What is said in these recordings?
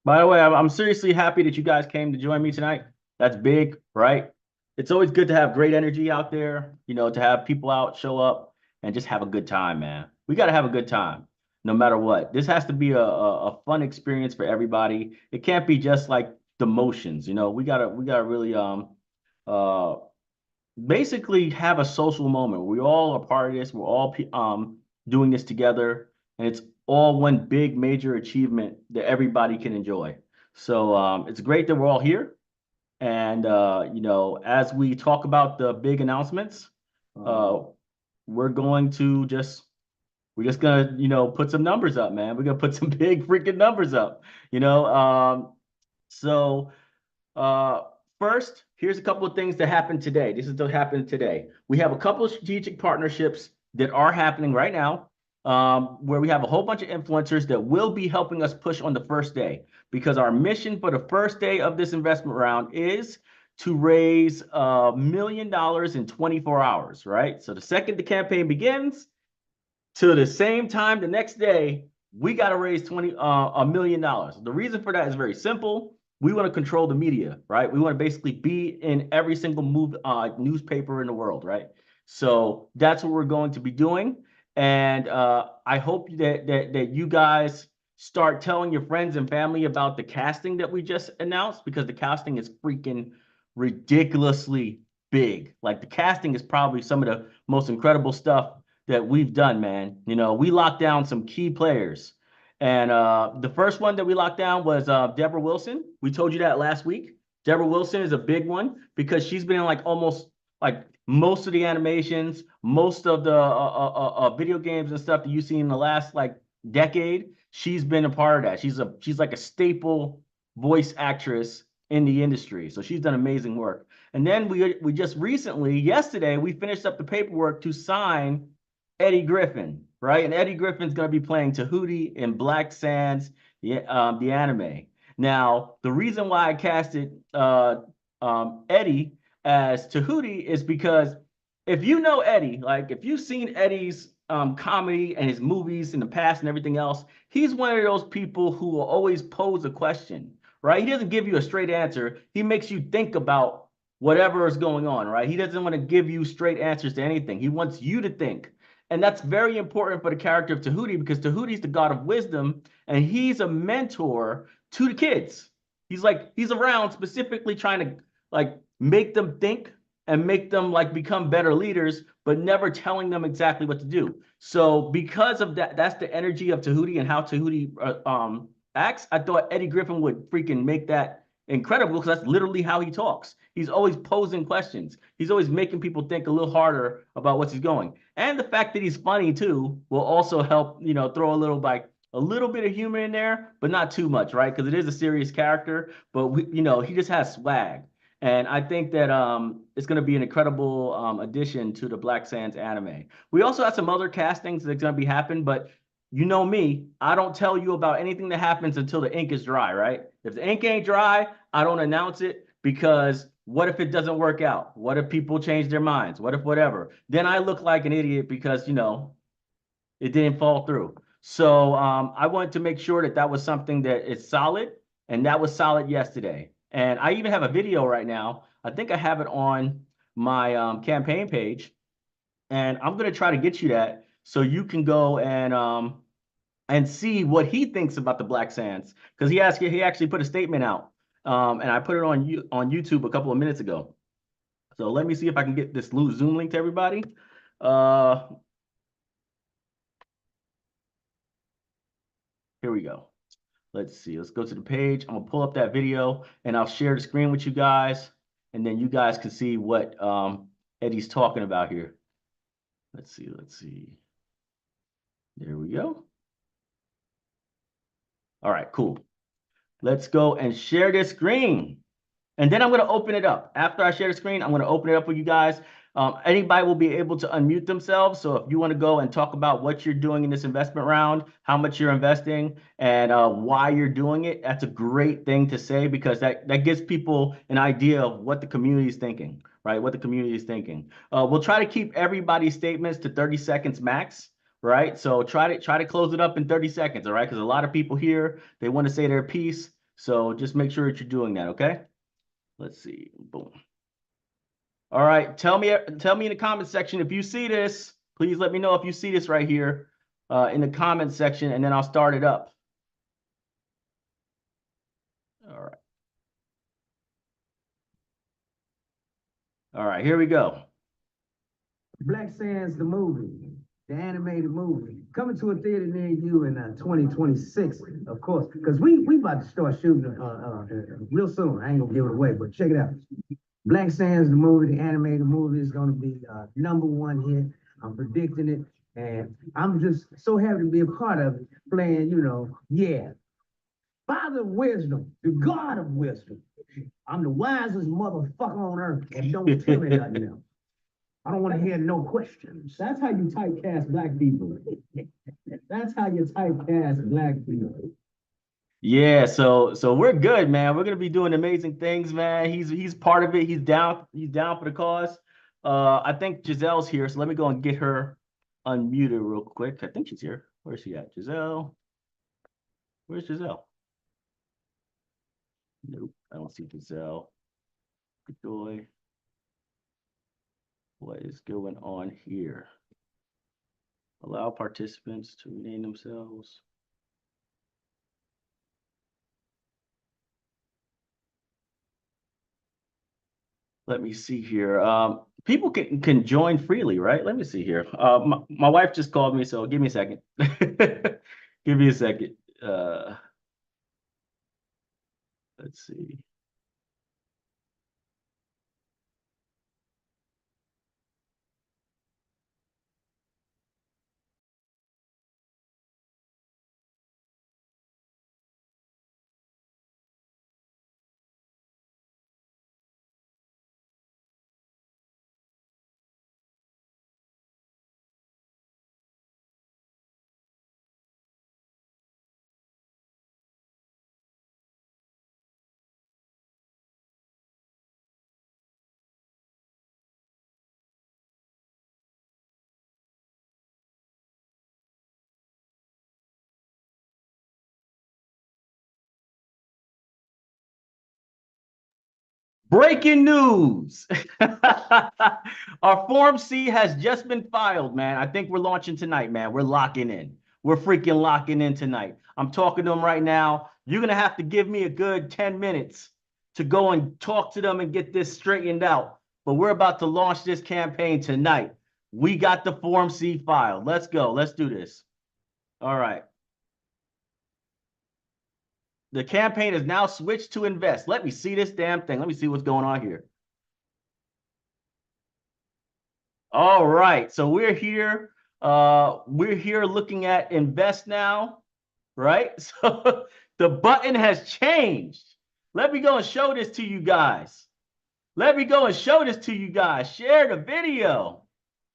By the way, I'm seriously happy that you guys came to join me tonight. That's big, right? It's always good to have great energy out there, to have people out show up and just have a good time, man. We got to have a good time no matter what. This has to be a fun experience for everybody. It can't be just like the motions, we gotta really uh basically have a social moment. We all are part of this. We're all doing this together, and it's all one big major achievement that everybody can enjoy. So it's great that we're all here. And as we talk about the big announcements, uh, we're going to just we're just gonna put some numbers up, man. We're gonna put some big freaking numbers up. You know, so. Uh, First, here's a couple of things that happened today. This is what happened today. We have a couple of strategic partnerships that are happening right now, where we have a whole bunch of influencers that will be helping us push on the first day, because our mission for the first day of this investment round is to raise $1 million in 24 hours, right? So the second the campaign begins, to the same time the next day, we got to raise $1 million. The reason for that is very simple. We want to control the media, right? We want to basically be in every single newspaper in the world, right? So that's what we're going to be doing. And I hope that you guys start telling your friends and family about the casting that we just announced, because the casting is freaking ridiculously big. Like, the casting is probably some of the most incredible stuff that we've done, man. We locked down some key players. And the first one that we locked down was Deborah Wilson. We told you that last week. Deborah Wilson is a big one because she's been in like almost like most of the animations, most of the video games and stuff that you've seen in the last like decade. She's been a part of that. She's like a staple voice actress in the industry. So she's done amazing work. And then we just recently, yesterday, we finished up the paperwork to sign Eddie Griffin, right? And Eddie Griffin's going to be playing Tahuti in Black Sands, the anime. Now, the reason why I casted Eddie as Tahuti is because if you know Eddie, like if you've seen Eddie's comedy and his movies in the past and everything else, he's one of those people who will always pose a question, right? He doesn't give you a straight answer. He makes you think about whatever is going on, right? He doesn't want to give you straight answers to anything. He wants you to think. And that's very important for the character of Tahuti, because Tahuti's the god of wisdom and he's a mentor to the kids. He's around specifically trying to like make them think and make them like become better leaders, but never telling them exactly what to do. So because of that, that's the energy of Tahuti and how Tahuti acts. I thought Eddie Griffin would freaking make that incredible, because that's literally how he talks. He's always posing questions. He's always making people think a little harder about what's he's going. And the fact that he's funny too will also help, throw a little bit of humor in there, but not too much, right? Because it is a serious character, but he just has swag. And I think that it's going to be an incredible addition to the Black Sands anime. We also have some other castings that's going to be happening, but you know me, I don't tell you about anything that happens until the ink is dry, right? If the ink ain't dry, I don't announce it, because what if it doesn't work out? What if people change their minds? What if whatever? Then I look like an idiot because, it didn't fall through. So I wanted to make sure that that was something that is solid, and that was solid yesterday. And I even have a video right now. I think I have it on my campaign page, and I'm going to try to get you that so you can go and see what he thinks about the Black Sands, because he actually put a statement out, and I put it on YouTube a couple of minutes ago. So let me see if I can get this Zoom link to everybody. Here we go. Let's see. Let's go to the page. I'm gonna pull up that video and I'll share the screen with you guys, and then you guys can see what Eddie's talking about here. Let's see. Let's see. There we go. All right, cool. Let's go and share this screen. And then I'm going to open it up. After I share the screen, I'm going to open it up for you guys. Anybody will be able to unmute themselves. So if you want to go and talk about what you're doing in this investment round, how much you're investing, and why you're doing it, that's a great thing to say, because that gives people an idea of what the community is thinking, right? What the community is thinking. We'll try to keep everybody's statements to 30 seconds max, right? So try to close it up in 30 seconds, all right? Because a lot of people here, they want to say their piece. So just make sure that you're doing that, okay? Let's see. Boom. All right. Tell me in the comment section if you see this. Please let me know if you see this right here in the comment section, and then I'll start it up. All right. All right, here we go. Black Sands, the movie, the animated movie, coming to a theater near you in 2026, of course, because we about to start shooting real soon. I ain't gonna give it away, but check it out. Black Sands, the movie, the animated movie, is gonna be #1 hit. I'm predicting it, and I'm just so happy to be a part of it, playing, Father of Wisdom, the God of Wisdom. I'm the wisest motherfucker on earth, and don't tell me nothing else. I don't want to hear no questions. That's how you typecast black people. That's how you typecast black people. Yeah, so we're good, man. We're gonna be doing amazing things, man. He's part of it. He's down for the cause. I think Giselle's here, so let me go and get her unmuted real quick. I think she's here. Where's she at? Giselle? Where's Giselle? Nope, I don't see Giselle. Good boy. What is going on here? Allow participants to rename themselves. Let me see here. People can join freely, right? Let me see here. My wife just called me, so give me a second. Give me a second. Let's see. Breaking news. Our Form C has just been filed, man. I think we're launching tonight, man. We're locking in. We're freaking locking in tonight. I'm talking to them right now. You're going to have to give me a good 10 minutes to go and talk to them and get this straightened out. But we're about to launch this campaign tonight. We got the Form C filed. Let's go. Let's do this. All right. The campaign is now switched to invest. Let me see this damn thing. Let me see what's going on here. All right, so we're here. We're here looking at invest now, right? So the button has changed. Let me go and show this to you guys. Let me go and show this to you guys. Share the video.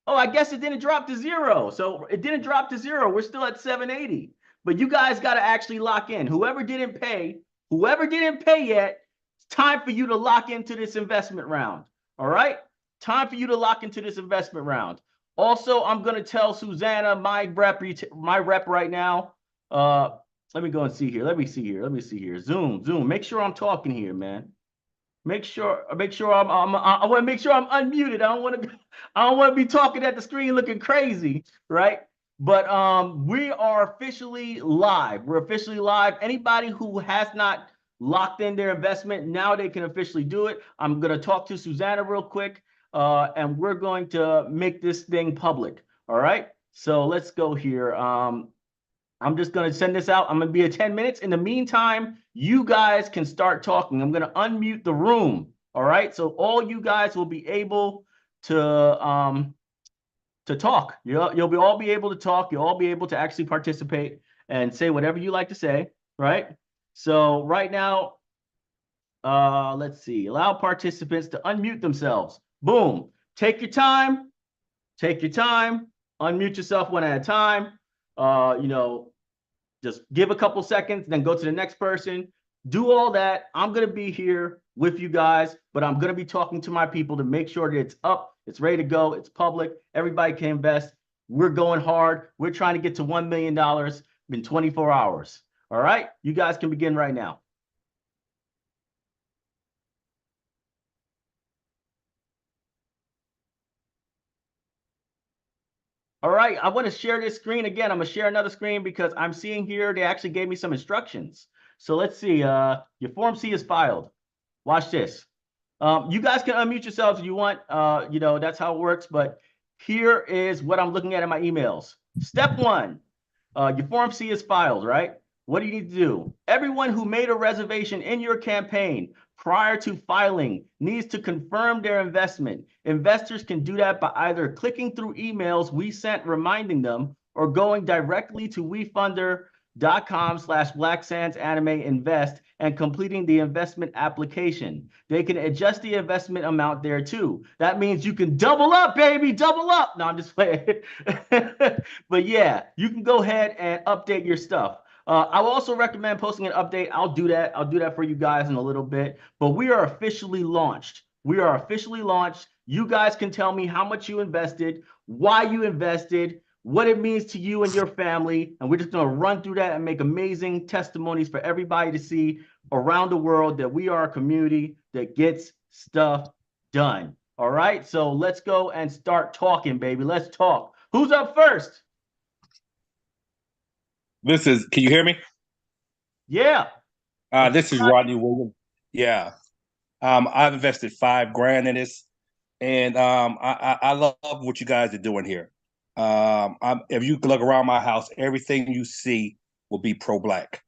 Oh, I guess it didn't drop to 0. So it didn't drop to 0. We're still at 780. But you guys got to actually lock in. Whoever didn't pay yet, it's time for you to lock into this investment round. All right? Time for you to lock into this investment round. Also, I'm going to tell Susanna, my rep right now. Let me go and see here. Let me see here. Zoom. Make sure I'm talking here, man. Make sure I want to make sure I'm unmuted. I don't want to be talking at the screen looking crazy, right? But we are officially live. We're officially live. Anybody who has not locked in their investment, now they can officially do it. I'm going to talk to Susanna real quick, and we're going to make this thing public. All right. So let's go here. I'm just going to send this out. I'm going to be at 10 minutes. In the meantime, you guys can start talking. I'm going to unmute the room. All right. So all you guys will be able to talk. You'll all be able to talk. You'll all be able to actually participate and say whatever you like to say. Right. So right now, let's see. Allow participants to unmute themselves. Boom. Take your time. Take your time. Unmute yourself one at a time. Just give a couple seconds, then go to the next person. Do all that. I'm going to be here with you guys, but I'm going to be talking to my people to make sure that it's up, it's ready to go, it's public. Everybody can invest. We're going hard. We're trying to get to $1 million in 24 hours. All right? You guys can begin right now. All right, I want to share this screen again. I'm gonna share another screen because I'm seeing here they actually gave me some instructions. So let's see. Your Form C is filed. Watch this. You guys can unmute yourselves if you want. That's how it works. But here is what I'm looking at in my emails. Step 1, your Form C is filed, right? What do you need to do? Everyone who made a reservation in your campaign prior to filing needs to confirm their investment. Investors can do that by either clicking through emails we sent reminding them or going directly to wefunder.com/BlackSandsAnimeInvest and completing the investment application. They can adjust the investment amount there too. That means you can double up, baby, double up. No, I'm just playing. But yeah, you can go ahead and update your stuff. I will also recommend posting an update. I'll do that. I'll do that for you guys in a little bit. But we are officially launched. We are officially launched. You guys can tell me how much you invested, why you invested, what it means to you and your family. And we're just going to run through that and make amazing testimonies for everybody to see around the world that we are a community that gets stuff done. All right. So let's go and start talking, baby. Let's talk. Who's up first? Can you hear me? Yeah. This is Rodney Williams. Yeah. I've invested $5,000 in this, and I love what you guys are doing here. If you look around my house, everything you see will be pro-Black,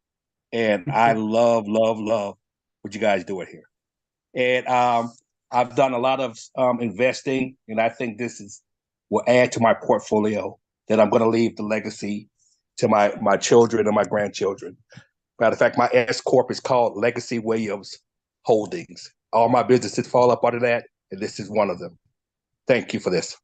and I love what you guys doing here. And I've done a lot of investing, and I think will add to my portfolio that I'm going to leave the legacy to my children and my grandchildren. Matter of fact, my S Corp is called Legacy Williams Holdings. All my businesses fall up under that, and this is one of them. Thank you for this.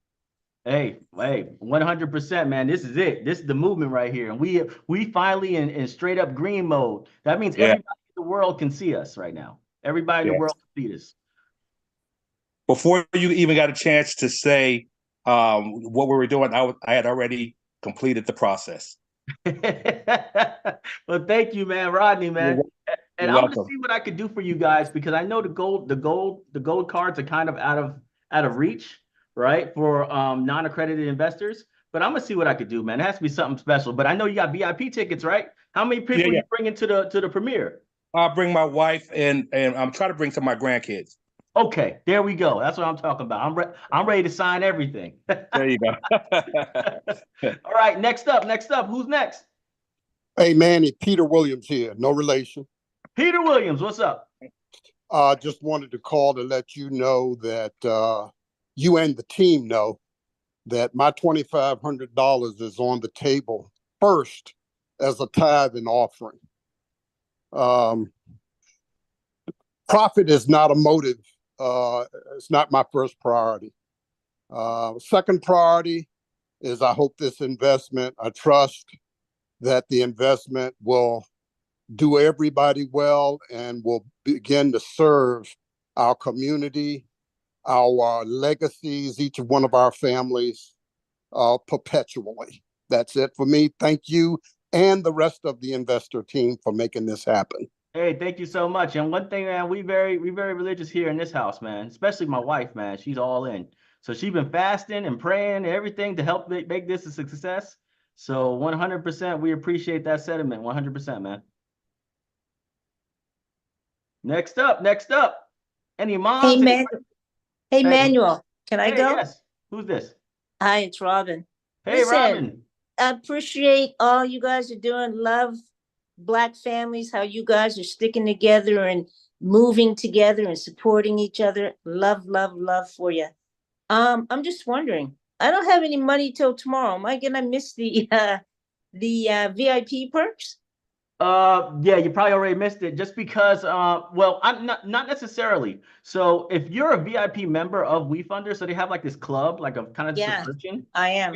Hey, 100%, man. This is it. This is the movement right here. And we finally in straight up green mode. That means everybody in the world can see us right now. Everybody in the world can see this. Before you even got a chance to say what we were doing, I had already completed the process. Well, thank you, man, Rodney, man. And I'm gonna see what I could do for you guys because I know the gold cards are kind of out of reach, right, for non-accredited investors. But I'm gonna see what I could do, man. It has to be something special. But I know you got VIP tickets, right? How many people are you bringing to the premiere? I'll bring my wife and I'm trying to bring some of my grandkids. Okay, there we go. That's what I'm talking about. I'm ready to sign everything. There you go. All right, next up. Who's next? Hey, Manny, Peter Williams here. No relation. Peter Williams, what's up? Just wanted to call to let you know that you and the team know that my $2,500 is on the table first as a tithe and offering. Profit is not a motive. It's not my first priority. Second priority is I hope this investment, I trust that the investment will do everybody well and will begin to serve our community, our legacies, each of one of our families perpetually. That's it for me. Thank you and the rest of the investor team for making this happen. Hey, thank you so much. And one thing, man, we very religious here in this house, man. Especially my wife, man. She's all in. So she's been fasting and praying and everything to help make this a success. So 100%, we appreciate that sentiment. 100%, man. Next up. Any moms? Hey, Manuel, can I go? Yes. Who's this? Hi, it's Robin. Hey, Robin. I appreciate all you guys are doing. Love Black families, how you guys are sticking together and moving together and supporting each other. Love for you. I'm just wondering, I don't have any money till tomorrow. Am I gonna miss the VIP perks? Yeah, you probably already missed it just because, well, I'm not necessarily. So if you're a VIP member of WeFunder, so they have like this club, like a kind of subscription. I am.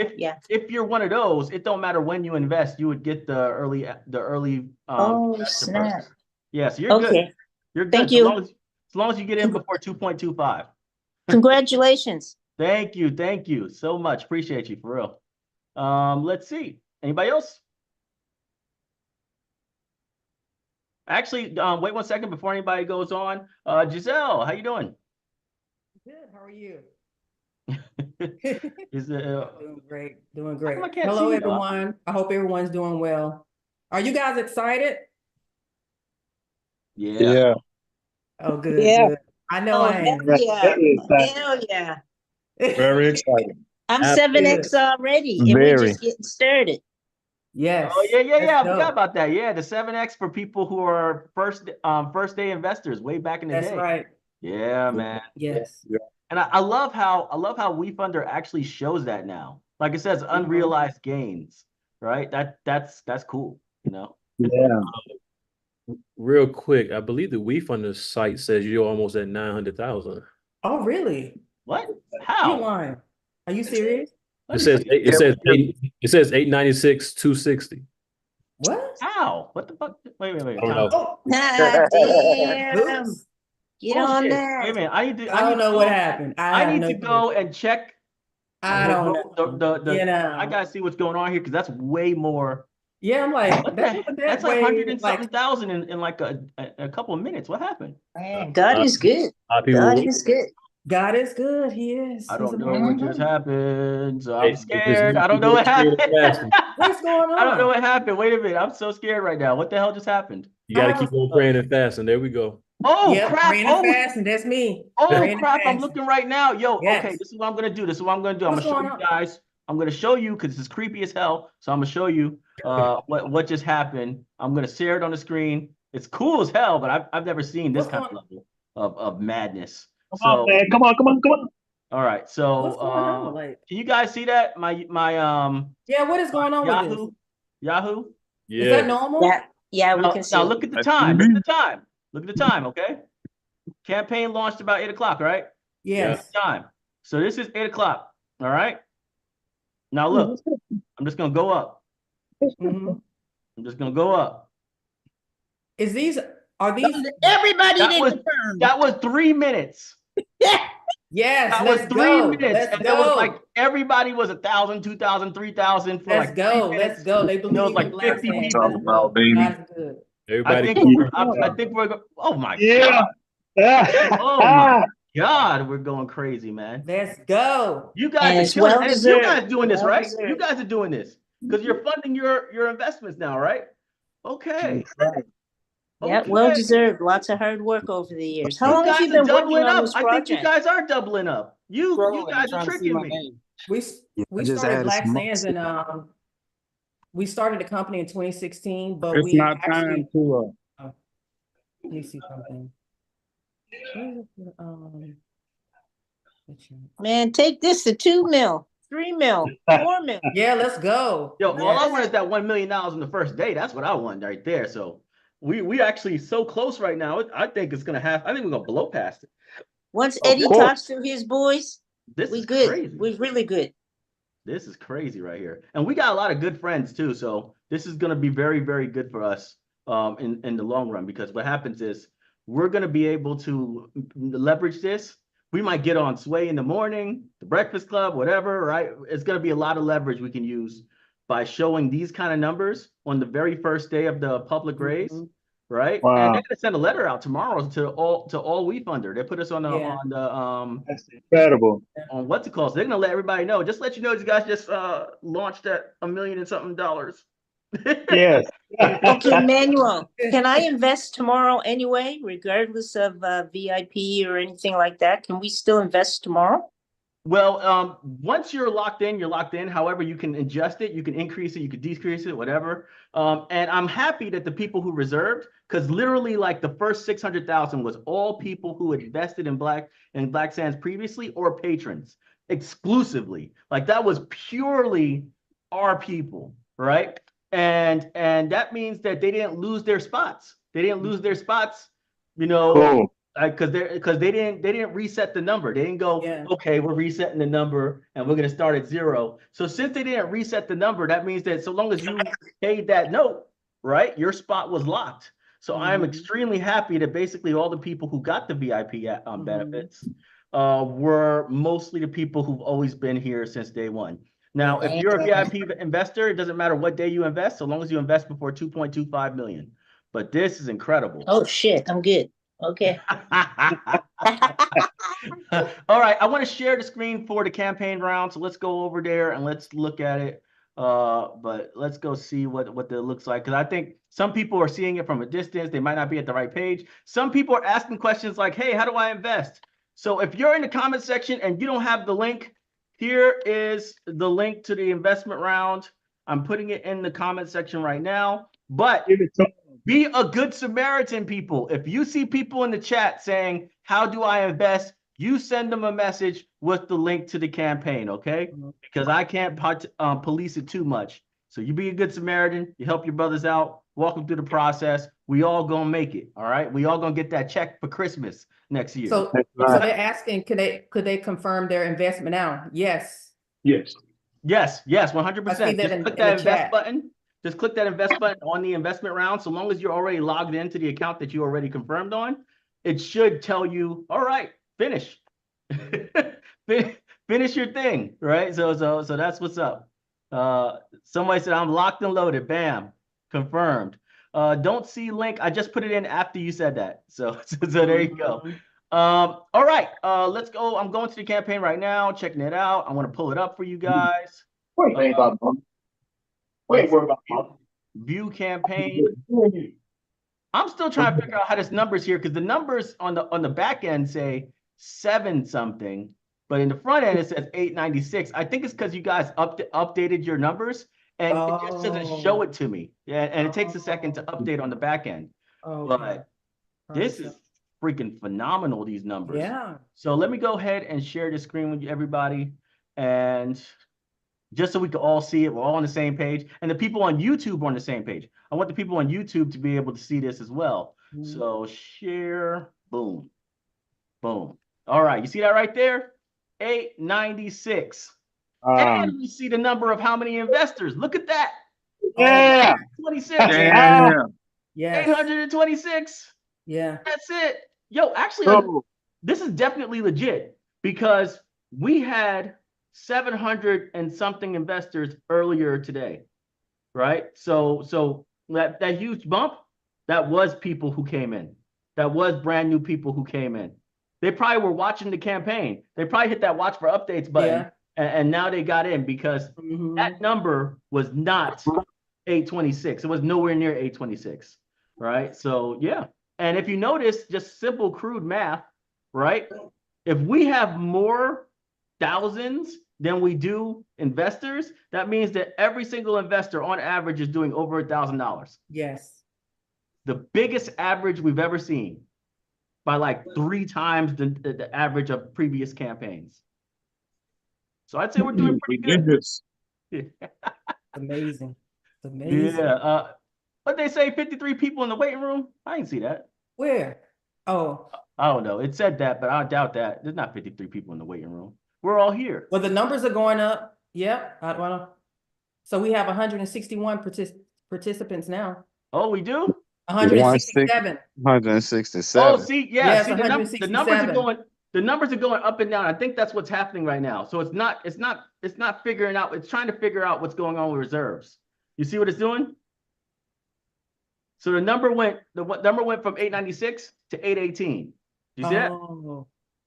If you're one of those, it don't matter when you invest, you would get the early. Oh, snap. Yeah, so you're good. You're good. Thank you. As long as you get in before 2.25. Congratulations. Thank you so much. Appreciate you for real. Let's see. Anybody else? Actually, wait 1 second before anybody goes on. Giselle, how you doing? Good. How are you? Is Doing great, doing great. come I can't Hello, see you? everyone. I hope everyone's doing well. Are you guys excited? Yeah. Yeah. Oh, good, Yeah. good. I know Oh, I hell am. yeah. Very excited. Hell yeah. Very excited. I'm Good. 7X already, and we're Very. just getting started. Yes. Oh yeah, yeah, let's yeah. I go. forgot about that. Yeah, the 7X for people who are first day investors way back in the That's day. right. Yeah, man. Yes. And I love how WeFunder actually shows that now. Like it says unrealized gains, right? That's cool, you know. Yeah. Real quick, I believe the WeFunder site says you're almost at 900,000. Oh, really? What? You How? lying? Are you serious? Let It me says see. it says 896, 260. What? How? What the fuck? Wait. I don't know. Oh, Ah, damn. oops. Get Oh on shit. that. Wait a minute. I don't know what happened. I have need no to clue. go and check. I don't know. The You know. I gotta see what's going on here because that's way more. Yeah, I'm like, What that the wasn't That's that like way, 100 and like, something thousand in like a couple of minutes. What happened? Man, God is good. A lot of people God will- is good. God is good. He is. I He's don't know what just amazing. happened. So Hey, I'm if scared. it's I don't know new, what happened. faster. What's going I don't know on? what happened. Wait a minute. I'm so scared right now. What the hell just happened? You got to I keep was- on praying and fasting. There we go. Oh Yep, crap. praying and fasting. That's me. Oh Praying and crap. I'm fasting. looking right now. Yo, Yes. okay, this is what I'm gonna do. I'm What's gonna show going you on? guys. I'm gonna show you because it's creepy as hell. So I'm gonna show you what just happened. I'm gonna share it on the screen. It's cool as hell, but I've never seen this What's kind of going- level of madness. Come on, man. Come on. All right. So What's going on? Like, can you guys see that? My yeah, what is going on with Yahoo? this? Is Is that Yeah. normal? Yeah, we now, can see. now look at the time. Look at the time. Look at the time, okay? Campaign launched about 8 o'clock, right? Yes. Time. So this is 8 o'clock. All right. Now look, I'm just gonna go up. Mhm. I'm just gonna go up. Are these? Everybody That did was confirm. that was 3 minutes. Yes, That was let's 3 go. minutes. Let's And go. it was like everybody was 1,000, 2,000, 3,000 for Let's like go. 3 Let's minutes. go. They There was believe like in Black 50 fans. people. Let's go. God is good. Everybody. I think we're oh my God. Oh my God, we're going crazy, man. Let's go. You And guys are it's killing well and you deserved. guys doing this, Well right? deserved. You guys are doing this because you're funding your investments now, right? Okay. Yeah, Okay. well deserved. Lots of hard work over the years. How You long have guys you are been working doubling on up. this I think you project? guys are doubling up. You guys are tricking me. We just started added Black some Sands more. and we started the company in 2016, but It's we not actually time to let me see something. Where is it? Man, take this to 2 mil, 3 mil, 4 mil. Yeah, let's go. Yo, all I Yes. want is that $1 million in the first day. That's what I want right there. So we actually so close right now. I think it's gonna have. I think we're gonna blow past it. Once Of Eddie course. talks to his boys, This we is good. crazy. We're really good. This is crazy right here. And we got a lot of good friends too. So this is going to be very, very good for us in the long run, because what happens is we're going to be able to leverage this. We might get on Sway in the morning, the Breakfast Club, whatever, right? It's going to be a lot of leverage we can use by showing these kind of numbers on the very first day of the public raise, right? Wow. And they're going to send a letter out tomorrow to all WeFunder. They put us on the Yeah. That's incredible. on what's it called. So they're gonna let everybody know. Just let you know, you guys just launched at $1 million and something dollars. Yes. Okay, Emmanuel, can I invest tomorrow anyway, regardless of VIP or anything like that? Can we still invest tomorrow? Well, once you're locked in, you're locked in. However, you can adjust it, you can increase it, you can decrease it, whatever. And I'm happy that the people who reserved, because literally like the first 600,000 was all people who had invested in Black Sands previously or patrons exclusively. Like that was purely our people, right? And that means that they didn't lose their spots. They didn't lose their spots, you know. Cool. Because they didn't reset the number. They didn't go, Yeah. okay, we're resetting the number and we're gonna start at 0. So since they didn't reset the number, that means that so long as you paid that note, right, your spot was locked. So I am extremely happy that basically all the people who got the VIP benefits were mostly the people who've always been here since day one. Now, if you're a VIP investor, it doesn't matter what day you invest, so long as you invest before 2.25 million. But this is incredible. Oh shit, I'm good. Okay. All right, I want to share the screen for the campaign round, so let's go over there and let's look at it. But let's go see what it looks like, because I think some people are seeing it from a distance. They might not be at the right page. Some people are asking questions like, hey, how do I invest? So if you're in the comment section and you don't have the link, here is the link to the investment round. I'm putting it in the comment section right now. But be a good Samaritan, people. If you see people in the chat saying, how do I invest? You send them a message with the link to the campaign, okay? Because I can't police it too much. So you be a good Samaritan. You help your brothers out. Walk them through the process. We all gonna make it, all right? We all gonna get that check for Christmas next year. So they're asking, could they confirm their investment now? Yes. Yes. Yes, 100%. I see that Just in click the that invest chat. button. Just click that invest button on the investment round. So long as you're already logged into the account that you already confirmed on, it should tell you, all right, finish. Finish your thing, right? So that's what's up. Somebody said I'm locked and loaded. Bam, confirmed. Don't see link. I just put it in after you said that. So there you go. All right, let's go. I'm going to the campaign right now, checking it out. I want to pull it up for you guys. View campaign. I'm still trying to figure out how this numbers here, because the numbers on the back end say 7 something, but in the front end it says 896. I think it's because you guys updated your numbers, and it just doesn't show it to me. Yeah, and it takes a second to update on the back end. But this is freaking phenomenal, these numbers. Yeah. So let me go ahead and share the screen with everybody, and just so we can all see it, we're all on the same page, and the people on YouTube are on the same page. I want the people on YouTube to be able to see this as well. So share, boom, boom. All right, you see that right there? 896. And we see the number of how many investors. Look at that. Yeah. 26. Damn. Yes. 826. Yeah. That's it. Yo, actually, this is definitely legit, because we had 700 and something investors earlier today, right? So that huge bump, that was people who came in. That was brand new people who came in. They probably were watching the campaign. They probably hit that watch for updates button, and now they got in, because that number was not 826. It was nowhere near 826, right? So yeah. And if you notice, just simple crude math, right? If we have more thousands than we do investors, that means that every single investor on average is doing over $1,000. Yes. The biggest average we've ever seen, by like 3 times the average of previous campaigns. So I'd say we're doing pretty good. Amazing. Amazing. Yeah. But they say 53 people in the waiting room. I didn't see that. Where? Oh. I don't know. It said that, but I doubt that. There's not 53 people in the waiting room. We're all here. Well, the numbers are going up. Yep. So we have 161 participants now. Oh, we do? 167. 167. Oh, see, yeah. Yes, See, the numbers are going up and down. I think that's what's happening right now. So it's not figuring out. It's trying to figure out what's going on with reserves. You see what it's doing? So the number went from 896 to 818. You see that?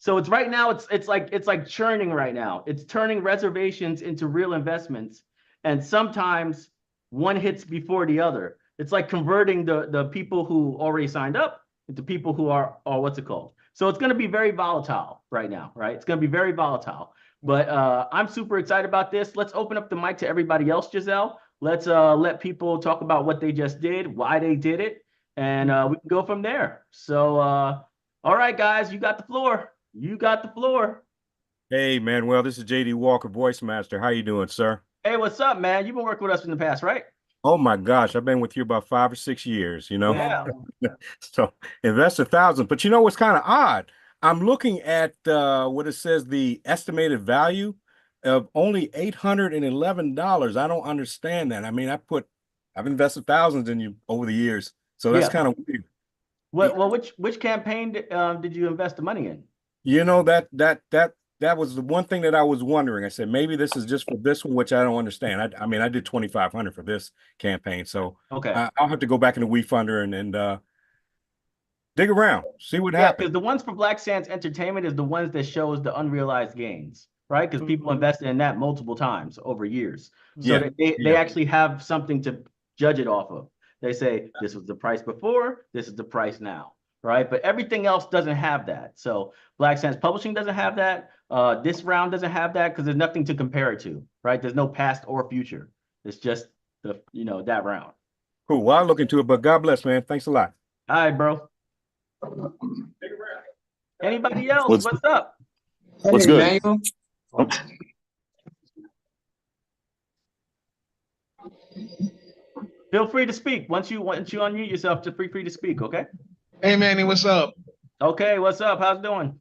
So it's right now, it's like churning right now. It's turning reservations into real investments. And sometimes one hits before the other. It's like converting the people who already signed up into people who are what's it called? So it's going to be very volatile right now, right? It's going to be very volatile. But I'm super excited about this. Let's open up the mic to everybody else, Giselle. Let's let people talk about what they just did, why they did it, and we can go from there. So, all right, guys, you got the floor. You got the floor. Hey, Manuel, this is JD Walker, Voice Master. How you doing, sir? Hey, what's up, man? You've been working with us in the past, right? Oh my gosh, I've been with you about 5 or 6 years, you know? Yeah. So invest 1,000. But you know what's kind of odd? I'm looking at what it says, the estimated value of only $811. I don't understand that. I mean, I've invested thousands in you over the years. So that's kind of weird. Well, which campaign did you invest the money in? You know, that was the one thing that I was wondering. I said, maybe this is just for this one, which I don't understand. I mean, I did 2,500 for this campaign. So okay, I'll have to go back in the WeFunder and dig around, see what Yeah, happens. because the ones for Black Sands Entertainment is the ones that shows the unrealized gains, right? Because people Mhm. invested in that multiple times over years. So Yeah, they actually have something to judge it off of. They say this was the price before, this is the price now, right? But everything else doesn't have that. So Black Sands Publishing doesn't have that. This round doesn't have that because there's nothing to compare it to, right? There's no past or future. It's just that round. Cool. Well, I'll look into it, but God bless, man. Thanks a lot. All right, bro. Anybody else? What's up? What's good? Feel free to speak. Once you unmute yourself, just free to speak, okay? Hey Manny, what's up? Okay, what's up? How's it doing?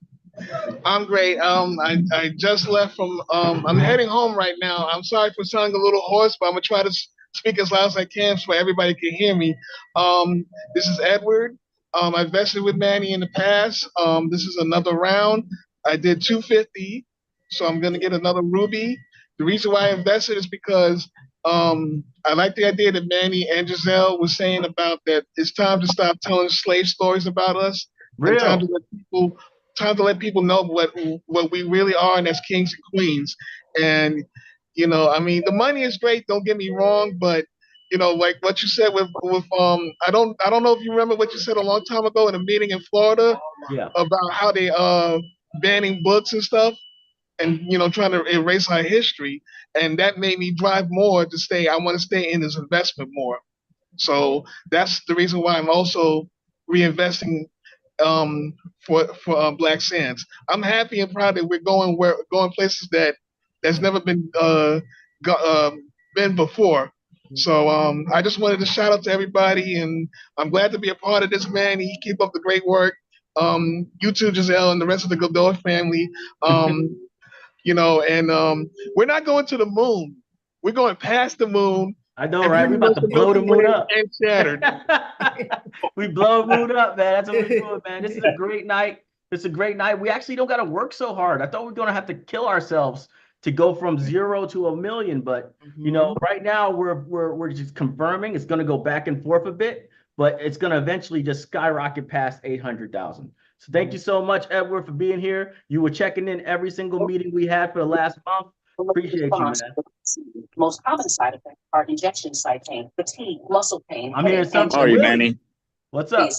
I'm great. I just left from I'm heading home right now. I'm sorry for sounding a little hoarse, but I'm gonna try to speak as loud as I can so everybody can hear me. This is Edward. I invested with Manny in the past. This is another round. I did 250, so I'm gonna get another ruby. The reason why I invested is because I like the idea that Manny and Giselle was saying about that it's time to stop telling slave stories about us. And time to let people know what we really are and as kings and queens. And I mean, the money is great, don't get me wrong, but like what you said with I don't know if you remember what you said a long time ago in a meeting in Florida about how they banning books and stuff and trying to erase our history, and that made me drive more to stay. I want to stay in this investment more. So that's the reason why I'm also reinvesting for Black Sands. I'm happy and proud that we're going places that's never been been before. So I just wanted to shout out to everybody, and I'm glad to be a part of this, man. You keep up the great work. You too, Giselle, and the rest of the Godoy family. We're not going to the moon. We're going past the moon. I know, right? We're about to blow the moon up. And shattered. We blow the moon up, man. That's what we're doing, man. This is a great night. It's a great night. We actually don't got to work so hard. I thought we were going to have to kill ourselves to go from 0 to 1 million. But, right now we're just confirming it's going to go back and forth a bit, but it's going to eventually just skyrocket past 800,000. So thank you so much, Edward, for being here. You were checking in every single meeting we had for the last month. Appreciate you, man. Most common side effects are injection site pain, fatigue, muscle pain. I'm hearing something. How are you, Manny? What's up?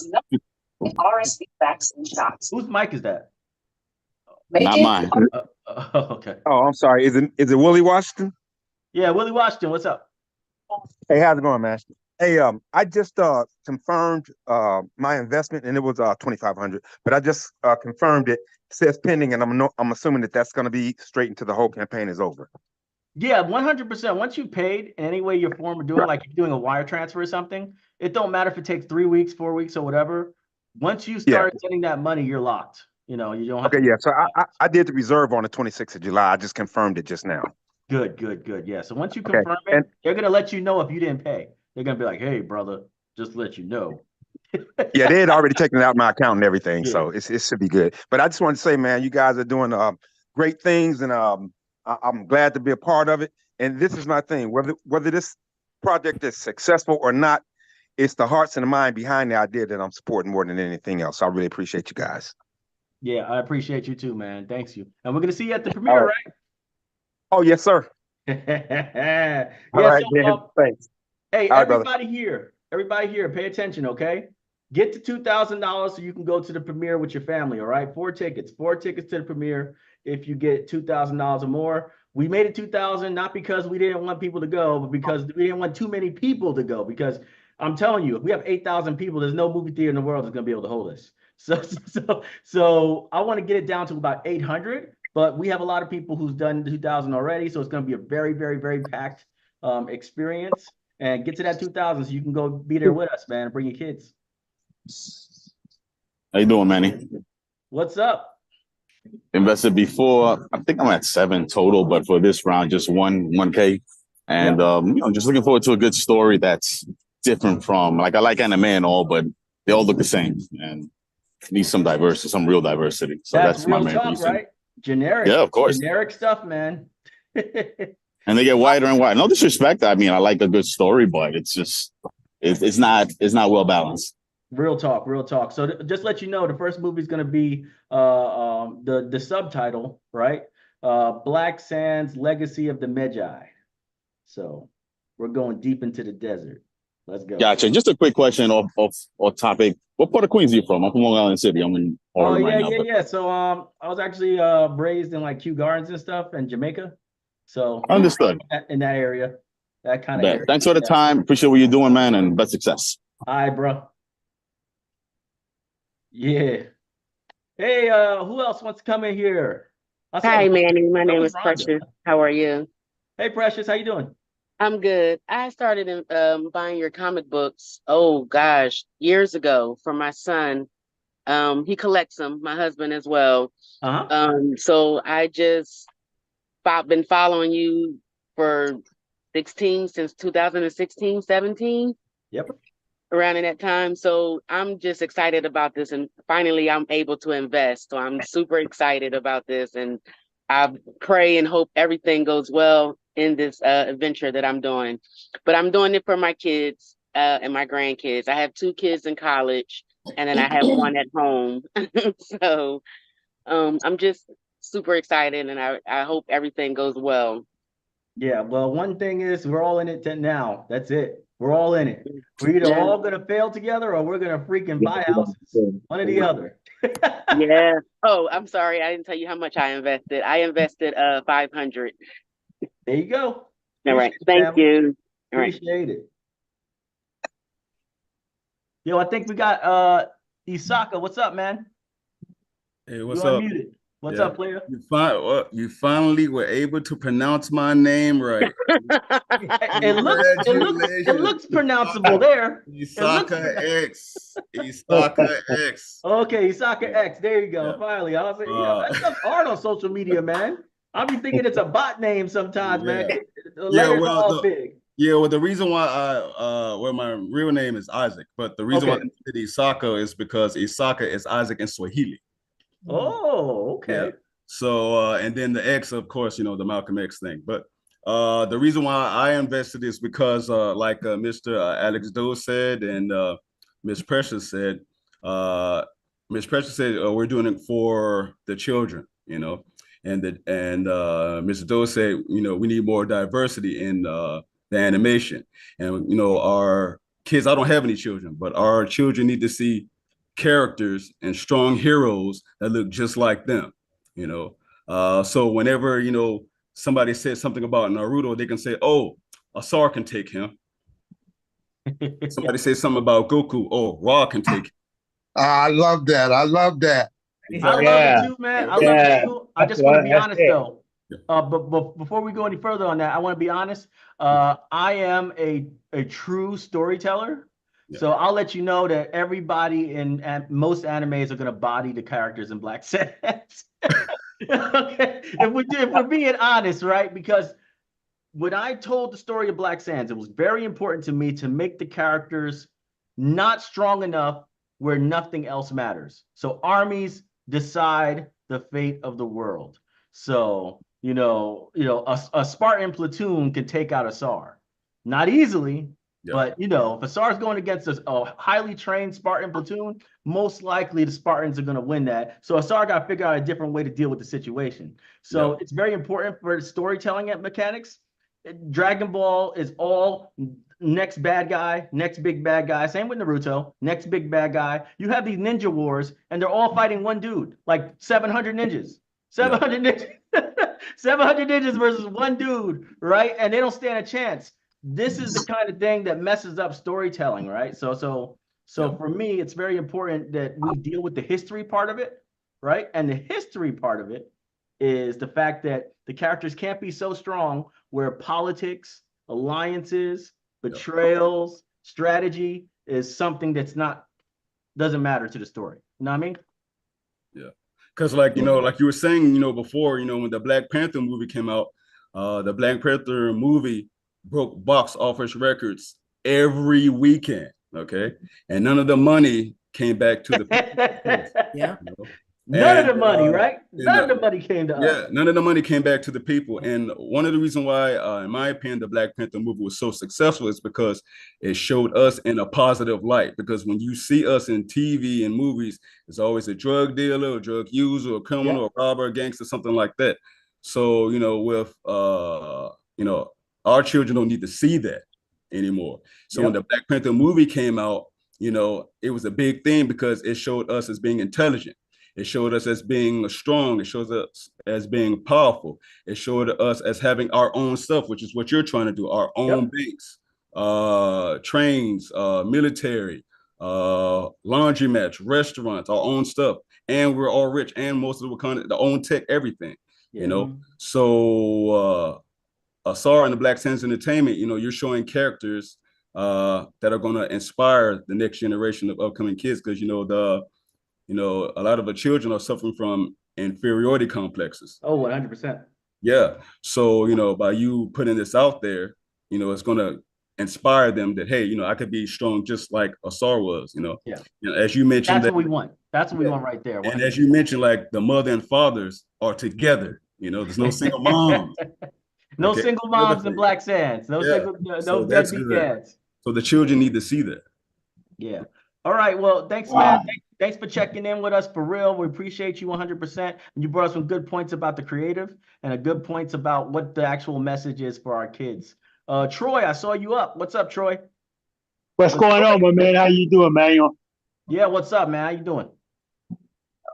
RSV vaccine shots. Whose mic is that? Not mine. Okay. Oh, I'm sorry. Is it Willie Washington? Yeah, Willie Washington. What's up? Hey, how's it going, man? Hey, I just confirmed my investment, and it was 2,500. But I just confirmed it. It says pending, and I'm assuming that's going to be straight until the whole campaign is over. Yeah, 100%. Once you paid in any way your form of doing, like you're doing a wire transfer or something, it don't matter if it takes 3 weeks, 4 weeks, or whatever. Once you start sending that money, you're locked. You don't have to. So I did the reserve on the 26th of July. I just confirmed it just now. Good. Yeah. So once you confirm it, they're gonna let you know if you didn't pay. They're gonna be like, hey, brother, just let you know. Yeah, they had already taken it out my account and everything, so it should be good. But I just wanted to say, man, you guys are doing great things, and I'm glad to be a part of it. And this is my thing: whether this project is successful or not, it's the hearts and the mind behind the idea that I'm supporting more than anything else. So I really appreciate you guys. Yeah, I appreciate you too, man. Thanks you. And we're gonna see you at the premiere, right? Oh, yes, sir. Yeah. All right, man. Thanks. Hey, everybody here, pay attention, okay? Get to $2,000 so you can go to the premiere with your family, all right? 4 tickets to the premiere if you get $2,000 or more. We made it 2,000 not because we didn't want people to go, but because we didn't want too many people to go. Because I'm telling you, if we have 8,000 people, there's no movie theater in the world that's gonna be able to hold us. So I want to get it down to about 800, but we have a lot of people who's done 2,000 already, so it's going to be a very, very, very packed experience. And get to that 2,000 so you can go be there with us, man, and bring your kids. How you doing, Manny? What's up? Invested before. I think I'm at 7 total, but for this round, just 1K. And just looking forward to a good story that's different from, I like anime and all, but they all look the same and need some diversity, some real diversity. So that's my main reason. Right? Generic. Yeah, of course. Generic stuff, man. And they get wider and wider. No disrespect. I mean, I like a good story, but it's just it's not well balanced. Real talk, real talk. So just let you know, the first movie is going to be the subtitle, right? Black Sands Legacy of the Magi. So we're going deep into the desert. Let's go. Gotcha. Just a quick question off topic. What part of Queens are you from? I'm from Long Island City. I'm in Harlem right now. Yeah. So I was actually raised in like Kew Gardens and stuff in Jamaica. So Understood. In that area, that kind of area. Thanks for the time. Appreciate what you're doing, man, and best success. All right, bro. Yeah. Hey, who else wants to come in here? Hi, Manny. My name is Precious. How are you? Hey, Precious. How you doing? I'm good. I started in, buying your comic books, oh gosh, years ago for my son. He collects them, my husband as well. So I just been following you for since 2016, 17. Yep. Around in that time. So I'm just excited about this, and finally I'm able to invest. So I'm super excited about this, and I pray and hope everything goes well in this adventure that I'm doing. But I'm doing it for my kids and my grandkids. I have 2 kids in college, and then I have 1 at home. So I'm just super excited, and I hope everything goes well. Yeah, well, one thing is we're all in it now. That's it. We're all in it. We're either all gonna fail together or we're gonna freaking buy houses. One or the other. Yeah. Oh, I'm sorry. I didn't tell you how much I invested. I invested $500. There you go. All right. Thank you. All right. Appreciate it. Yo, I think we got Isaka. What's up, man? Hey, what's up? Unmuted. What's up, player? You finally were able to pronounce my name right. It looks pronounceable there. Isaka X. Isaka X. Okay, Isaka X. There you go. Yeah. Finally. I was like, that stuff's hard on social media, man. I'll be thinking it's a bot name sometimes, man. Big. Yeah, well, the reason why my real name is Isaac, but the reason why I did Isaka is because Isaka is Isaac in Swahili. Oh, okay. Yeah. So, and then the X, of course, the Malcolm X thing. But the reason why I invested is because, like Mr. Alex Doe said, and Miss Precious said, we're doing it for the children, and Mr. Doe said, we need more diversity in the animation, and our kids. I don't have any children, but our children need to see characters and strong heroes that look just like them, so whenever somebody says something about Naruto, they can say, oh, Asar can take him. Somebody says something about Goku, oh, Ra can take him. I love that. I love that. I love it too, man. I love it too. I just want to be honest though. But before we go any further on that, I want to be honest. I am a true storyteller. So I'll let you know that everybody in most animes are going to body the characters in Black Sands. Okay. If we're being honest, right? Because when I told the story of Black Sands, it was very important to me to make the characters not strong enough where nothing else matters. So armies decide the fate of the world. So, a Spartan platoon can take out Asar. Not easily. Yeah. But, if Asar's going against a highly trained Spartan platoon, most likely the Spartans are going to win that. So Asar got to figure out a different way to deal with the situation. So it's very important for storytelling at mechanics. Dragon Ball is all next bad guy, next big bad guy. Same with Naruto, next big bad guy. You have these ninja wars, and they're all fighting one dude, like 700 ninjas. 700 ninjas. 700 ninjas versus one dude, right? And they don't stand a chance. This is the kind of thing that messes up storytelling, right? So for me, it's very important that we deal with the history part of it, right? And the history part of it is the fact that the characters can't be so strong where politics, alliances, betrayals, strategy is something that's doesn't matter to the story. You know what I mean? Yeah. Because like you were saying, before, when the Black Panther movie came out, the Black Panther movie broke box office records every weekend, okay? And none of the money came back to the yeah. None of And the money, right? and None of the money came to us. yeah, none of the money came back to the people. And one of the reasons why, in my opinion, the Black Panther movie was so successful is because it showed us in a positive light. Because when you see us in TV and movies, it's always a drug dealer, a drug user, a criminal, a robber, a gangster, something like that. So, with our children don't need to see that anymore. So when the Black Panther movie came out, it was a big thing because it showed us as being intelligent. It showed us as being strong. It shows us as being powerful. It showed us as having our own stuff, which is what you're trying to do, our own banks, trains, military, laundromats, restaurants, our own stuff. And we're all rich, and most of the Wakanda, the own tech, everything, So Asar and the Black Sands Entertainment, you're showing characters that are going to inspire the next generation of upcoming kids, because a lot of the children are suffering from inferiority complexes. Oh, 100%. Yeah. So, by you putting this out there, it's going to inspire them that, hey, I could be strong just like Asar was, as you mentioned. That's what we want. That's what we want right there. 100%. And as you mentioned, like the mother and fathers are together, there's no single moms. No single moms in Black Sands. No deadbeat dads. So the children need to see that. Yeah. All right. Well, thanks, man. Thanks for checking in with us for real. We appreciate you 100%. And you brought us some good points about the creative and a good points about what the actual message is for our kids. Troy, I saw you up. What's up, Troy? What's going on, my man? How you doing, man? Yeah, what's up, man? How you doing?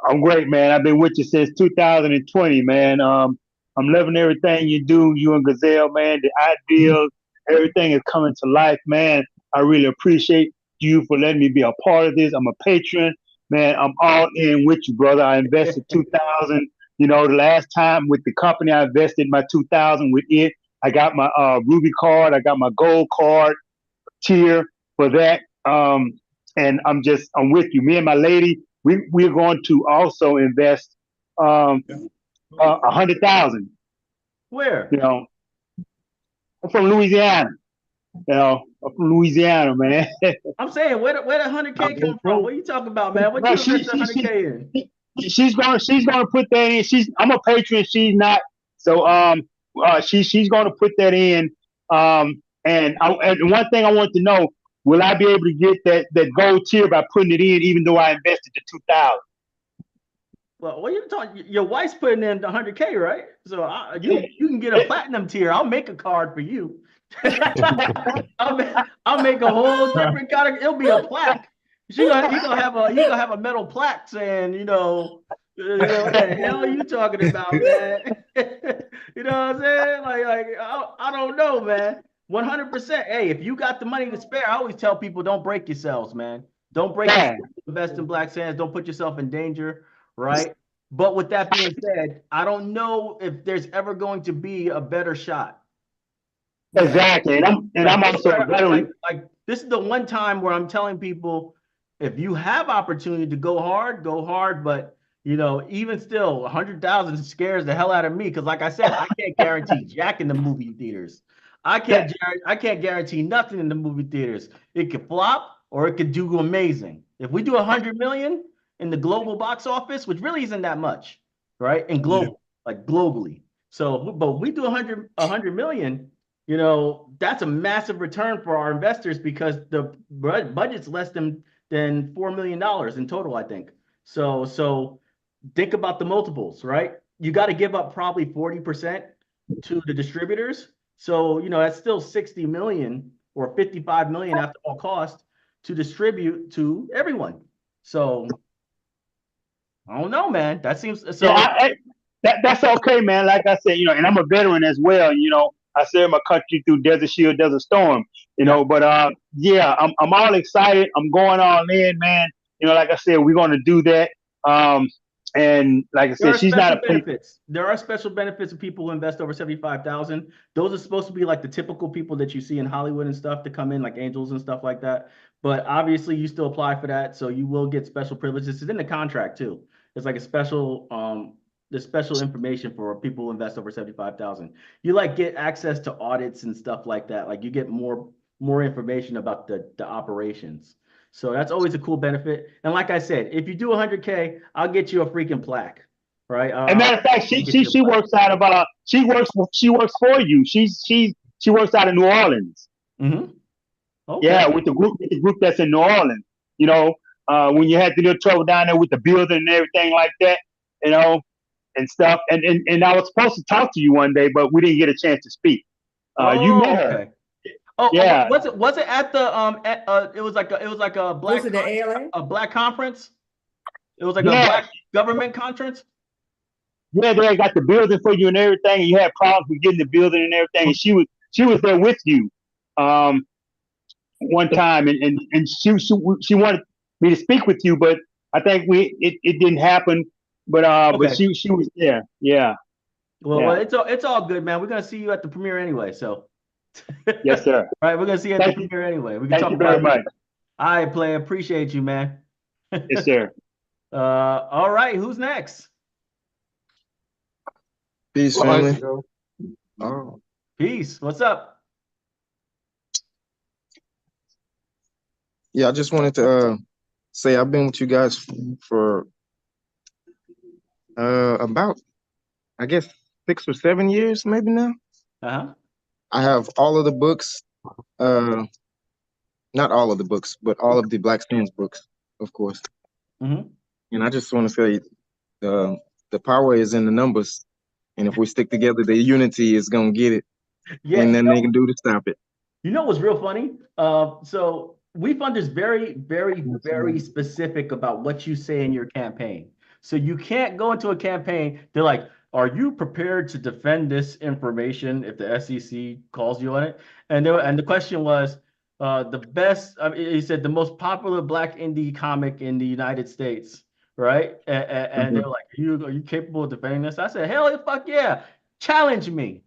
I'm great, man. I've been with you since 2020, man. I'm loving everything you do, you and Gazelle, man. The ideas, everything is coming to life, man. I really appreciate you for letting me be a part of this. I'm a patron, man. I'm all in with you, brother. I invested 2,000. The last time with the company, I invested my 2,000 with it. I got my Ruby card. I got my gold card tier for that. And I'm with you. Me and my lady, we're going to also invest 100,000. Where? I'm from Louisiana. I'm from Louisiana, man. I'm saying, where the 100K come from? What are you talking about, man? What you invest 100K in? She's gonna put that in. I'm a patron. She's not. So she's gonna put that in. And one thing I want to know: will I be able to get that gold tier by putting it in, even though I invested the 2,000? Well, what are you talking? Your wife's putting in the 100K, right? So you can get a platinum tier. I'll make a card for you. I'll make a whole different kind of. It'll be a plaque. You gonna have a metal plaque saying, what the hell are you talking about, man? You know what I'm saying? Like I don't know, man. 100%. Hey, if you got the money to spare, I always tell people, don't break yourselves, man. Don't break yourself. Invest in Black Sands. Don't put yourself in danger, right? But with that being said, I don't know if there's ever going to be a better shot. Exactly, and I'm also a veteran. Like this is the one time where I'm telling people, if you have opportunity to go hard, go hard. But even still, 100,000 scares the hell out of me because, like I said, I can't guarantee jack in the movie theaters. I can't guarantee nothing in the movie theaters. It could flop or it could do amazing. If we do 100 million in the global box office, which really isn't that much, right? And globally. So, but we do 100 million. That's a massive return for our investors because the budget's less than $4 million in total, I think. So think about the multiples, right? You got to give up probably 40% to the distributors. So, that's still 60 million or 55 million after all cost to distribute to everyone. So I don't know, man. That seems so. Yeah, that's okay, man. Like I said, and I'm a veteran as well. I served my country through Desert Shield, Desert Storm. But yeah, I'm all excited. I'm going all in, man. Like I said, we're going to do that. And like I said, she's not a benefits. There are special benefits of people who invest over 75,000. Those are supposed to be like the typical people that you see in Hollywood and stuff to come in, like angels and stuff like that. But obviously, you still apply for that, so you will get special privileges. It's in the contract too. It's like a special, there's special information for people who invest over 75,000. You get access to audits and stuff like that. Like you get more information about the operations. So that's always a cool benefit. And like I said, if you do 100K, I'll get you a freaking plaque, right? As a matter of fact, she works out of she works for you. She works out of New Orleans. Mm-hmm. Okay. Yeah, with the group that's in New Orleans. You know, when you had the little trouble down there with the building and everything like that, you know, and stuff. And I was supposed to talk to you one day, but we didn't get a chance to speak. You met her. Okay. Oh, yeah. Was it at the it was like a black Was it the ALA? a black conference? It was like a black government conference? Yeah, they got the building for you and everything, and you had problems with getting the building and everything. And she was there with you one time, and she wanted me to speak with you, but I think it didn't happen. But but she was there. Yeah. Well, it's all good, man. We're gonna see you at the premiere anyway, so. Yes, sir. All right, we're gonna see you at the premiere anyway. We can talk you very much. All right, play. Appreciate you, man. Yes, sir. All right, who's next? Peace, family. Oh. Peace. What's up? Yeah, I just wanted to say I've been with you guys for about, I guess, 6 or 7 years, maybe now. Uh-huh. I have all of the books, not all of the books, but all of the Black Skins books, of course. Mm-hmm. And I just want to say the power is in the numbers. And if we stick together, the unity is going to get it. Yeah, and then they can do to stop it. You know what's real funny? So WeFund is very, very, very specific about what you say in your campaign. So you can't go into a campaign, they're like, are you prepared to defend this information if the SEC calls you on it? And the question was, the best, he said the most popular Black indie comic in the United States, right? And they're like, are you capable of defending this? I said, hell fuck yeah, challenge me.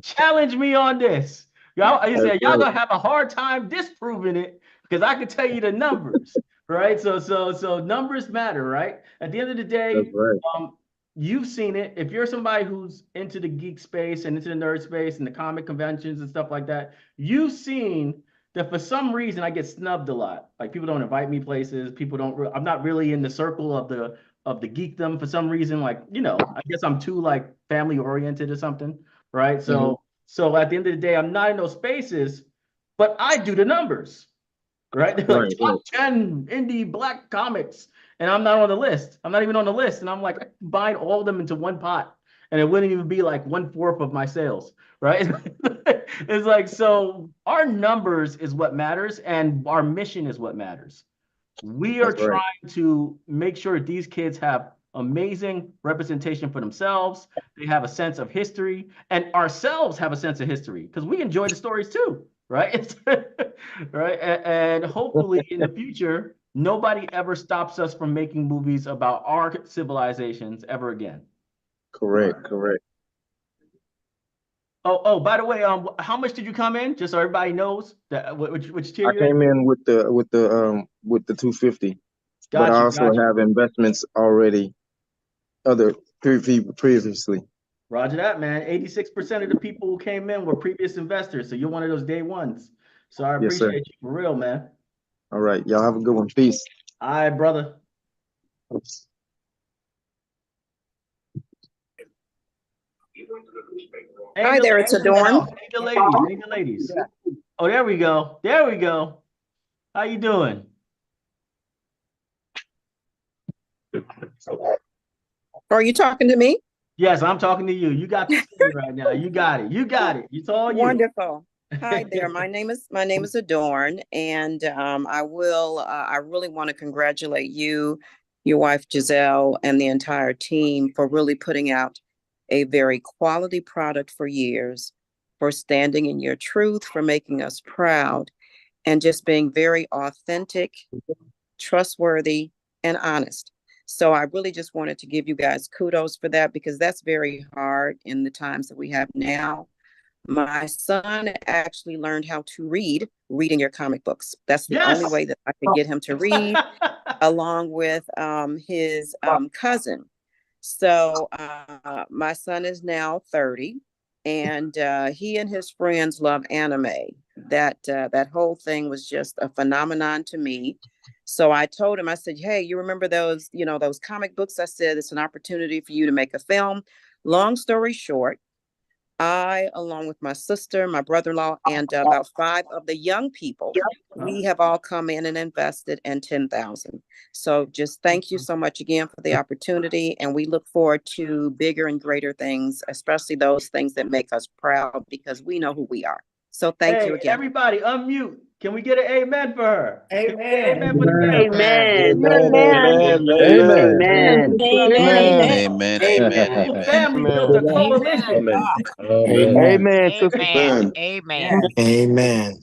Challenge me on this. He said, y'all gonna have a hard time disproving it because I can tell you the numbers, right? So numbers matter, right? At the end of the day, you've seen it. If you're somebody who's into the geek space and into the nerd space and the comic conventions and stuff like that, you've seen that for some reason I get snubbed a lot. Like people don't invite me places. People don't. I'm not really in the circle of the geekdom for some reason. Like I guess I'm too like family oriented or something, right? So at the end of the day, I'm not in those spaces, but I do the numbers, right? They're like top 10 indie Black comics. And I'm not on the list. I'm not even on the list. And I'm like, I combine all of them into one pot. And it wouldn't even be like 1/4 of my sales, right? It's like, so our numbers is what matters. And our mission is what matters. We are trying to make sure that these kids have amazing representation for themselves. They have a sense of history. And ourselves have a sense of history. Because we enjoy the stories too, right? Right? And hopefully in the future, nobody ever stops us from making movies about our civilizations ever again. Correct. Oh, by the way, how much did you come in? Just so everybody knows that which tier I came in with the 250. But I also have investments already, other previously. Roger that, man. 86% of the people who came in were previous investors, so you're one of those day ones. So I appreciate you for real, man. All right, y'all have a good one. Peace. All right, brother. Hi there, it's Adorn. Hey, the ladies. Oh, there we go. How you doing? Are you talking to me? Yes, I'm talking to you. You got the screen right now. You got it. It's all you. Wonderful. Hi there. My name is Adorn, and I really want to congratulate you, your wife Giselle, and the entire team for really putting out a very quality product for years, for standing in your truth, for making us proud, and just being very authentic, trustworthy, and honest. So I really just wanted to give you guys kudos for that, because that's very hard in the times that we have now. My son actually learned how to read reading your comic books. That's the only way that I could get him to read, along with his cousin. So my son is now 30, and he and his friends love anime. That whole thing was just a phenomenon to me. So I told him, I said, hey, you remember those, those comic books? I said, it's an opportunity for you to make a film. Long story short, I, along with my sister, my brother-in-law, and about 5 of the young people, we have all come in and invested in 10,000. So just thank you so much again for the opportunity. And we look forward to bigger and greater things, especially those things that make us proud, because we know who we are. So thank you again. Everybody unmute. Can we get an amen for her? Amen. Amen for the family. Amen. Amen. Amen. The family built a coalition. Amen, Sister Amen. Son. Amen. Amen.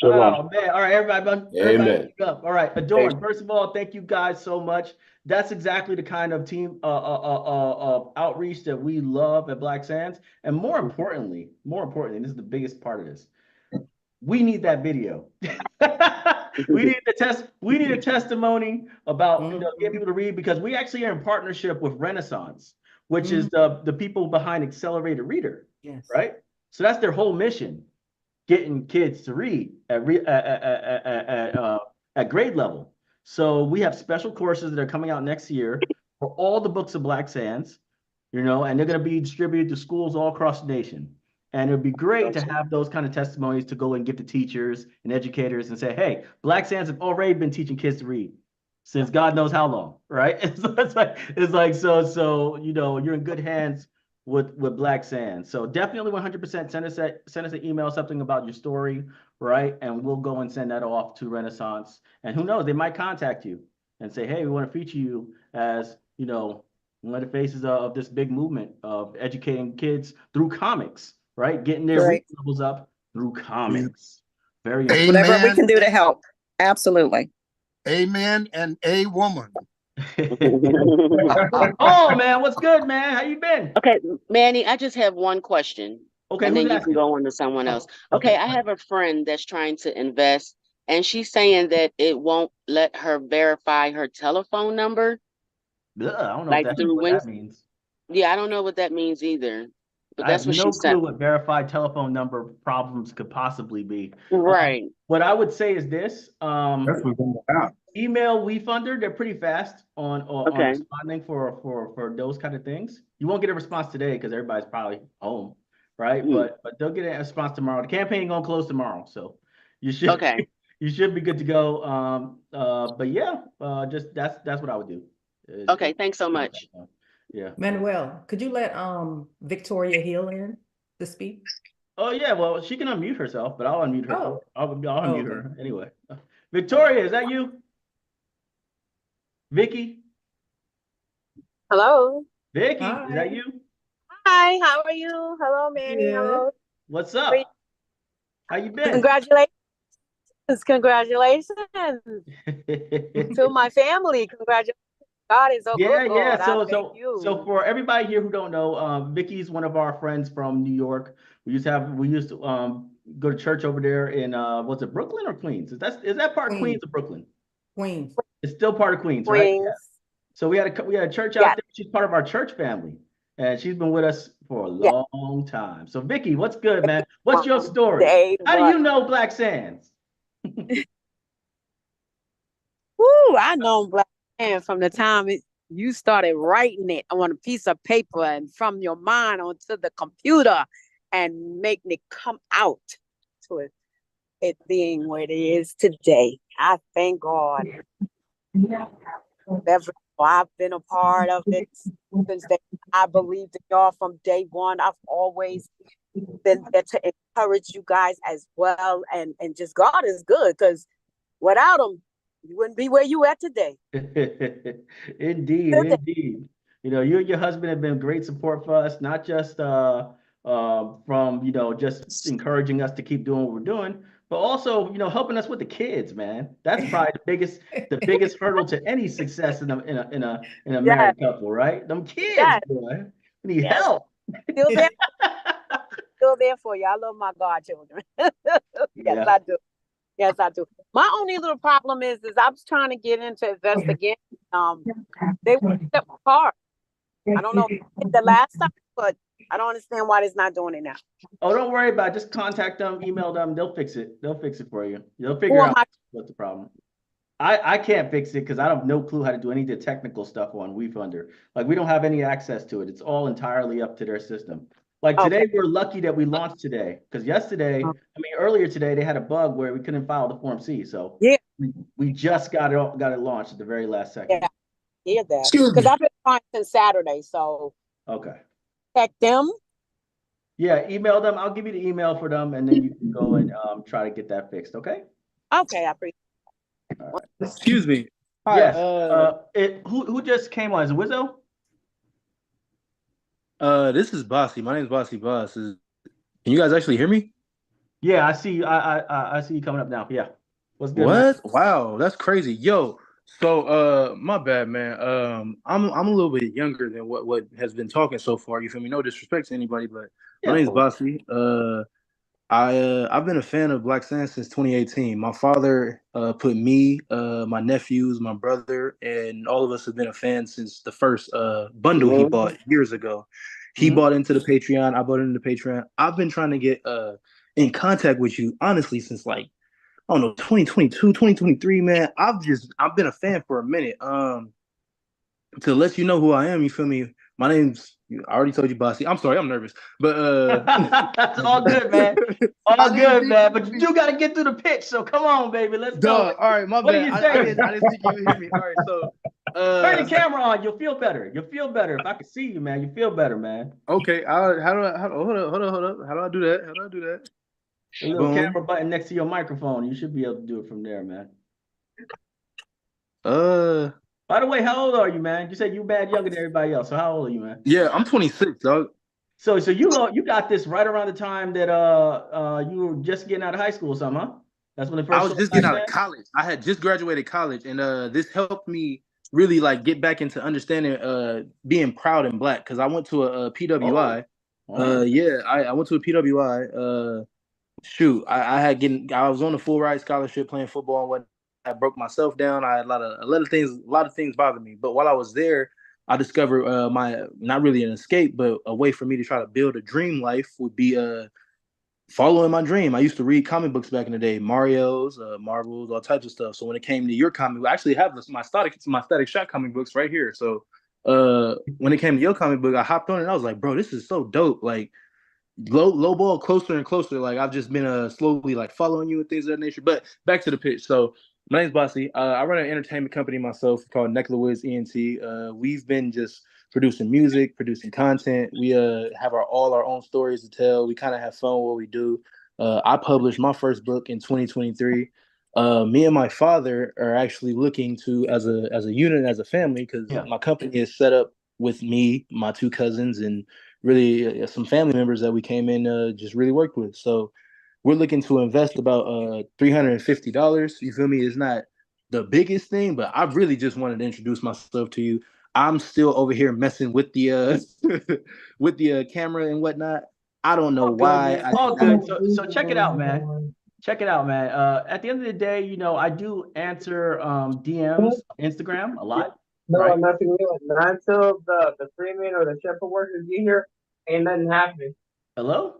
Oh man. All right, everybody speak up. All right, Adorn, first of all, thank you guys so much. That's exactly the kind of team outreach that we love at Black Sands. And more importantly, this is the biggest part of this. We need that video. we need a testimony about getting people to read, because we actually are in partnership with Renaissance, which is the people behind Accelerated Reader. Yes. Right? So that's their whole mission, getting kids to read at grade level. So we have special courses that are coming out next year for all the books of Black Sands, and they're going to be distributed to schools all across the nation. And it would be great to have those kind of testimonies to go and give to teachers and educators and say, hey, Black Sands have already been teaching kids to read since God knows how long, right? It's like so you're in good hands with Black Sands. So definitely 100% send us an email, something about your story, right? And we'll go and send that off to Renaissance. And who knows, they might contact you and say, hey, we want to feature you as, one of the faces of this big movement of educating kids through comics, right? Getting their reading levels up through comics. Very important. Whatever we can do to help. Absolutely. Amen and a woman. Oh man, what's good, man? How you been? Okay, Manny, I just have one question. Okay, and then who's you asking? can go on to someone else. Okay, I have a friend that's trying to invest, and she's saying that it won't let her verify her telephone number. Ugh, I don't know Like what through that means. Yeah, I don't know what that means either. But I that's have what no she said. clue what verified telephone number problems could possibly be. Right. What I would say is this: That's what's going on. email WeFunder. They're pretty fast on Okay. responding for those kind of things. You won't get a response today because everybody's probably home, right? But they'll get a response tomorrow. The campaign gonna close tomorrow, so you should Okay. you should be good to go. But yeah, just that's what I would do. Okay, thanks so much. Yeah. Manuel, could you let Victoria Hill in to speak? Oh yeah, well she can unmute herself, but I'll unmute her. Oh. I'll unmute her anyway. Victoria, is that you? Vicki? Hello. Vicki, is that you? Hi, how are you? Hello, Manny. Good. Hello. What's up? How you been? Congratulations. Congratulations to my family. Congratulations. God is so good, God. I thank you. So for everybody here who don't know, Vicki's one of our friends from New York. We used to go to church over there in was it Brooklyn or Queens? Is that part of Queens or Brooklyn? Queens. It's still part of Queens, right? Queens. Yeah. So we had a church out there. She's part of our church family, and she's been with us for a long time. So Vicki, what's good, man? What's your story? How do you know Black Sands? Woo, I know Black Sands from the time you started writing it on a piece of paper and from your mind onto the computer and making it come out to it being what it is today. I thank God. I've been a part of it since day. I believed in y'all from day one. I've always been there to encourage you guys as well. And just God is good, because without him, you wouldn't be where you at today. Indeed. You and your husband have been great support for us, not just from just encouraging us to keep doing what we're doing, but also helping us with the kids, man. That's probably the biggest hurdle to any success in a married couple, right? Them kids, boy, we need help. Still there for you. I love my godchildren. Yes, I do. Yes, I do. My only little problem is I was trying to get into invest again. They wouldn't accept my card. I don't know if they did the last time, but I don't understand why they're not doing it now. Oh, don't worry about it. Just contact them, email them. They'll fix it. They'll fix it for you. They'll figure out what's the problem. I can't fix it because I have no clue how to do any of the technical stuff on WeFunder. Like we don't have any access to it. It's all entirely up to their system. Like today, we're lucky that we launched today because yesterday, earlier today, they had a bug where we couldn't file the Form C. So Yeah. we just got it launched at the very last second. Yeah, hear that. Because I've been trying since Saturday, so Okay. check them. Yeah, email them. I'll give you the email for them, and then you can go and try to get that fixed. Okay. Okay, I appreciate it. Excuse me. Hi, Yes. Who just came on? Is it Wizzo? This is Bossy. My name is Bossy Boss. Can you guys actually hear me? Yeah, I see. I see you coming up now. Yeah. What's good, What? man? Wow, that's crazy. Yo, so my bad, man. I'm a little bit younger than what has been talking so far. You feel me? No disrespect to anybody, but my name's Bossy. I've been a fan of Black Sand since 2018. My father put me, my nephews, my brother, and all of us have been a fan since the first bundle he bought years ago. He bought into the Patreon. I bought into the Patreon. I've been trying to get in contact with you honestly since like I don't know 2022, 2023, man. I've been a fan for a minute. To let you know who I am, you feel me? My name's I already told you, Bossy. I'm sorry, I'm nervous, but that's all good, man. All good, man. But you do got to get through the pitch. So come on, baby. Let's go. All right, my what bad. What are you saying? I didn't think you would hear me. All right, so turn the camera on. You'll feel better. You'll feel better if I can see you, man. You feel better, man. Okay. Hold up. How do I do that? A little camera button next to your microphone. You should be able to do it from there, man. By the way, how old are you, man? You said you bad younger than everybody else. So how old are you, man? Yeah, I'm 26, dog. So you got this right around the time that you were just getting out of high school or something, huh? That's when the first. I was just getting out of college. I had just graduated college, and this helped me really like get back into understanding being proud and Black because I went to a PWI. I went to a PWI. Shoot, I was on a full ride scholarship playing football and whatnot. I broke myself down. I had a lot of things bothered me. But while I was there, I discovered my not really an escape, but a way for me to try to build a dream life would be following my dream. I used to read comic books back in the day, Mario's, Marvels, all types of stuff. So when it came to your comic, I actually have my Static Shock comic books right here. So when it came to your comic book, I hopped on it and I was like, bro, this is so dope. Like low ball closer and closer. Like I've just been slowly like following you and things of that nature. But back to the pitch. So my name's Bossy. I run an entertainment company myself called Neck of the Woods ENT. We've been just producing music, producing content. We have all our own stories to tell. We kind of have fun with what we do. I published my first book in 2023. Me and my father are actually looking to, as a unit, as a family, because my company is set up with me, my two cousins, and really some family members that we came in just really worked with. So we're looking to invest about $350. You feel me? It's not the biggest thing, but I really just wanted to introduce myself to you. I'm still over here messing with the with the camera and whatnot. I don't know why. All good. So check it out, man. Check it out, man. At the end of the day, you know, I do answer DMs, Instagram a lot. No, right? nothing new. Not until the Freeman or the Shepherd workers get here, ain't nothing happening. Hello?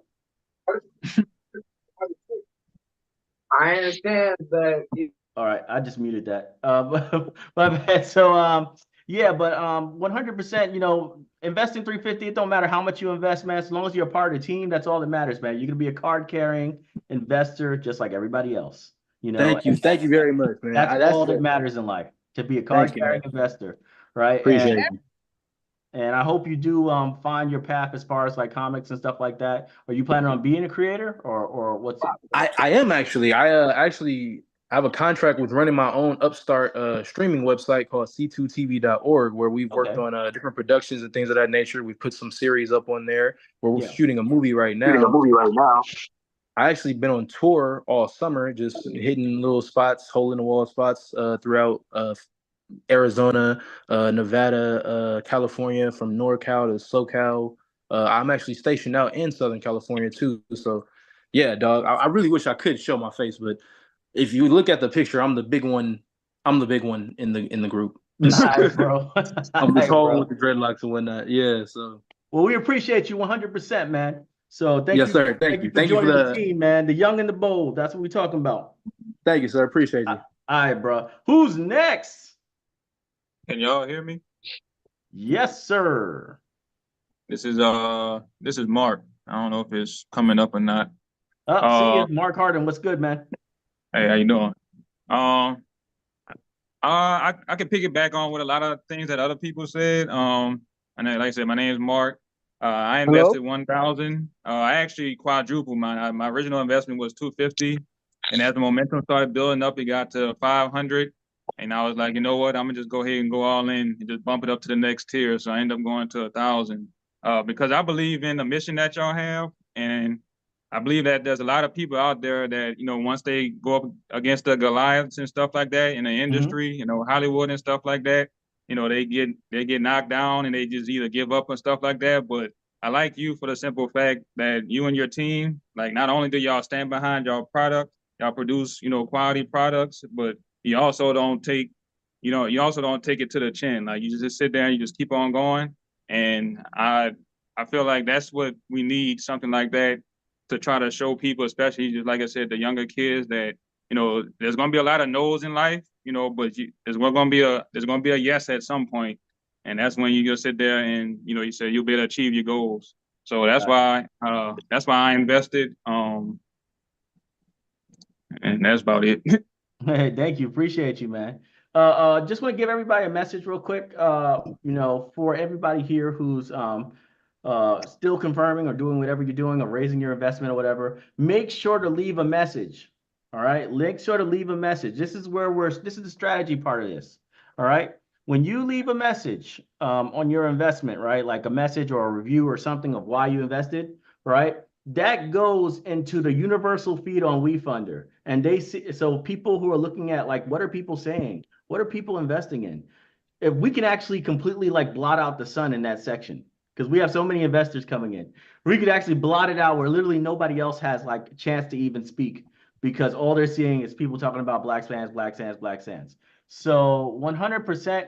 I understand that. All right, I just muted that. But so yeah, but 100%, you know, investing 350, it don't matter how much you invest, man. As long as you're a part of the team, that's all that matters, man. You're gonna be a card carrying investor just like everybody else. You know, thank you very much, man. That's all that matters in life, to be a card carrying investor, right? Appreciate it. And I hope you do find your path as far as like comics and stuff like that. Are you planning on being a creator or what's it? I am actually. I actually have a contract with running my own upstart streaming website called c2tv.org, where we've worked on different productions and things of that nature. We've put some series up on there. We're shooting a movie right now. I actually been on tour all summer, just hitting little spots, hole in the wall spots throughout Arizona, Nevada, California, from NorCal to SoCal. I'm actually stationed out in Southern California too. So yeah, dog, I really wish I could show my face, but if you look at the picture, I'm the big one. I'm the big one in the group. Nice, bro. I'm the tall one with the dreadlocks and whatnot. Yeah. So well, we appreciate you 100%, man. So thank you. Yes, sir. Thank you. For joining the team, man. The young and the bold. That's what we're talking about. Thank you, sir. Appreciate you. All right, bro. Who's next? Can y'all hear me? Yes, sir. This is Mark. I don't know if it's coming up or not. See you, Mark Harden. What's good, man? Hey, how you doing? I can piggyback on with a lot of things that other people said. And then, like I said, my name is Mark. I invested 1,000. I actually quadrupled mine. My original investment was 250, and as the momentum started building up, it got to 500. And I was like, you know what? I'm gonna just go ahead and go all in and just bump it up to the next tier. So I ended up going to 1,000 because I believe in the mission that y'all have, and I believe that there's a lot of people out there that, you know, once they go up against the Goliaths and stuff like that in the industry, you know, Hollywood and stuff like that, you know, they get knocked down and they just either give up and stuff like that. But I like you for the simple fact that you and your team, like, not only do y'all stand behind y'all product, y'all produce, you know, quality products, but you also don't take it to the chin. Like, you just sit there and you just keep on going. And I feel like that's what we need, something like that, to try to show people, especially just like I said, the younger kids, that, you know, there's going to be a lot of no's in life, you know, but there's going to be a yes at some point, and that's when you just sit there and, you know, you say you'll be able to achieve your goals. So that's why I invested, and that's about it. Hey, thank you. Appreciate you, man. Just want to give everybody a message real quick. You know, for everybody here who's still confirming or doing whatever you're doing or raising your investment or whatever, make sure to leave a message. All right. Make sure to leave a message. This is the strategy part of this. All right. When you leave a message on your investment, right, like a message or a review or something of why you invested, right, that goes into the universal feed on WeFunder. And they see, so people who are looking at, like, what are people saying? What are people investing in? If we can actually completely, like, blot out the sun in that section, because we have so many investors coming in, we could actually blot it out where literally nobody else has, like, a chance to even speak, because all they're seeing is people talking about black sands. So 100%,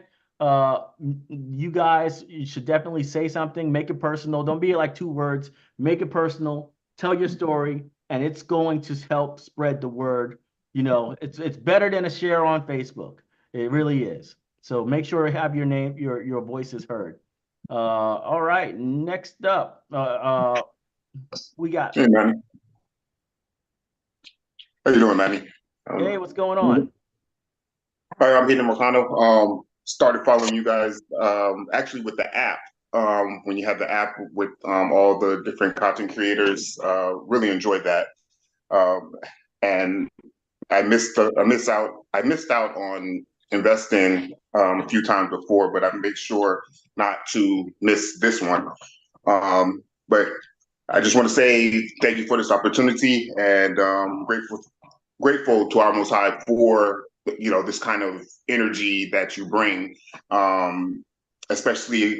you should definitely say something, make it personal. Don't be like 2 words, make it personal, tell your story, and it's going to help spread the word. You know, it's better than a share on Facebook. It really is. So make sure to have your name, your voices heard. All right, next up, we got. Hey, Manny. How you doing, Manny? Hey, what's going on? Hi, I'm Hayden McConnell. Started following you guys actually with the app. When you have the app with all the different content creators, really enjoyed that. And I missed out on investing a few times before, but I made sure not to miss this one. But I just want to say thank you for this opportunity, and grateful to our Most High for, you know, this kind of energy that you bring, especially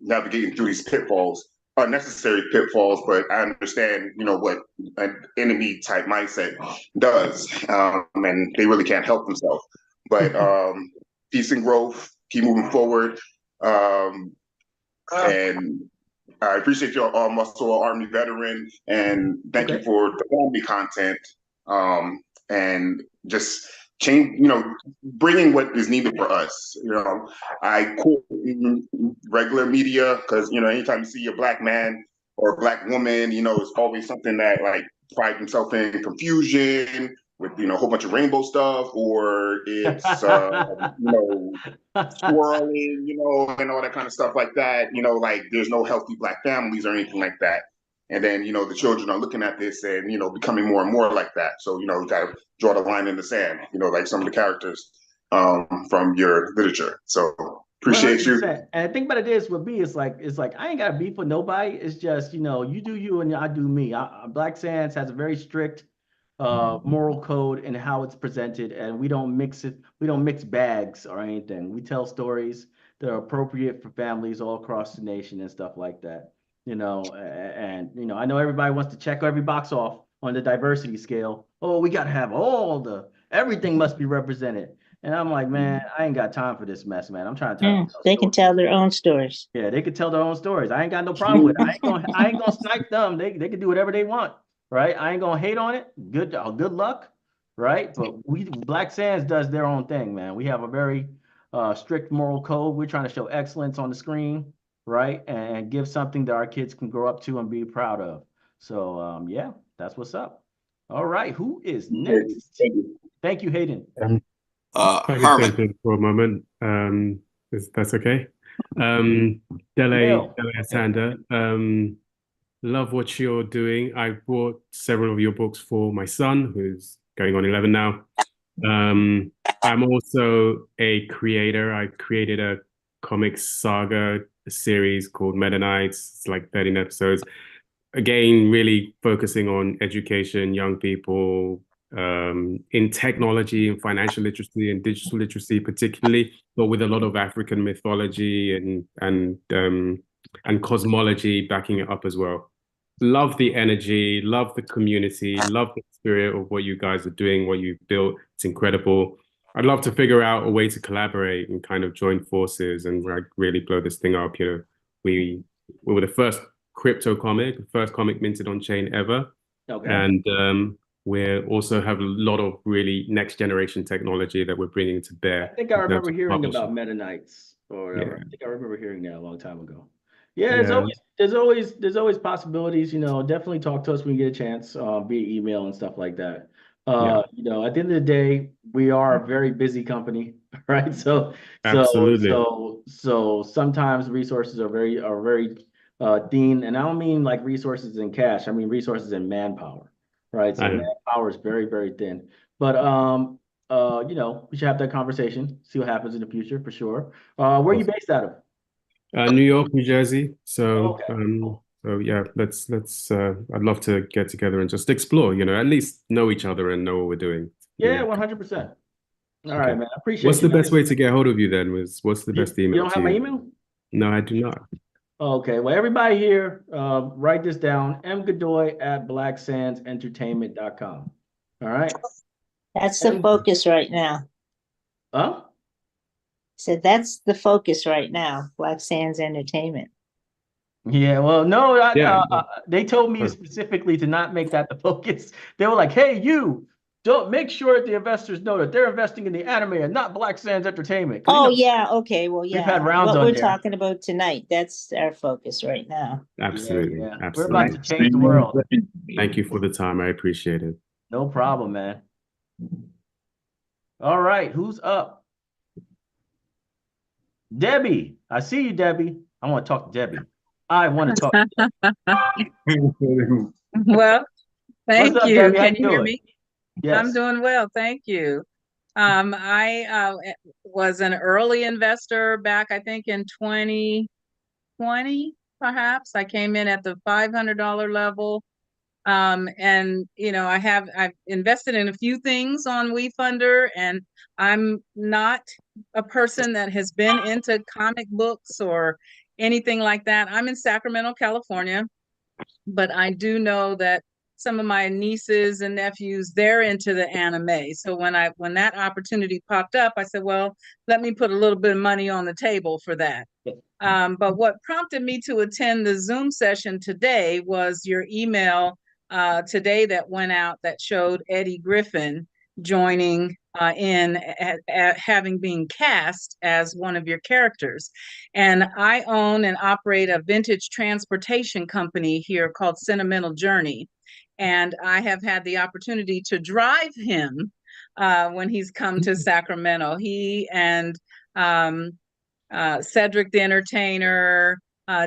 navigating through these pitfalls, unnecessary pitfalls. But I understand, you know, what an enemy type mindset does, and they really can't help themselves. But peace and growth, keep moving forward, and I appreciate your Muscle Army veteran, and thank you for the family content, and just change, you know, bringing what is needed for us. You know, I quote regular media because, you know, anytime you see a black man or a black woman, you know, it's always something that, like, pride himself in confusion with, you know, a whole bunch of rainbow stuff, or it's you know, swirling, you know, and all that kind of stuff like that. You know, like, there's no healthy black families or anything like that. And then, you know, the children are looking at this and, you know, becoming more and more like that. So, you know, you got to draw the line in the sand, you know, like some of the characters from your literature. So appreciate 100%. You. And the thing about it is, with me, it's like I ain't got to beef with nobody. It's just, you know, you do you and I do me. Black Sands has a very strict moral code in how it's presented, and we don't mix bags or anything. We tell stories that are appropriate for families all across the nation and stuff like that. You know, and, you know, I know everybody wants to check every box off on the diversity scale. Oh, we got to have everything must be represented. And I'm like, man, I ain't got time for this mess, man. I'm trying to tell they can tell their own stories. Yeah, they can tell their own stories. I ain't got no problem with it. I ain't gonna snipe them. They can do whatever they want, right? I ain't gonna hate on it. Good luck. right? But Black Sands does their own thing, man. We have a very strict moral code. We're trying to show excellence on the screen, right? And give something that our kids can grow up to and be proud of. So yeah, that's what's up. All right, who is next? Thank you, Hayden. I can jump in for a moment. If that's okay. Dele Sander, love what you're doing. I bought several of your books for my son, who's going on 11 now. I'm also a creator. I created a comic saga series called Meta Knights. It's like 13 episodes. Again, really focusing on education, young people, in technology and financial literacy and digital literacy particularly, but with a lot of African mythology and cosmology backing it up as well. Love the energy, love the community, love the spirit of what you guys are doing, what you've built. It's incredible. I'd love to figure out a way to collaborate and kind of join forces and like really blow this thing up. You know, we were the first crypto comic, the first comic minted on chain ever. Okay. And we also have a lot of really next generation technology that we're bringing to bear. I think I remember hearing about Meta Knights or whatever. I think I remember hearing that a long time ago. Yeah, there's always possibilities, you know. Definitely talk to us when you get a chance, via email and stuff like that. You know, at the end of the day, we are a very busy company, right? So sometimes resources are very thin, and I don't mean like resources in cash. I mean resources in manpower, right? So manpower is very, very thin. But you know, we should have that conversation, see what happens in the future for sure. Where are you based out of? New York, New Jersey. So so yeah, let's I'd love to get together and just explore, you know, at least know each other and know what we're doing. Yeah, 100%. All right, man. I appreciate What's the best way to get hold of you then? What's the best email? You don't have my email? No, I do not. Okay, well, everybody here, write this down, mgodoy@blacksandsentertainment.com. All right? That's the focus right now. Huh? So that's the focus right now, Black Sands Entertainment. Yeah, well, no, they told me specifically to not make that the focus. They were like, hey, you, don't make sure that the investors know that they're investing in the anime and not Black Sands Entertainment. Oh, yeah, okay, well, yeah. We've had rounds what on we're there. talking about tonight, that's our focus right now. Absolutely. Yeah. Absolutely. We're about to change the world. Thank you for the time. I appreciate it. No problem, man. All right, who's up? Debbie. I see you, Debbie. I want to talk to Debbie. I want to talk to Debbie. Well, thank What's up, you. Debbie? How Can you you hear doing? me? Yes. I'm doing well, thank you. I was an early investor back, I think, in 2020, perhaps. I came in at the $500 level. And you know, I've invested in a few things on WeFunder, and I'm not a person that has been into comic books or anything like that. I'm in Sacramento, California, but I do know that some of my nieces and nephews, they're into the anime. So when that opportunity popped up, I said, well, let me put a little bit of money on the table for that. But what prompted me to attend the Zoom session today was your email today that went out that showed Eddie Griffin joining having been cast as one of your characters. And I own and operate a vintage transportation company here called Sentimental Journey. And I have had the opportunity to drive him when he's come to Sacramento. He and Cedric the Entertainer,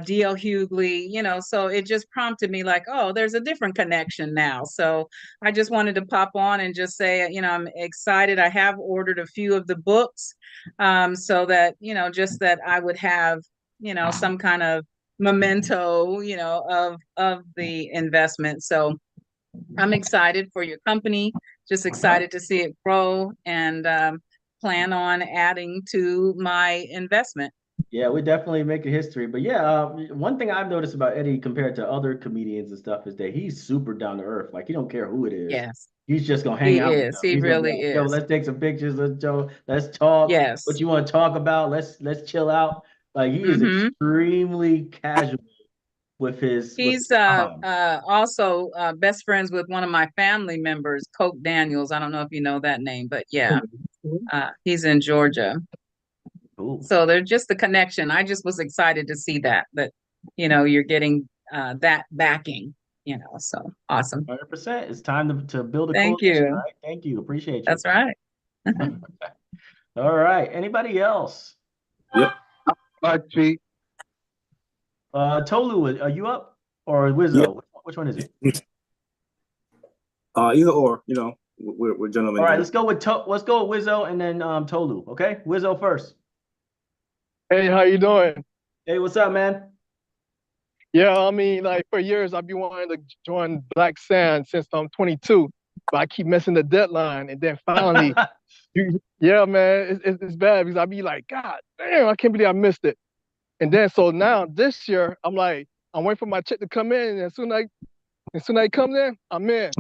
D.L. Hughley, you know, so it just prompted me like, oh, there's a different connection now. So I just wanted to pop on and just say, you know, I'm excited. I have ordered a few of the books so that, you know, just that I would have, you know, some kind of memento, you know, of the investment. So I'm excited for your company, just excited to see it grow and plan on adding to my investment. Yeah, we're definitely making history. But yeah, one thing I've noticed about Eddie compared to other comedians and stuff is that he's super down to earth. Like, he don't care who it is. Yes. He's just gonna hang out with them. He He's really gonna be like, yo, is. let's take some pictures. Let's talk. Yes. What you want to talk about? Let's chill out. Like, he is extremely casual with his. He's also best friends with one of my family members, Coke Daniels. I don't know if you know that name, but yeah, he's in Georgia. Ooh. So there's just the connection. I just was excited to see that you're getting that backing. So awesome. 100%. It's time to build a Thank coalition, you. right? Thank you. Appreciate you. That's right. All right. Anybody else? Yep. Chief. Tolu, are you up or Wizzo? Yep. Which one is it? Either or, we're gentlemen. All right, let's go with Wizzo and then Tolu. Okay, Wizzo first. Hey, how you doing? Hey, what's up, man? Yeah, I mean, like for years I've been wanting to join Black Sand since I'm 22, but I keep missing the deadline, and then finally, yeah, man, it's bad because I be like, God damn, I can't believe I missed it. And then so now this year I'm like, I'm waiting for my check to come in, and as soon as it comes in, I'm in.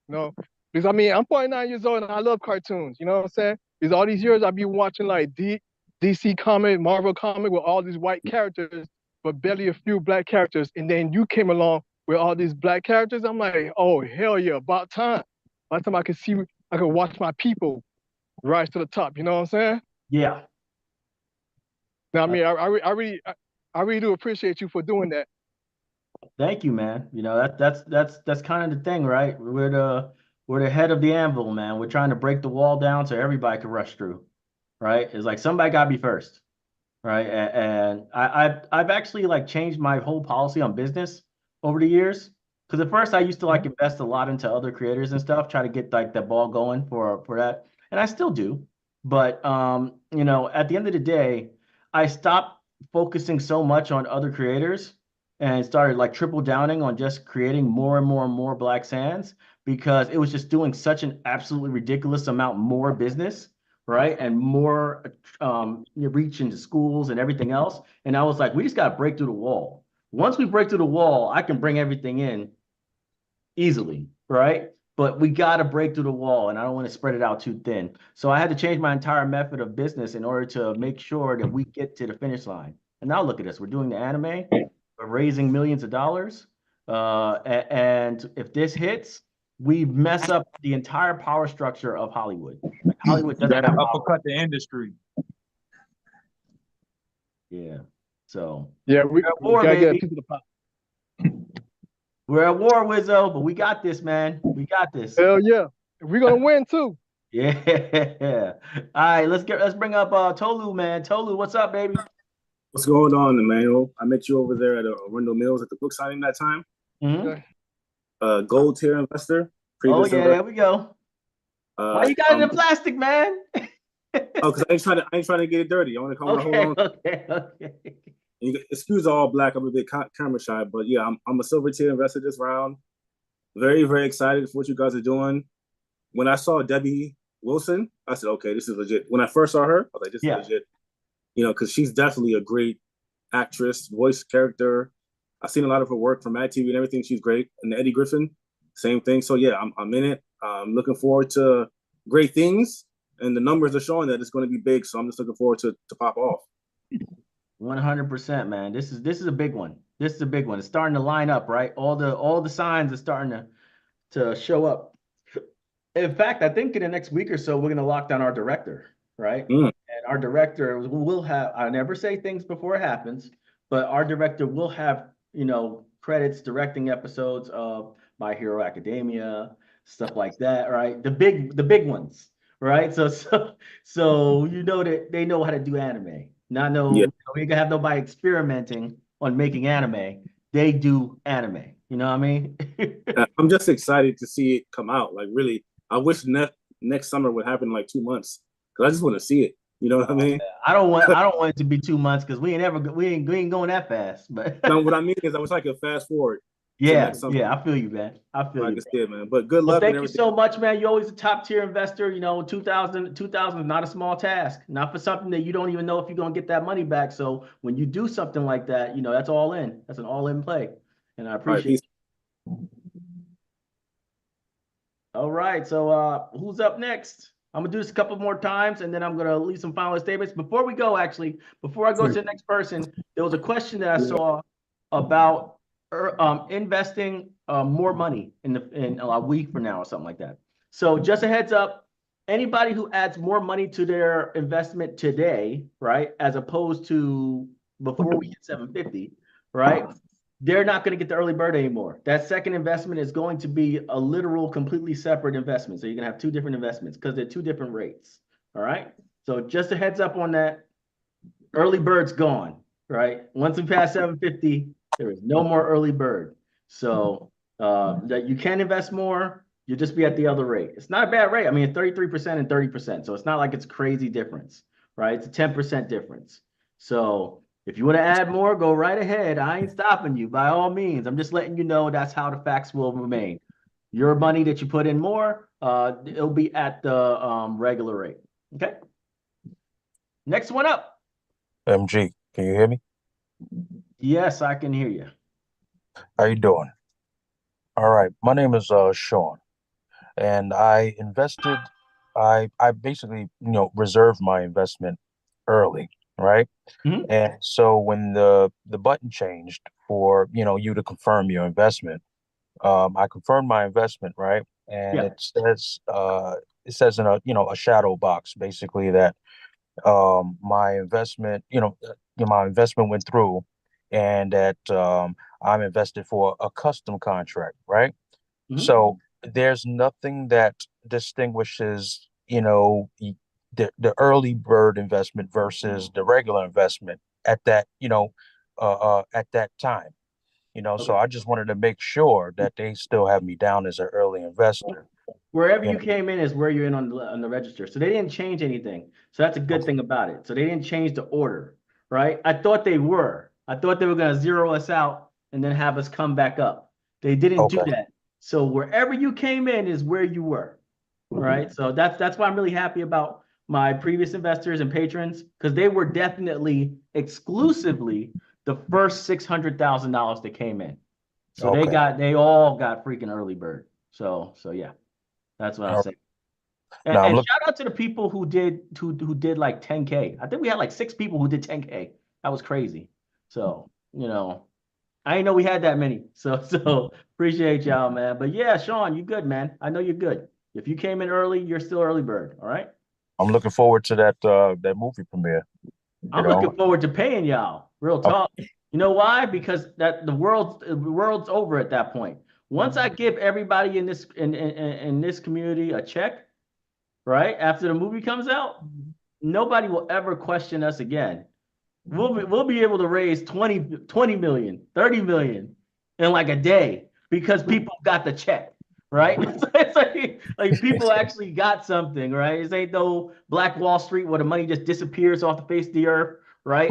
Because I mean, I'm 49 years old and I love cartoons. You know what I'm saying? Because all these years I've been watching like DC comic, Marvel comic with all these white characters, but barely a few black characters. And then you came along with all these black characters. I'm like, oh hell yeah, about time. By the time I could watch my people rise to the top. You know what I'm saying? Yeah. Now, I mean, I really do appreciate you for doing that. Thank you, man. That's kind of the thing, right? We're the head of the anvil, man. We're trying to break the wall down so everybody can rush through, right? It's like somebody got to be first, right? And I've actually like changed my whole policy on business over the years. Because at first I used to like invest a lot into other creators and stuff, try to get like the ball going for that, and I still do. But at the end of the day, I stopped focusing so much on other creators and started like triple downing on just creating more and more and more Black Sands because it was just doing such an absolutely ridiculous amount more business, right? And more reach into schools and everything else. And I was like, we just got to break through the wall. Once we break through the wall, I can bring everything in easily, right? But we got to break through the wall, and I don't want to spread it out too thin. So I had to change my entire method of business in order to make sure that we get to the finish line. And now look at us. We're doing the anime. We're raising millions of dollars. And if this hits, we mess up the entire power structure of Hollywood. Like Hollywood doesn't have uppercut the industry. Yeah. So yeah, we gotta get a piece of the pie. We're at war, Wizzo, but we got this, man. We got this. Hell yeah. We're gonna win too. Yeah. All right, let's bring up Tolu, man. Tolu, what's up, baby? What's going on, Emmanuel? I met you over there at Arundel Mills at the book signing that time. Mm-hmm. Gold tier investor. Oh yeah, there we go. Why you got it in plastic, man? Because I ain't trying to get it dirty. I want to hold on. Okay. Excuse all black. I'm a bit camera shy, but yeah, I'm a silver tier investor this round. Very, very excited for what you guys are doing. When I saw Debbie Wilson, I said, okay, this is legit. When I first saw her, I was like, this is legit. Because she's definitely a great actress, voice character. I've seen a lot of her work from Mad TV and everything. She's great. And Eddie Griffin, same thing. So yeah, I'm in it. I'm looking forward to great things. And the numbers are showing that it's going to be big. So I'm just looking forward to pop off. 100%, man. This is a big one. This is a big one. It's starting to line up, right? All the signs are starting to show up. In fact, I think in the next week or so, we're going to lock down our director, right? And our director will have, I never say things before it happens, but our director will have, credits directing episodes of My Hero Academia, stuff like that, right? The big ones, right? So that they know how to do anime. We ain't gonna have nobody experimenting on making anime. They do anime. You know what I mean? I'm just excited to see it come out. Like really, I wish next summer would happen in like 2 months because I just want to see it. You know what I mean? I don't want it to be 2 months because we ain't going that fast. But no, what I mean is I wish I could fast forward. Yeah, I feel you, man. I feel you. Man. But good luck. Thank you so much, man. You're always a top tier investor. 2,000 is not a small task. Not for something that you don't even know if you're gonna get that money back. So when you do something like that, that's all in. That's an all in play, and I appreciate it. All right. So who's up next? I'm gonna do this a couple more times, and then I'm gonna leave some final statements. Before I go to the next person, there was a question that I saw about investing more money in a week from now or something like that. So just a heads up, anybody who adds more money to their investment today, right, as opposed to before we hit 750, right, they're not going to get the early bird anymore. That second investment is going to be a literal, completely separate investment. So you're going to have two different investments because they're two different rates. All right. So just a heads up on that. Early bird's gone, right? Once we pass 750, there is no more early bird. So that you can invest more, you just be at the other rate. It's not a bad rate. I mean, 33% and 30%. So it's not like it's crazy difference, right? It's a 10% difference. So if you want to add more, go right ahead. I ain't stopping you by all means. I'm just letting you know that's how the facts will remain. Your money that you put in more, it'll be at the regular rate. Okay. Next one up. MG, can you hear me? Yes, I can hear you. How you doing? All right. My name is Sean, and I invested. I basically, reserved my investment early, right? Mhm. And so when the button changed for, you to confirm your investment, I confirmed my investment, right? And Yeah. it says in a shadow box basically that my investment, my investment went through, and that I'm invested for a custom contract, right? Mhm. So there's nothing that distinguishes, the early bird investment versus the regular investment at that, at that time. So I just wanted to make sure that they still have me down as an early investor. Wherever you you know. came in is where you're in on the register. So they didn't change anything. So that's a good thing about it. So they didn't change the order, right? I thought they were. I thought they were going to zero us out and then have us come back up. They didn't do Okay. that. So wherever you came in is where you were, right? So that's why I'm really happy about my previous investors and patrons, because they were definitely exclusively the first $600,000 that came in. So Okay. they all got freaking early bird. So yeah. That's what I'm All saying. right. Now I'm And looking. shout out to the people who did like 10K. I think we had like 6 people who did 10K. That was crazy. So, I didn't know we had that many. So appreciate y'all, man. But yeah, Sean, you good, man. I know you're good. If you came in early, you're still early bird. All right. I'm looking forward to that movie premiere. I'm looking forward to paying y'all. Real talk. You know why? Because the world's over at that point. Once I give everybody in this in this community a check, right? After the movie comes out, nobody will ever question us again. We'll be able to raise 20 million, 30 million in like a day because people got the check, right? It's like people actually got something, right? This ain't no Black Wall Street where the money just disappears off the face of the earth, right?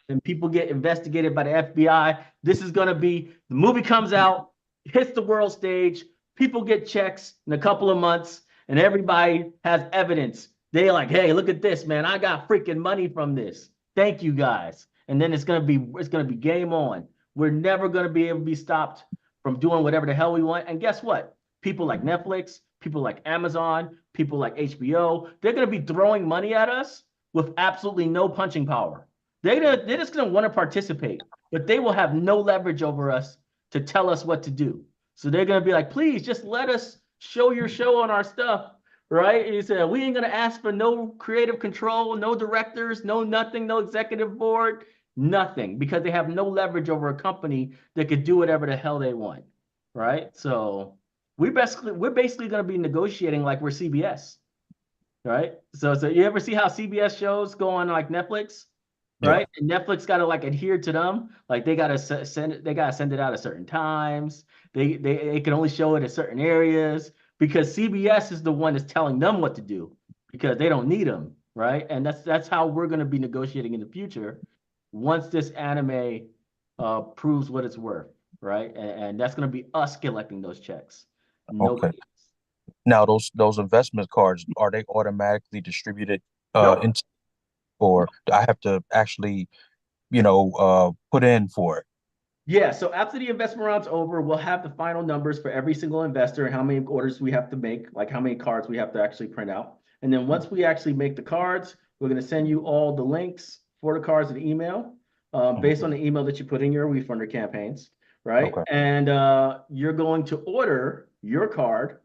And people get investigated by the FBI. This is gonna be the movie comes out, hits the world stage, people get checks in a couple of months, and everybody has evidence. They're like, hey, look at this, man. I got freaking money from this. Thank you guys. And then it's gonna be game on. We're never gonna be able to be stopped from doing whatever the hell we want. And guess what? People like Netflix, people like Amazon, people like HBO, they're gonna be throwing money at us with absolutely no punching power. They're just gonna want to participate, but they will have no leverage over us to tell us what to do. So they're gonna be like, please just let us show your show on our stuff. Right? He said, we ain't going to ask for no creative control, no directors, no nothing, no executive board, nothing, because they have no leverage over a company that could do whatever the hell they want. Right? So we're basically going to be negotiating like we're CBS. Right? So you ever see how CBS shows go on like Netflix? Right? And Netflix got to like adhere to them. Like they got to send it out at certain times. They can only show it in certain areas, because CBS is the one that's telling them what to do because they don't need them, right? And that's how we're going to be negotiating in the future once this anime proves what it's worth, right? And that's going to be us collecting those checks. Nobody. Okay. Now those investment cards, are they automatically distributed into, or do I have to actually, put in for it? Yeah, so after the investment round's over, we'll have the final numbers for every single investor and how many orders we have to make, like how many cards we have to actually print out. And then once we actually make the cards, we're going to send you all the links for the cards in email based on the email that you put in your WeFunder campaigns, right? Okay. And you're going to order your card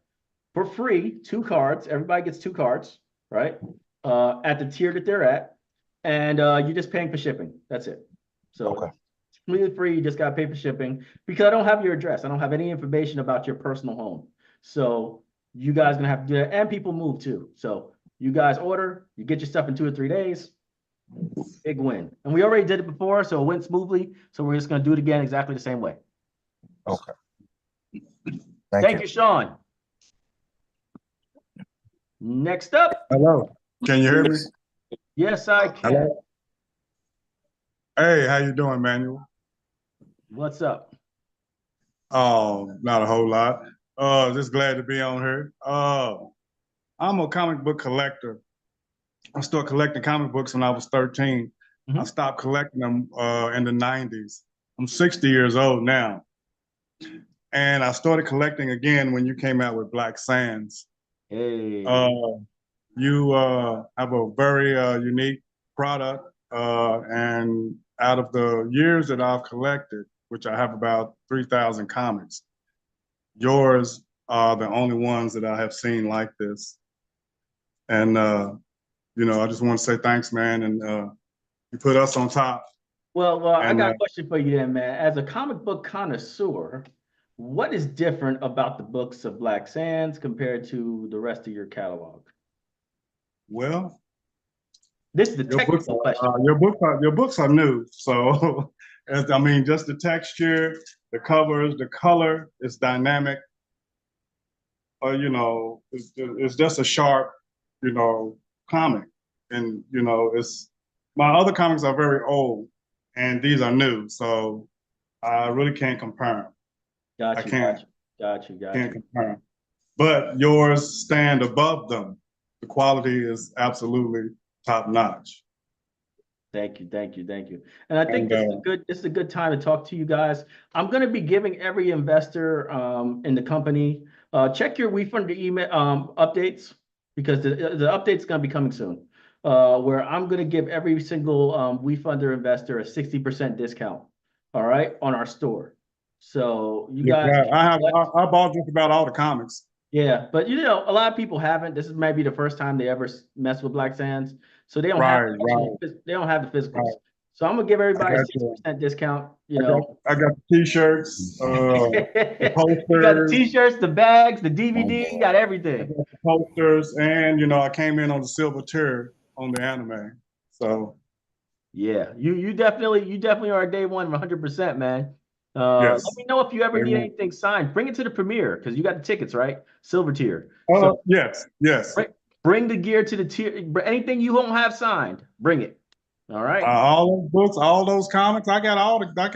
for free, 2 cards. Everybody gets 2 cards, right? At the tier that they're at, and you're just paying for shipping. That's it. So Okay. it's completely free. You just got to pay for shipping because I don't have your address. I don't have any information about your personal home. So you guys gonna have to do that, and people move too. So you guys order, you get your stuff in 2 or 3 days. Big win. And we already did it before, so it went smoothly. So we're just gonna do it again exactly the same way. Okay. Thank you, Sean. Next up. Hello. Can you hear me? Yes, I can. Hello? Hey, how you doing, Manuel? What's up? Oh, not a whole lot. Just glad to be on here. I'm a comic book collector. I started collecting comic books when I was 13. I stopped collecting them in the 90s. I'm 60 years old now. And I started collecting again when you came out with Black Sands. Hey. You have a very unique product. And out of the years that I've collected, which I have about 3,000 comics, yours are the only ones that I have seen like this. And, I just want to say thanks, man. And you put us on top. Well, I got a question for you then, man. As a comic book connoisseur, what is different about the books of Black Sands compared to the rest of your catalog? Well, this is the technical question. Your books are new, so just the texture, the covers, the color is dynamic. It's just a sharp, comic, and it's my other comics are very old, and these are new, so I really can't compare them. Got you. Can't compare them. But yours stand above them. The quality is absolutely top notch. Thank you. And I think this is a good time to talk to you guys. I'm going to be giving every investor in the company check your WeFunder email updates, because the update's going to be coming soon. Where I'm going to give every single WeFunder investor a 60% discount. All right, on our store. So you guys, I bought just about all the comics. Yeah, but a lot of people haven't. This is maybe the first time they ever mess with Black Sands, so they don't have the physicals. Right. So I'm gonna give everybody a 60% discount. I got the t-shirts, the posters. You got the t-shirts, the bags, the DVD. You got everything. I got the posters, and I came in on the silver tier on the anime. So yeah, you definitely are a day one 100%, man. Let me know if you ever need anything signed. Bring it to the premiere because you got the tickets, right? Silver tier. Yes. Bring the gear to the tier. Anything you won't have signed, bring it. All right. All those books, all those comics, I got all the. I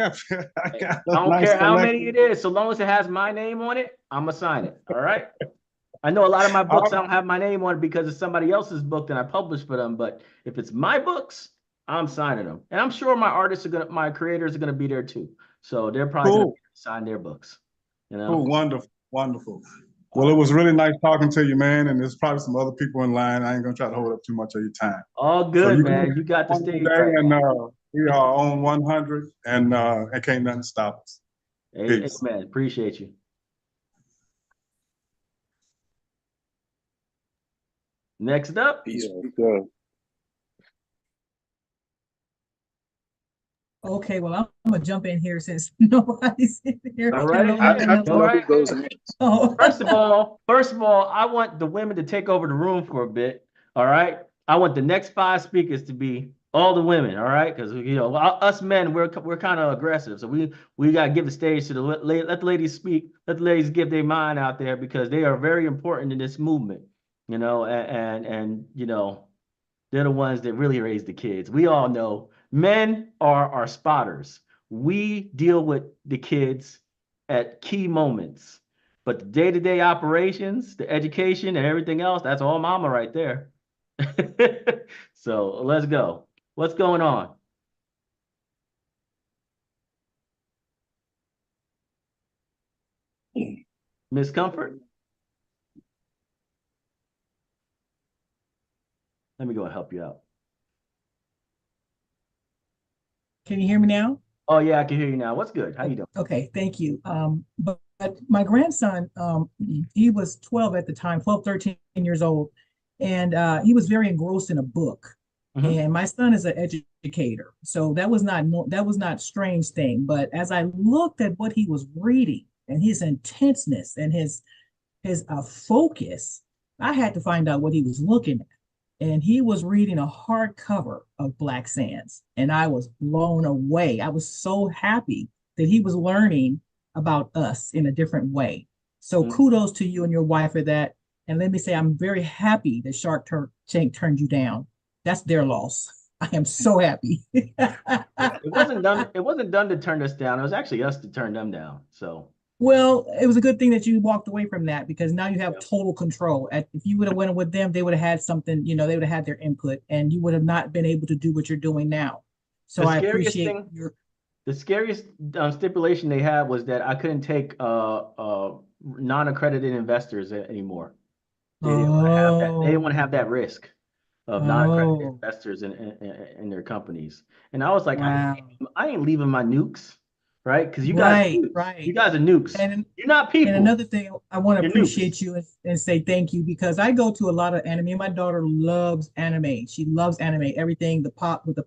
don't care how many it is, so long as it has my name on it, I'm gonna sign it. All right. I know a lot of my books I don't have my name on it because it's somebody else's book that I published for them. But if it's my books, I'm signing them, and I'm sure my creators are gonna be there too. So they're probably going to sign their books. Cool, wonderful. Well, it was really nice talking to you, man. And there's probably some other people in line. I ain't gonna try to hold up too much of your time. All good, man. You got the stage. And we are on 100, and can't nothing stop us. Peace. Amen. Appreciate you. Next up. Peace. Okay, well, I'm gonna jump in here since nobody's in here. All right. First of all, I want the women to take over the room for a bit. All right. I want the next 5 speakers to be all the women. All right, because us men, we're kind of aggressive, so we gotta give the stage to let the ladies speak. Let the ladies give their mind out there because they are very important in this movement. And they're the ones that really raise the kids. We all know. Men are our spotters. We deal with the kids at key moments. But the day-to-day operations, the education, and everything else, that's all mama right there. So let's go. What's going on? Miss Comfort? Let me go and help you out. Can you hear me now? Oh yeah, I can hear you now. What's good? How you doing? Okay, thank you. But my grandson, he was 12 at the time, 12, 13 years old, and he was very engrossed in a book. And my son is an educator, so that was not strange thing. But as I looked at what he was reading and his intenseness and his focus, I had to find out what he was looking at. And he was reading a hardcover of Black Sands, and I was blown away. I was so happy that he was learning about us in a different way. So kudos to you and your wife for that. And let me say, I'm very happy that Shark Tank turned you down. That's their loss. I am so happy. It wasn't done. It wasn't done to turn us down. It was actually us to turn them down. So. Well, it was a good thing that you walked away from that, because now you have total control. If you would have went with them, they would have had something, they would have had their input, and you would have not been able to do what you're doing now. So I appreciate the scariest stipulation they had was that I couldn't take non-accredited investors anymore. They didn't want to have that. They didn't want to have that risk of non-accredited investors in their companies. And I was like, I ain't leaving my nukes. Right, because you guys, you guys are nukes. And you're not people. And another thing, I want to appreciate you and say thank you, because I go to a lot of anime. My daughter loves anime. She loves anime. Everything, the pop, what they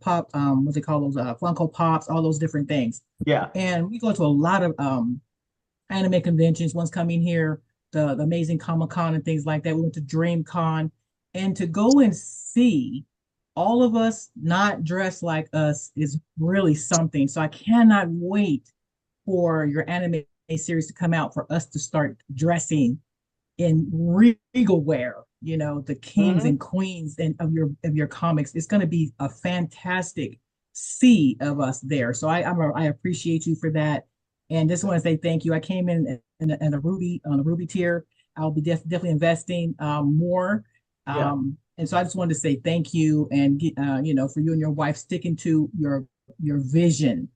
call those, Funko Pops, all those different things. Yeah. And we go to a lot of anime conventions. One's coming here, the Amazing Comic-Con and things like that. We went to DreamCon, and to go and see all of us not dressed like us is really something. So I cannot wait for your anime series to come out for us to start dressing in regal wear, the kings and queens of your comics. It's going to be a fantastic sea of us there. So I appreciate you for that. And just want to say thank you. I came in a Ruby tier. I'll be definitely investing more. And so I just wanted to say thank you, and for you and your wife sticking to your vision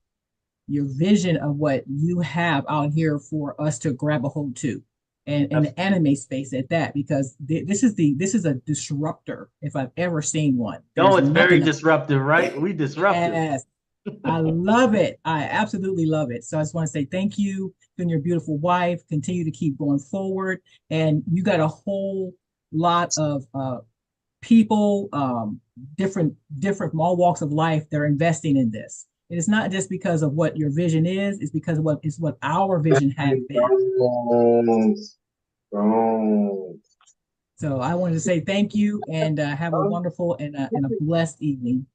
of what you have out here for us to grab a hold to, and the anime space at that, because this is a disruptor if I've ever seen one. It's very disruptive, right? We disruptive. Yes. I love it. I absolutely love it. So I just want to say thank you, you and your beautiful wife. Continue to keep going forward, and you got a whole lot of people, different from all walks of life, they're investing in this. And it's not just because of what your vision is, it's because of what our vision has been. So I wanted to say thank you, and have a wonderful and a blessed evening.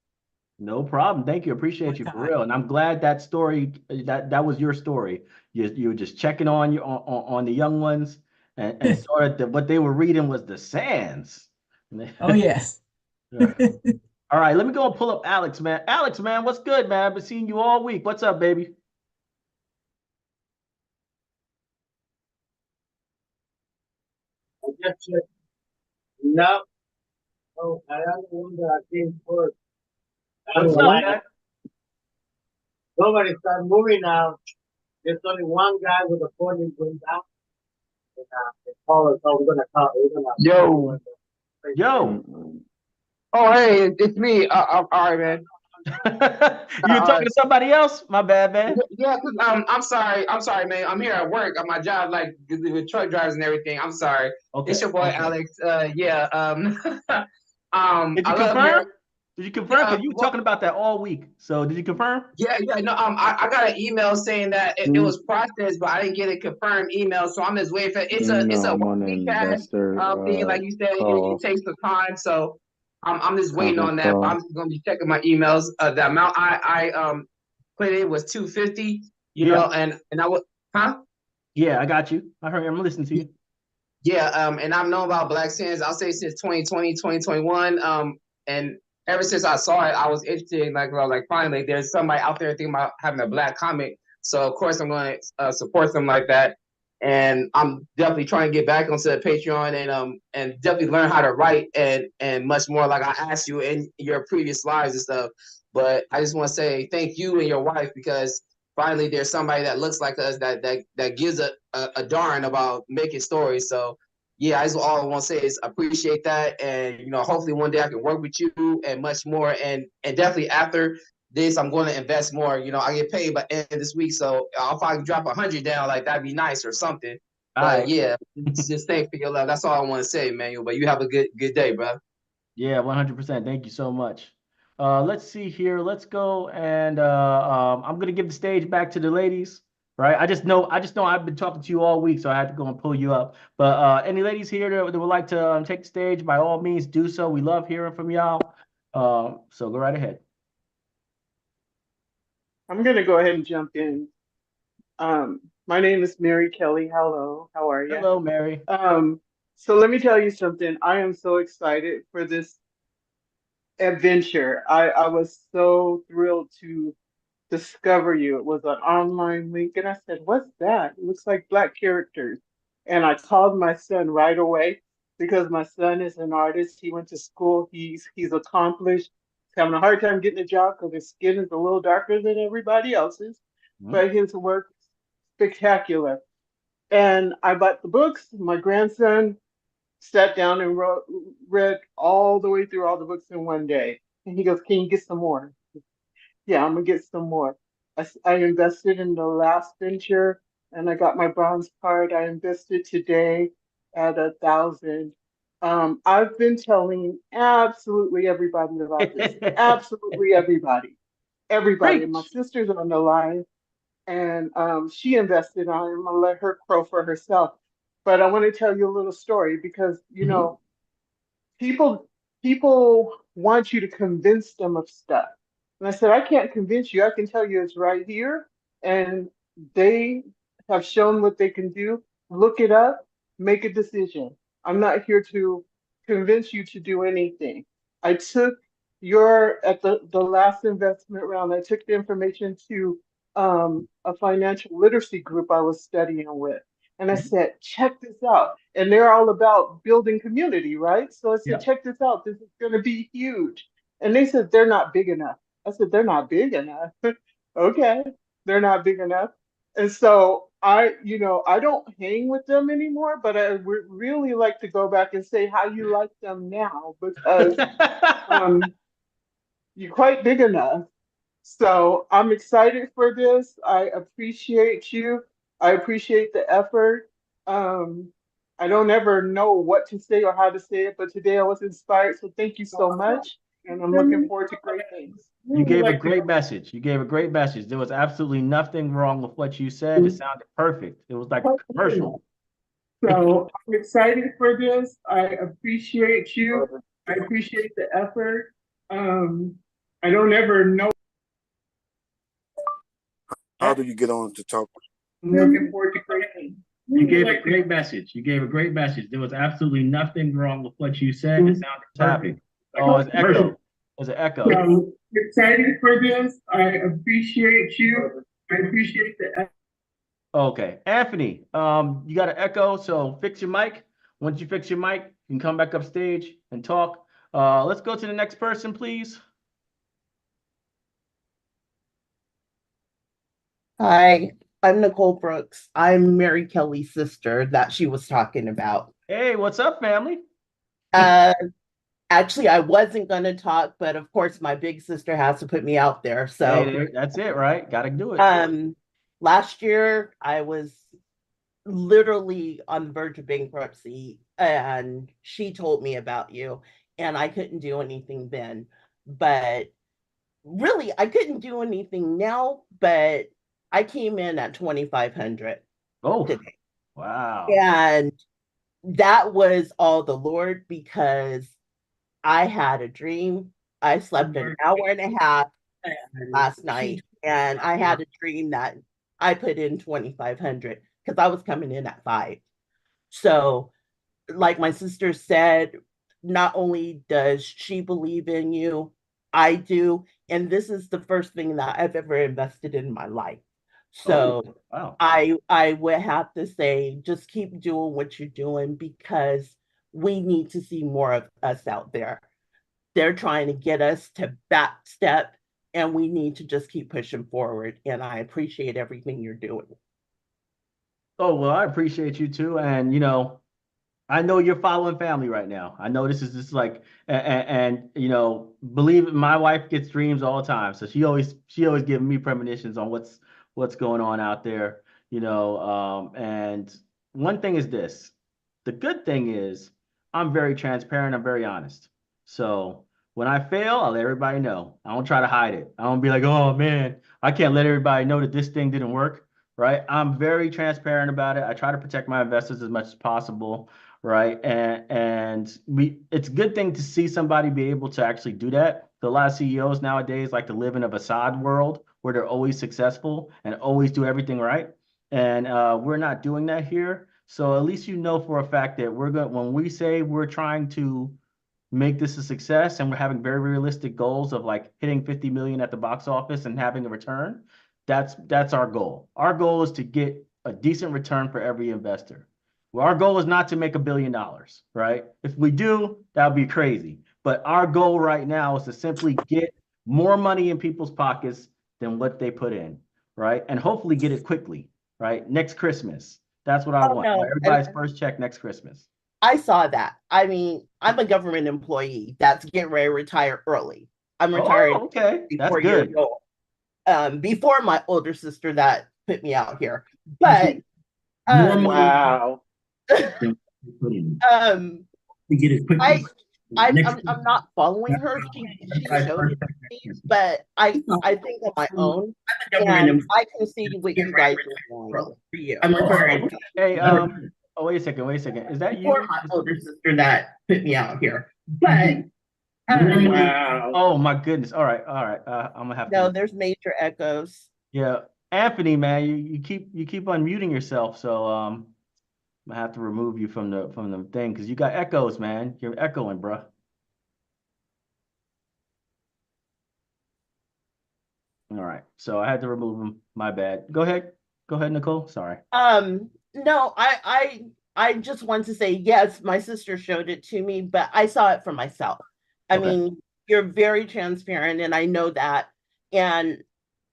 No problem. Thank you. Appreciate you for real. And I'm glad that story, that was your story. You were just checking on on the young ones, and sort of what they were reading was the Sands. Oh, yes. All right, let me go and pull up Alex, man. Alex, man, what's good, man? I've been seeing you all week. What's up, baby? No. Oh, I am the one that came first. What's up, man? Nobody start moving now. There's only one guy with a phone going down. And we're gonna call. Yo. Oh, hey, it's me. All right, man. You were talking to somebody else? My bad, man. Yeah, I'm sorry, man. I'm here at work at my job, like with truck drivers and everything. I'm sorry. Okay. It's your boy Alex. Did you confirm? Did you confirm? Because you were talking about that all week. So did you confirm? Yeah. No. I got an email saying that it was processed, but I didn't get a confirmed email. So I'm just waiting for it's a 1 week thing, like you said. It takes some time. So I'm just waiting on that. But I'm just gonna be checking my emails. The amount I put in was $250. You know, and I was Yeah, I got you. I heard. I'm listening to you. Yeah. And I've known about Black Sands, I'll say since 2020, 2021. And ever since I saw it, I was interested. Like finally, there's somebody out there thinking about having a Black comic. So of course I'm going to support them like that. And I'm definitely trying to get back onto the Patreon and definitely learn how to write and much more, like I asked you in your previous lives and stuff. But I just want to say thank you and your wife, because finally there's somebody that looks like us that gives a darn about making stories. So yeah, that's all I want to say is appreciate that. And hopefully one day I can work with you and much more. And definitely after this. I'm going to invest more. You know, I get paid by end of this week, so I'll probably drop 100 down. Like that'd be nice or something. But yeah, just thank for your love. That's all I want to say, Emmanuel. But you have a good day, bro. Yeah, 100%. Thank you so much. Let's see here. Let's go and I'm gonna give the stage back to the ladies. Right. I just know I've been talking to you all week, so I had to go and pull you up. But any ladies here that would like to take the stage, by all means, do so. We love hearing from y'all. So go right ahead. I'm gonna go ahead and jump in. My name is Mary Kelly. Hello, how are you? Hello, Mary. So let me tell you something. I am so excited for this adventure. I was so thrilled to discover you. It was an online link, and I said, "What's that? It looks like Black characters." And I called my son right away because my son is an artist. He went to school. He's accomplished. He's having a hard time getting a job because his skin is a little darker than everybody else's, but his work is spectacular. And I bought the books. My grandson sat down and read all the way through all the books in one day. And he goes, "Can you get some more?" Yeah, I'm gonna get some more. I invested in the last venture and I got my bronze card. I invested today at 1,000. I've been telling absolutely everybody about this. Absolutely everybody. Everybody. And my sister's on the line and she invested on it. I'm gonna let her crow for herself. But I want to tell you a little story because you know, people want you to convince them of stuff. And I said, I can't convince you. I can tell you it's right here. And they have shown what they can do. Look it up, make a decision. I'm not here to convince you to do anything. I took at the last investment round, I took the information to a financial literacy group I was studying with. And I said, check this out. And they're all about building community, right? So I said, check this out. This is going to be huge. And they said, they're not big enough. I said, they're not big enough. Okay, they're not big enough. And so I don't hang with them anymore, but I would really like to go back and say how you like them now because you're quite big enough. So I'm excited for this. I appreciate you. I appreciate the effort. I don't ever know what to say or how to say it, but today I was inspired. So thank you so much. And I'm looking forward to great things. You gave a great message. You gave a great message. There was absolutely nothing wrong with what you said. It sounded perfect. It was like a commercial. So I'm excited for this. I appreciate you. I appreciate the effort. I don't ever know. How do you get on to talk? I'm looking forward to great things. You gave a great message. You gave a great message. There was absolutely nothing wrong with what you said. It sounded perfect. Oh, it's echo. There's an echo. So I'm excited for this. I appreciate you. I appreciate the effort. Okay, Anthony, you got an echo, so fix your mic. Once you fix your mic, you can come back up stage and talk. Let's go to the next person, please. Hi, I'm Nicole Brooks. I'm Mary Kelly's sister that she was talking about. Hey, what's up, family? Actually, I wasn't going to talk, but of course, my big sister has to put me out there. So hey, that's it, right? Got to do it. Last year, I was literally on the verge of bankruptcy, and she told me about you, and I couldn't do anything then. But really, I couldn't do anything now, but I came in at 2,500. Oh, today. Wow. And that was all the Lord because I had a dream. I slept an hour and a half last night, and I had a dream that I put in 2,500 because I was coming in at 5. So, like my sister said, not only does she believe in you, I do. And this is the first thing that I've ever invested in my life. So wow. I would have to say, just keep doing what you're doing because we need to see more of us out there. They're trying to get us to backstep, and we need to just keep pushing forward. And I appreciate everything you're doing. Oh, well, I appreciate you too. And, I know you're following family right now. I know this is just like, and you know, believe it, my wife gets dreams all the time. So she always giving me premonitions on what's going on out there, you know. And one thing is this, the good thing is I'm very transparent. I'm very honest. So when I fail, I'll let everybody know. I don't try to hide it. I don't be like, oh man, I can't let everybody know that this thing didn't work. Right. I'm very transparent about it. I try to protect my investors as much as possible, right? And it's a good thing to see somebody be able to actually do that. A lot of CEOs nowadays like to live in a facade world where they're always successful and always do everything right. And we're not doing that here. So at least you know for a fact that when we say we're trying to make this a success and we're having very realistic goals of like hitting 50 million at the box office and having a return, that's our goal. Our goal is to get a decent return for every investor. Well, our goal is not to make $1 billion, right? If we do, that would be crazy. But our goal right now is to simply get more money in people's pockets than what they put in, right? And hopefully get it quickly, right? Next Christmas. That's what I want. No, Everybody's first check next Christmas. I saw that. I mean, I'm a government employee that's getting ready to retire early. I'm retiring. Oh, okay. That's good. Before my older sister that put me out here. But wow. I'm not following her. She showed it to me, but I think on my own, and I can see what you guys are doing for you. Hey, oh, wait a second. Is that you? Before my older sister that put me out here, but wow. Oh my goodness. All right. I'm gonna have to. No, there's major echoes. Yeah, Anthony, man, you keep unmuting yourself, so I'm gonna have to remove you from the thing because you got echoes, man. You're echoing, bro. All right, so I had to remove him. My bad. Go ahead, Nicole. Sorry. No, I just want to say yes. My sister showed it to me, but I saw it for myself. I mean, you're very transparent, and I know that. And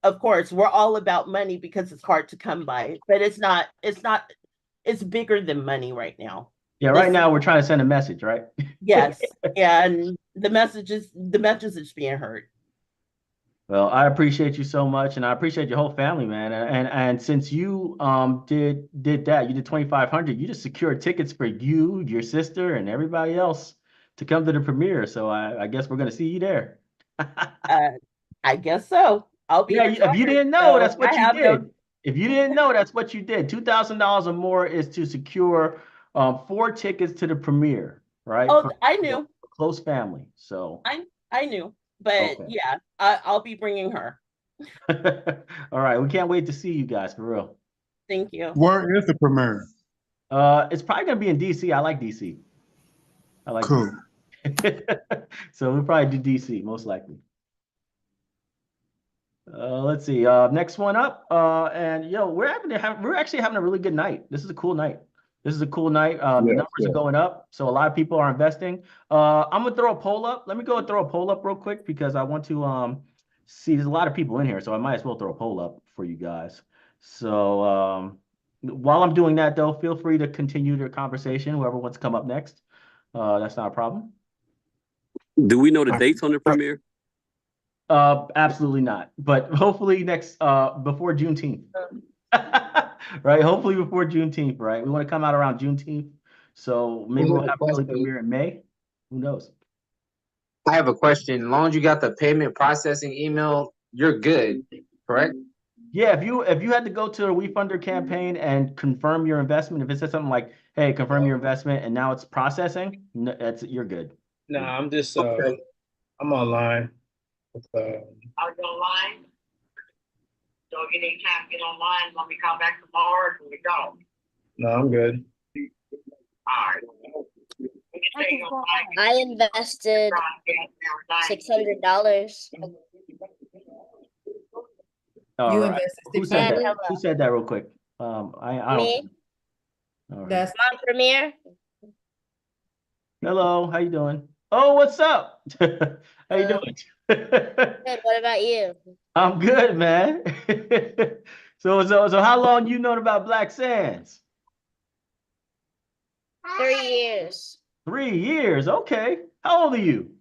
of course, we're all about money because it's hard to come by, but it's not. It's bigger than money right now. Yeah, right now we're trying to send a message, right? Yes, and the message is being heard. Well, I appreciate you so much, and I appreciate your whole family, man. And since you did that, you did 2,500. You just secured tickets for you, your sister, and everybody else to come to the premiere. So I guess we're gonna see you there. I guess so. I'll be. Yeah, if you didn't know, that's what you did. If you didn't know, that's what you did. $2,000 or more is to secure 4 tickets to the premiere, right? Oh, I knew. Close family. So I knew. But yeah, I'll be bringing her. All right, we can't wait to see you guys for real. Thank you. Where is the premiere? It's probably gonna be in DC. I like DC. I like cool. DC. So we'll probably do DC most likely. Let's see. Next one up. And we're actually having a really good night. This is a cool night. The numbers are going up, so a lot of people are investing. I'm gonna throw a poll up. Let me go and throw a poll up real quick because I want to see. There's a lot of people in here, so I might as well throw a poll up for you guys. So while I'm doing that, though, feel free to continue the conversation. Whoever wants to come up next, that's not a problem. Do we know the dates on the premiere? Absolutely not. But hopefully before Juneteenth. Right, hopefully before Juneteenth, right? We want to come out around Juneteenth, so maybe we'll have a early premiere in May. Who knows? I have a question. As long as you got the payment processing email, you're good, correct? Yeah, if you had to go to a WeFunder campaign and confirm your investment, if it said something like, "Hey, confirm your investment," and now it's processing, you're good. No, I'm just I'm online. Are you online? So if you need time to get online, let me call back tomorrow if we don't. No, I'm good. All right. I invested $600. All right. Who said that? Who said that real quick? I Me. Right. That's my premiere. Hello, how you doing? Oh, what's up? How you doing? Good. What about you? I'm good, man. So how long you known about Black Sands? 3 years. 3 years. Okay. How old are you?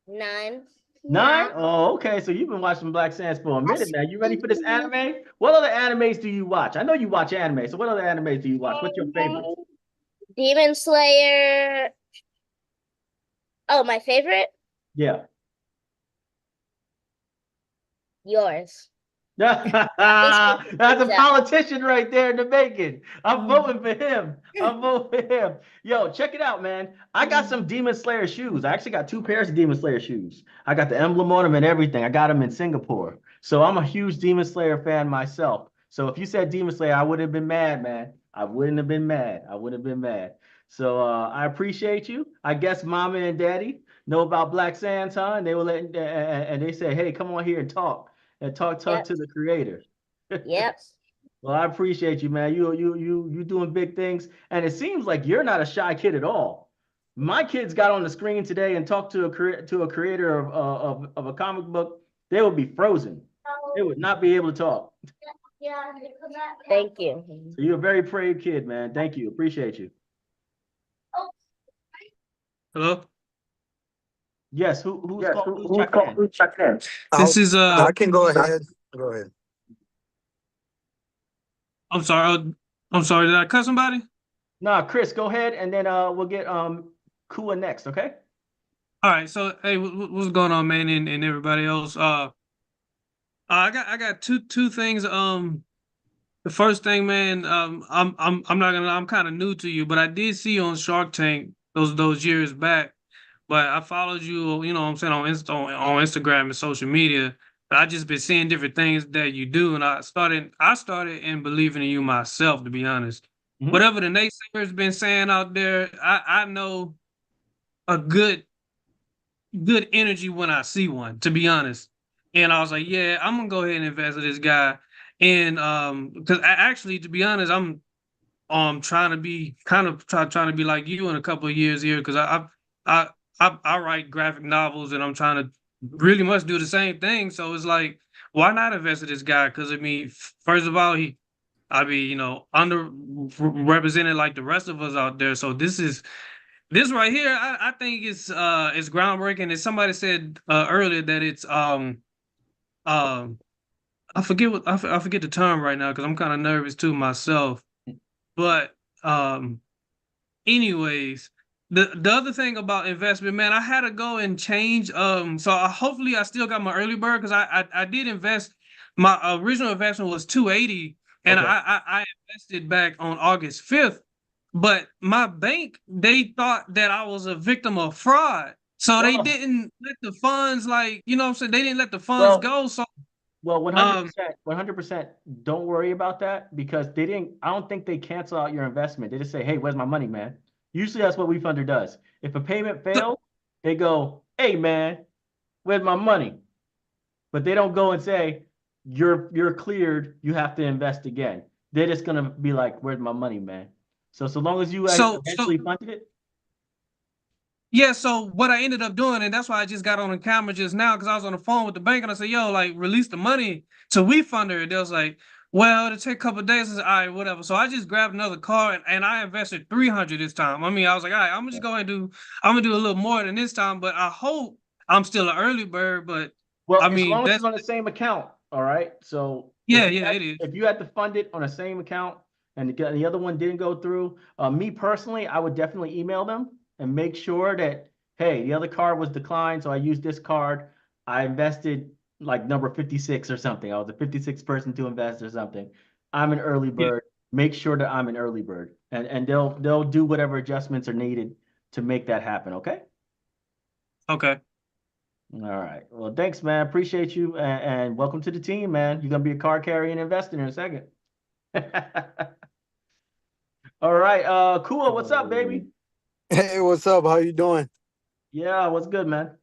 9. 9? Oh, okay. So you've been watching Black Sands for a minute now. You ready for this anime? What other animes do you watch? I know you watch anime. So what other animes do you watch? What's your favorite? Demon Slayer. Oh, my favorite? Yeah. Yours. That's a politician right there in the making. I'm voting for him. I'm voting for him. Yo, check it out, man. I got some Demon Slayer shoes. I actually got 2 pairs of Demon Slayer shoes. I got the emblem on them and everything. I got them in Singapore. So I'm a huge Demon Slayer fan myself. So if you said Demon Slayer, I would have been mad, man. I wouldn't have been mad. I would have been mad. So I appreciate you. I guess Mama and Daddy know about Black Sands, huh? And they were letting and they said, hey, come on here and talk. And talk to the creator. Yep. Well, I appreciate you, man. You doing big things, and it seems like you're not a shy kid at all. My kids got on the screen today and talked to a creator of a comic book. They would be frozen. They would not be able to talk. Thank you. So you're a very brave kid, man. Thank you. Appreciate you. Hello. Yes. Who's checking in? This is I can go ahead. Go ahead. I'm sorry. Did I cut somebody? Nah, Chris, go ahead, and then we'll get Kua next. Okay. All right. So hey, what's going on, man, and everybody else? I got two things. The first thing, man, I'm not gonna. I'm kind of new to you, but I did see you on Shark Tank those years back. But I followed you, you know what I'm saying, on Instagram and social media. But I just been seeing different things that you do, and I started in believing in you myself, to be honest. Mhm. Whatever the naysayers been saying out there, I know a good energy when I see one, to be honest. And I was like, yeah, I'm gonna go ahead and invest in this guy. And because actually, to be honest, I'm trying to be trying to be like you in a couple of years here, because I write graphic novels, and I'm trying to really much do the same thing. So it's like, why not invest in this guy? Because I mean, first of all, I be underrepresented like the rest of us out there. So this right here, I think it's groundbreaking. And somebody said earlier that it's I forget the term right now, because I'm kind of nervous too myself. But anyways. The other thing about investment, man, I had to go and change. So hopefully I still got my early bird, because I did invest. My original investment was $280, and Okay. I invested back on August 5th. But my bank, they thought that I was a victim of fraud, so they didn't let the funds, like, you know what I'm saying, they didn't let the funds go. So Well, 100%. Don't worry about that, because they didn't. I don't think they cancel out your investment. They just say, "Hey, where's my money, man?" Usually, that's what WeFunder does. If a payment fails, they go, "Hey, man, where's my money?" But they don't go and say, "You're cleared. You have to invest again." They're just gonna be like, "Where's my money, man?" So long as you eventually funded it. Yeah, so what I ended up doing, and that's why I just got on the camera just now, because I was on the phone with the bank, and I said, yo, like, release the money to WeFunder. And they was like, well, it'll take a couple of days. I said, all right, whatever. So I just grabbed another card, and I invested $300 this time. I mean, I was like, all right, I'm gonna just go ahead and I'm gonna do a little more than this time, but I hope I'm still an early bird. But Well, I as mean, long as that's it's on the same account, all right. So it is. If you had to fund it on the same account and the other one didn't go through, me personally, I would definitely email them and make sure that, hey, the other card was declined, so I used this card. I invested like number 56 or something. I was the 56th person to invest or something. I'm an early bird. Make sure that I'm an early bird, and they'll do whatever adjustments are needed to make that happen. Okay. Okay. All right. Well, thanks, man. Appreciate you, and welcome to the team, man. You're gonna be a card carrying investor in a second. All right. Cool. What's up, baby? Hey, what's up? How you doing? Yeah, what's good, man?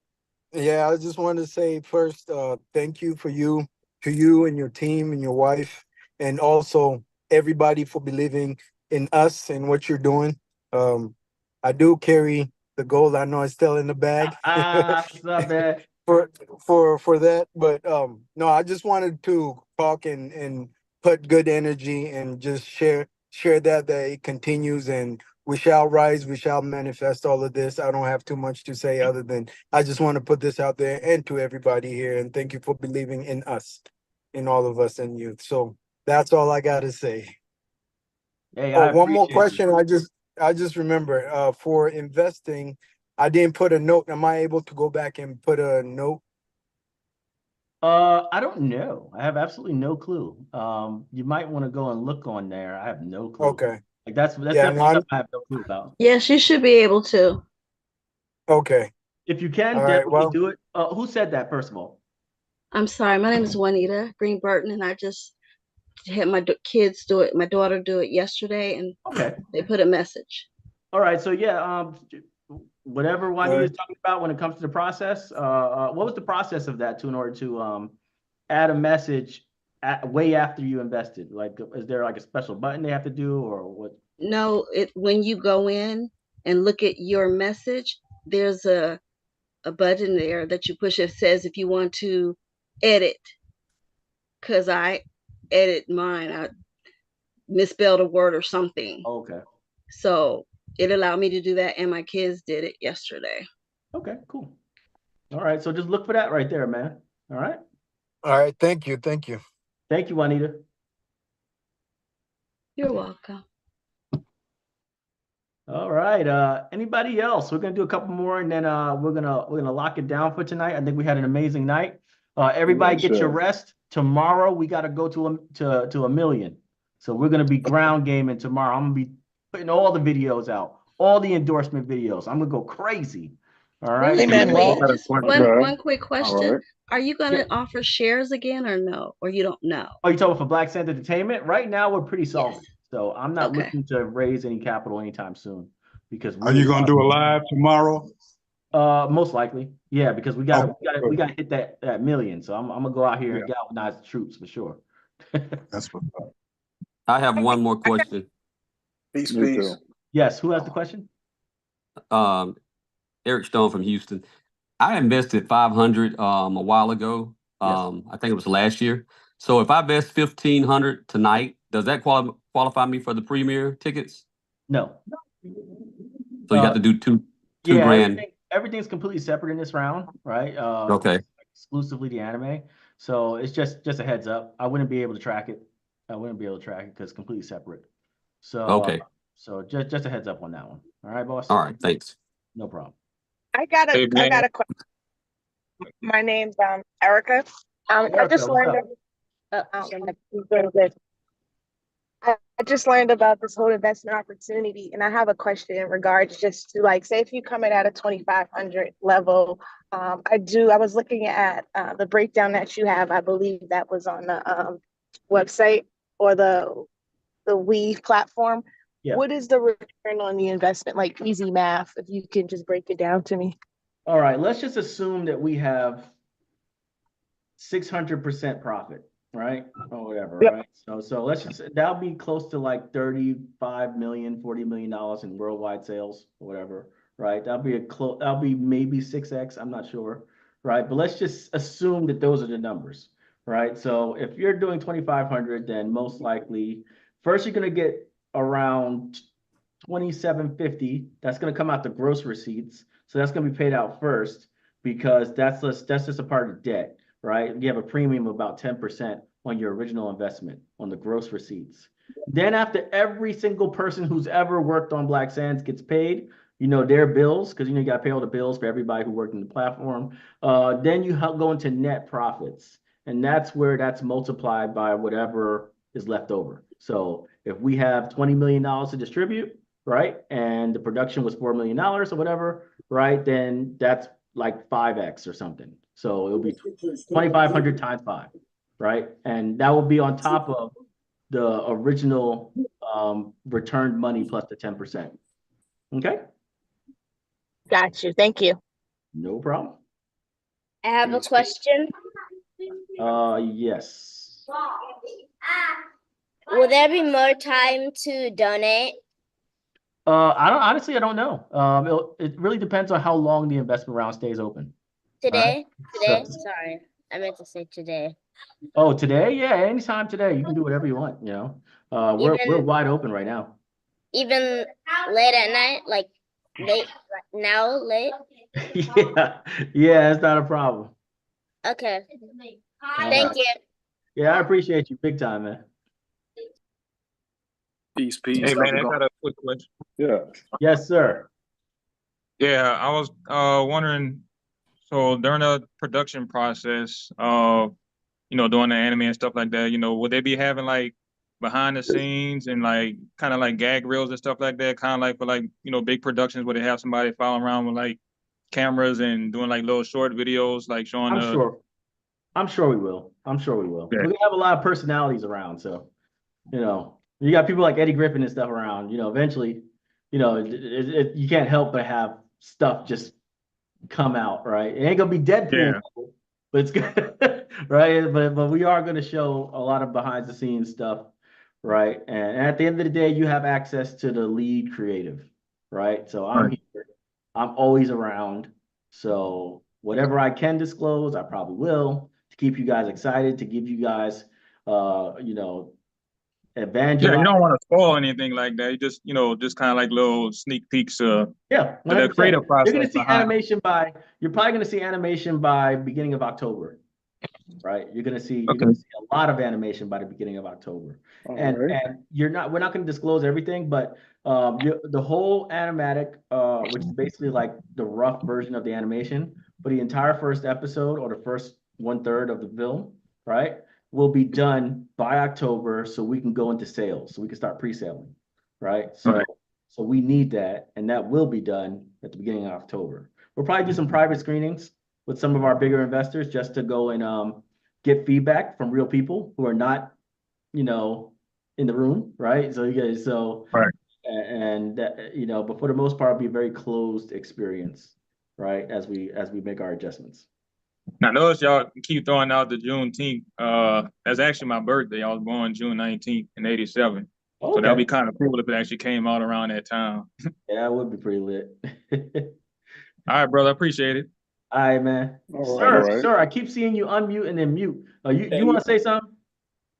Yeah, I just wanted to say first, thank you to you and your team and your wife, and also everybody for believing in us and what you're doing. I do carry the gold. I know it's still in the bag. What's up, man? For that, but no, I just wanted to talk and put good energy and just share that it continues, and we shall rise, we shall manifest all of this. I don't have too much to say other than I just want to put this out there and to everybody here. And thank you for believing in us, in all of us and youth. So that's all I got to say. Hey, oh, one more question. I just remember for investing, I didn't put a note. Am I able to go back and put a note? I don't know. I have absolutely no clue. You might want to go and look on there. I have no clue. Okay. Like that's Yeah, definitely no, something I have no clue about. Yes, you should be able to. Okay. If you can, All right, definitely well, do it. Who said that, first of all? I'm sorry. My name is Juanita Green Burton, and I just had my kids do it. My daughter do it yesterday, and Okay. they put a message. All right. So yeah, whatever Juanita is talking about when it comes to the process, what was the process of that in order to add a message way after you invested? Like, is there like a special button they have to do, or what? No, when you go in and look at your message, there's a button there that you push. It says if you want to edit, because I edit mine, I misspelled a word or something. Okay. So it allowed me to do that, and my kids did it yesterday. Okay, cool. All right, so just look for that right there, man. All right. All right. Thank you. Thank you. Thank you, Juanita. You're welcome. All right. Anybody else? We're gonna do a couple more, and then we're gonna lock it down for tonight. I think we had an amazing night. Everybody get your rest. Tomorrow we got to go to a million. So we're gonna be ground gaming tomorrow. I'm gonna be putting all the videos out, all the endorsement videos. I'm gonna go crazy. All right. Hey, man, just Okay. one quick question. All right. Are you going to offer shares again or no? Or you don't know? Oh, you talking for Black Sands Entertainment? Right now we're pretty solid. Yes. So I'm not Okay. looking to raise any capital anytime soon because Are you gonna do a live tomorrow? Most likely. Yeah, because we gotta hit that million. So I'm gonna go out here and galvanize the troops for sure. That's what I have one more question. Peace. Yes, who has the question? Eric Stone from Houston. I invested 500 a while ago. I think it was last year. So if I invest 1,500 tonight, does that qualify me for the premier tickets? No. So you have to do two grand. Everything's completely separate in this round, right? Okay. Exclusively the anime. So it's just a heads up. I wouldn't be able to track it. Because it's completely separate. So okay. So just a heads up on that one. All right, boss. All right, thanks. No problem. I got a question. My name's Erica. I just learned. I just learned about this whole investment opportunity, and I have a question in regards just to like, say if you come in at a 2,500 level. I was looking at the breakdown that you have. I believe that was on the website or the Weave platform. Yeah. What is the return on the investment? Like easy math, if you can just break it down to me. All right, let's just assume that we have 600% profit, right? Or whatever, right? So let's just, that'll be close to like 35 million, $40 million in worldwide sales or whatever, right? That'll be maybe 6x, I'm not sure, right? But let's just assume that those are the numbers, right? So if you're doing 2,500, then most likely, first you're gonna get around 2,750. That's gonna come out the gross receipts. So that's going to be paid out first because that's just a part of debt, right? You have a premium of about 10% on your original investment on the gross receipts. Then after every single person who's ever worked on Black Sands gets paid, their bills, because you got to pay all the bills for everybody who worked in the platform. Then you go into net profits, and that's where that's multiplied by whatever is left over. So if we have $20 million to distribute, right, and the production was $4 million or whatever, right, then that's like 5x or something. So it'll be 2,500 times 5, right? And that will be on top of the original returned money plus the 10%. Okay? Got you. Thank you. No problem. I have a question. Yes. Will there be more time to donate? I don't know. It really depends on how long the investment round stays open. Today? Right? Sorry, I meant to say today. Oh, today? Yeah, anytime today. You can do whatever you want. We're wide open right now. even late at night, like late now, late. Yeah, it's not a problem. Okay. All Thank right. you. Yeah, I appreciate you big time, man. Peace. Hey man, I got a quick question. Yeah. Yes, sir. Yeah, I was wondering, so during the production process of, doing the anime and stuff like that, would they be having like behind the scenes and like kind of like gag reels and stuff like that, kind of like for like, big productions where they have somebody following around with like cameras and doing like little short videos, like showing I'm the. sure. I'm sure we will. I'm sure we will. Yeah. We have a lot of personalities around, so you got people like Eddie Griffin and stuff around. Eventually, you can't help but have stuff just come out, right? It ain't gonna be Deadpool, but it's good, right? But we are gonna show a lot of behind the scenes stuff, right? And at the end of the day, you have access to the lead creative, right? So I'm here. I'm always around. So whatever I can disclose, I probably will to keep you guys excited, to give you guys, evangelize. Yeah, you don't want to spoil anything like that. You just kind of like little sneak peeks. Yeah, to the 100%. creative process. You're probably gonna see animation by beginning of October, right? You're gonna see a lot of animation by the beginning of October. And we're not gonna disclose everything, but the whole animatic, which is basically like the rough version of the animation for the entire first episode or the first 1/3 of the film, right, will be done by October, so we can go into sales, so we can start pre-selling, right? So we need that, and that will be done at the beginning of October. We'll probably do some private screenings with some of our bigger investors just to go and get feedback from real people who are not, in the room, right? So but for the most part, it'll be a very closed experience, right? As we make our adjustments. Now, notice y'all keep throwing out the Juneteenth. That's actually my birthday. I was born June 19th in '87. So that'd be kind of cool if it actually came out around that time. Yeah, it would be pretty lit. All right, brother. I appreciate it. All right, man. Sir, I keep seeing you unmute and then mute. You want to say something?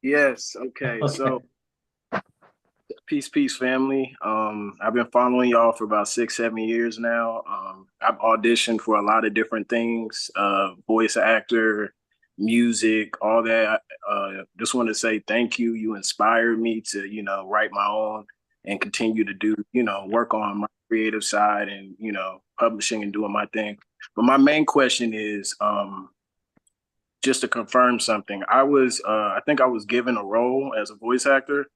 Yes. Okay. So, peace, family. I've been following y'all for about 6-7 years now. I've auditioned for a lot of different things, voice actor, music, all that. Just want to say thank you. You inspired me to, write my own and continue to do, work on my creative side and, publishing and doing my thing. But my main question is, just to confirm something. I think I was given a role as a voice actor,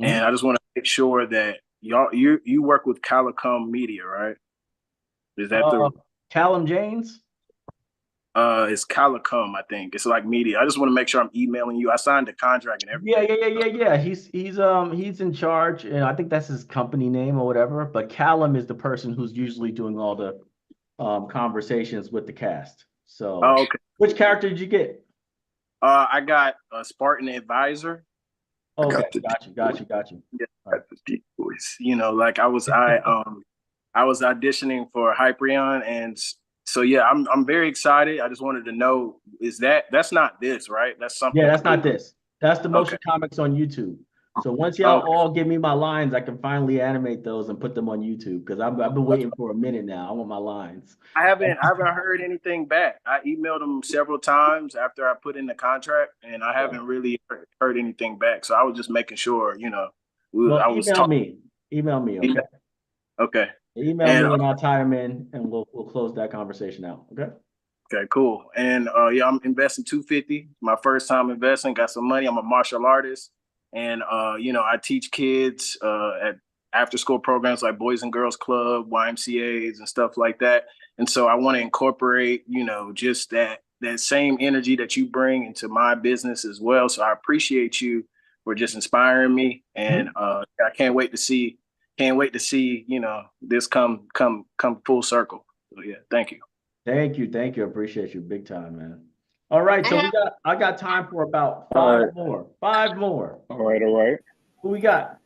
and I just want to make sure that you work with Calicum Media, right? Is that the Callum James? It's Calicum, I think. It's like media. I just want to make sure I'm emailing you. I signed the contract and everything. Yeah. He's in charge, and I think that's his company name or whatever. But Callum is the person who's usually doing all the conversations with the cast. So, okay. Which character did you get? I got a Spartan advisor. Okay, got you. Yeah, the deep voice. Like I was auditioning for Hyperion, and so yeah, I'm very excited. I just wanted to know, that's not this, right? That's something. Yeah, that's not this. That's the motion comics on YouTube. So once y'all all give me my lines, I can finally animate those and put them on YouTube, because I've been waiting for a minute now. I want my lines. I haven't heard anything back. I emailed them several times after I put in the contract, and I haven't really heard anything back. So I was just making sure, email me, okay? Okay. Email me and I'll tie them in, and we'll close that conversation out. Okay. Okay, cool. And I'm investing $250. My first time investing. Got some money. I'm a martial artist, and I teach kids at after-school programs like Boys and Girls Club, YMCA's, and stuff like that. And so I want to incorporate, just that same energy that you bring into my business as well. So I appreciate you for just inspiring me, and I can't wait to see, this come full circle. So yeah, thank you. Thank you. I appreciate you big time, man. All right, so I got time for about five more. All right. Who we got?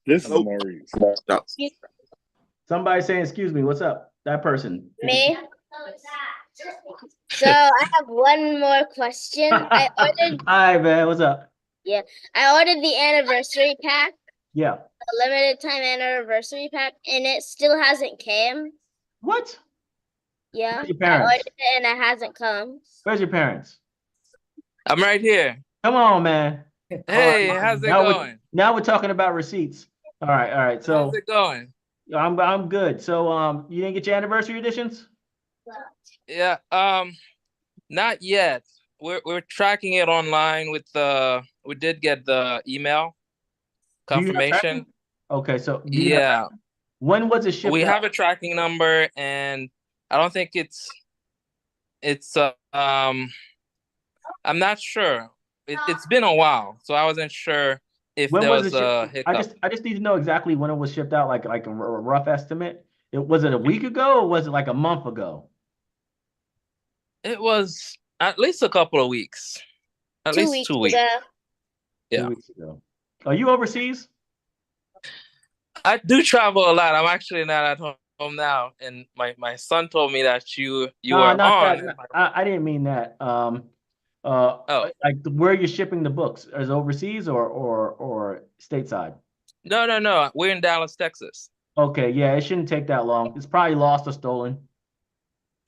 This is Maurice. Somebody saying, excuse me, what's up? That person. Me? So I have one more question. I ordered. Hi, man. What's up? Yeah, I ordered the anniversary pack Yeah. a limited time anniversary pack, and it still hasn't came. What? Yeah, Where's your I parents? ordered it and it hasn't come. Where's your parents? I'm right here. Come on, man. Hey, how's it going? Now we're talking about receipts. All right. So How's it going? I'm good. So you didn't get your anniversary editions? Yeah, not yet. We're tracking it online with we did get the email Do you have confirmation. tracking? Okay, so do you have Yeah, tracking? When was it shipped we out? have a tracking number, and I don't think it's I'm not sure. It's been a while, so I wasn't sure if When there was was it a shipped? hiccup. I just need to know exactly when it was shipped out, like a rough estimate. Was it a week ago or was it like a month ago? It was at least a couple of weeks. At least 2 weeks. Yeah. 2 weeks ago. Are you overseas? I do travel a lot. I'm actually not at home now, and my son told me that you No, were not on. that. I didn't mean that. Oh. Like where you're shipping the books is overseas or stateside? No. We're in Dallas, Texas. Okay, yeah, it shouldn't take that long. It's probably lost or stolen.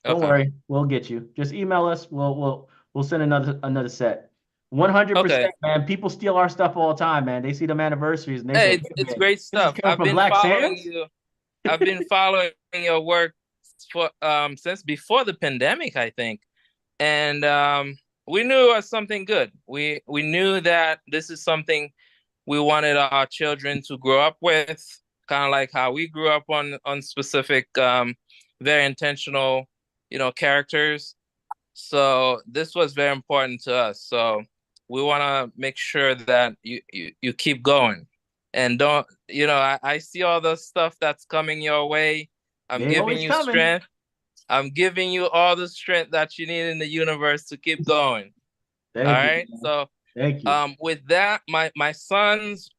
Don't Okay. worry, we'll get you. Just email us. We'll send another set. 100%, Okay. man. People steal our stuff all the time, man. They see them anniversaries and they Hey, say, it's "Man, great this is stuff. coming I've from been Black following Sands?" you. I've been following your work for since before the pandemic, I think. And we knew it was something good. We knew that this is something we wanted our children to grow up with, kind of like how we grew up on specific very intentional, characters. So this was very important to us. So we want to make sure that you keep going, and don't, I see all the stuff that's coming your way. I'm They giving always you coming. strength. I'm giving you all the strength that you need in the universe to keep going. Thank All you, right. man. So Thank you. with that, my sons,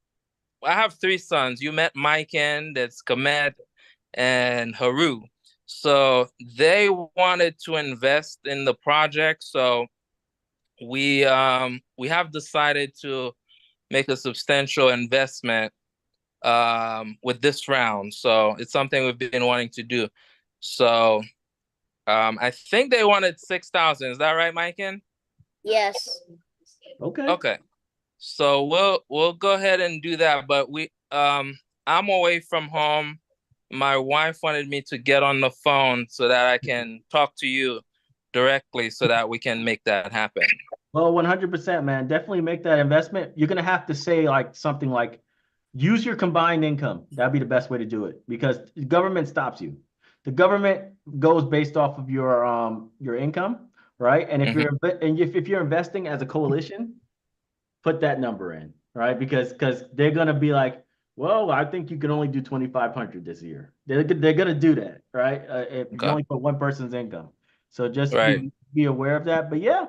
I have 3 sons. You met Mike, and that's Komet and Haru. So they wanted to invest in the project. So we have decided to make a substantial investment with this round. So it's something we've been wanting to do. So I think they wanted 6,000. Is that right, Mike? Yes. Okay. So we'll go ahead and do that. But I'm away from home. My wife wanted me to get on the phone so that I can talk to you directly so that we can make that happen. Well, 100%, man. Definitely make that investment. You're gonna have to say like something like, use your combined income. That'd be the best way to do it because the government stops you. The government goes based off of your income, right? And if you're investing as a coalition, put that number in, right? Because they're gonna be like, well, I think you can only do 2,500 this year. They're gonna do that, right? If you only put one person's income. So just be aware of that. But yeah,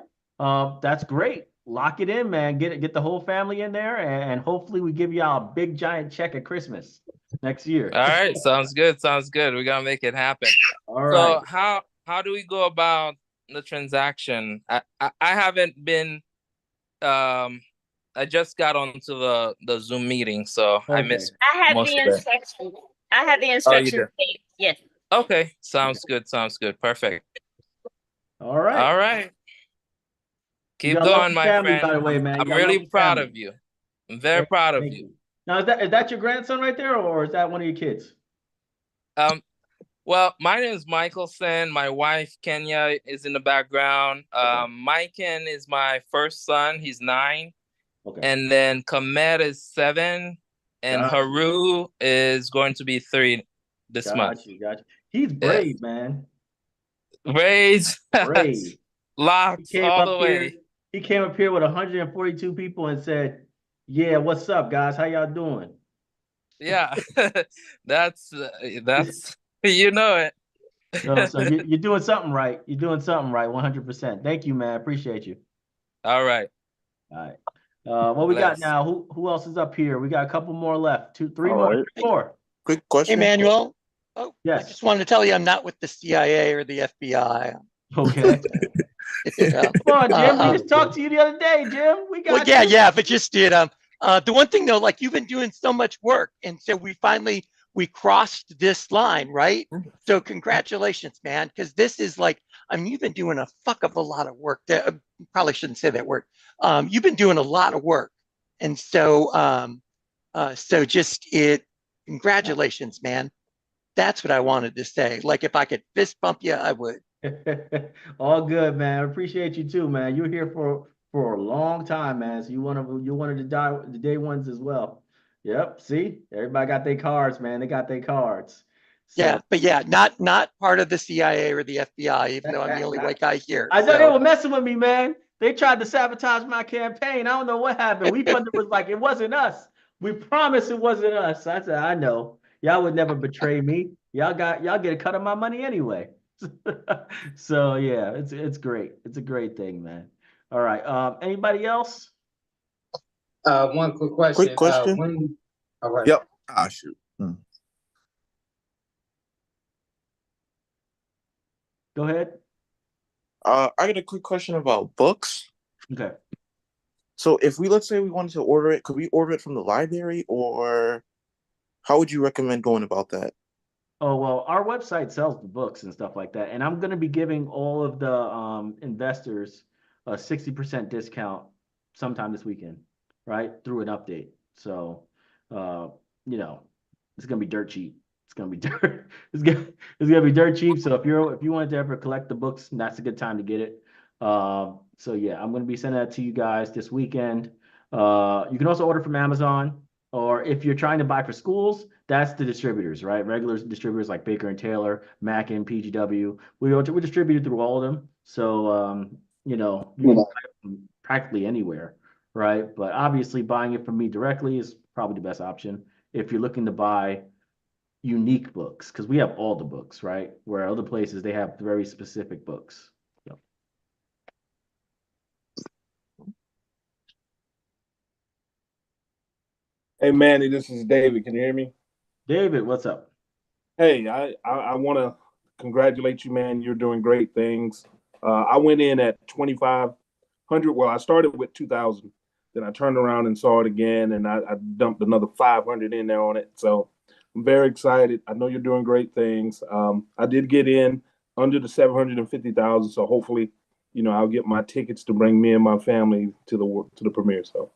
that's great. Lock it in, man. Get the whole family in there, and hopefully we give y'all a big giant check at Christmas next year. All right, sounds good. We're gonna make it happen. All right. So how do we go about the transaction? I haven't been I just got onto the Zoom meeting, so I missed I have most the of it. instructions. I have the Oh, you instructions. do? Yes. Okay, sounds good. Perfect. All right. All right. You Keep got a going, lovely my family, friend. by the way, man. You I'm got a really lovely proud family. of you. I'm very proud of you. Now, is that your grandson right there, or is that one of your kids? Well, my name is Michelson. My wife, Kenya, is in the background. Maiken is my first son. He's 9. Okay. And then Komet is 7. And Gotcha. Haru is going to be 3 this month. Gotcha. He's brave, man. Brave. Brave. Lots all the way. He came up here with 142 people and said, "Yeah, what's up, guys? How y'all doing?" Yeah, that's you know it. So you're doing something right. You're doing something right, 100%. Thank you, man. Appreciate you. All right. What we got now? Who else is up here? We got a couple more left. 2, 3 All more. right. 3 more. Quick question. Hey, Manuel. Oh, yes. I just wanted to tell you I'm not with the CIA or the FBI. Okay. Yeah. Come on, Jim. We just talked to you the other day, Jim. We got well, yeah, but just The one thing though, like you've been doing so much work, and so we crossed this line, right? So congratulations, man, because this is like, I mean, you've been doing a fuck of a lot of work. That probably shouldn't say that word. You've been doing a lot of work, and so so just congratulations, man. That's what I wanted to say. Like if I could fist bump you, I would. All good, man. I appreciate you too, man. You're here for a long time, man. So you're one of the day ones as well. Yep. See, everybody got their cards, man. They got their cards. Yeah, but yeah, not part of the CIA or the FBI, even though I'm the only white guy here. I know they were messing with me, man. They tried to sabotage my campaign. I don't know what happened. We thought it was like it wasn't us. We promised it wasn't us. I said, I know. Y'all would never betray me. Y'all get a cut of my money anyway. So yeah, it's great. It's a great thing, man. All right. Anybody else? One quick question. Quick question. All right. Yep. Ah, shoot. Go ahead. I got a quick question about books. Okay. So if let's say we wanted to order it, could we order it from the library, or how would you recommend going about that? Oh, well, our website sells the books and stuff like that. And I'm going to be giving all of the investors a 60% discount sometime this weekend, right? Through an update. So, you know, it's going to be dirt cheap. It's going to be dirt. It's going to be dirt cheap. So if you wanted to ever collect the books, that's a good time to get it. So yeah, I'm going to be sending that to you guys this weekend. You can also order from Amazon, or if you're trying to buy for schools, that's the distributors, right? Regular distributors like Baker and Taylor, Mackin, PGW. We distribute through all of them. So, you know, you can buy it from practically anywhere, right? But obviously buying it from me directly is probably the best option if you're looking to buy unique books, because we have all the books, right? Where other places, they have very specific books. So. Hey, Manny, this is David. Can you hear me? David, what's up? Hey, I want to congratulate you, man. You're doing great things. I went in at 2,500. Well, I started with 2,000. Then I turned around and saw it again, and I dumped another 500 in there on it. So I'm very excited. I know you're doing great things. I did get in under the 750,000. So hopefully, you know, I'll get my tickets to bring me and my family to the premiere. So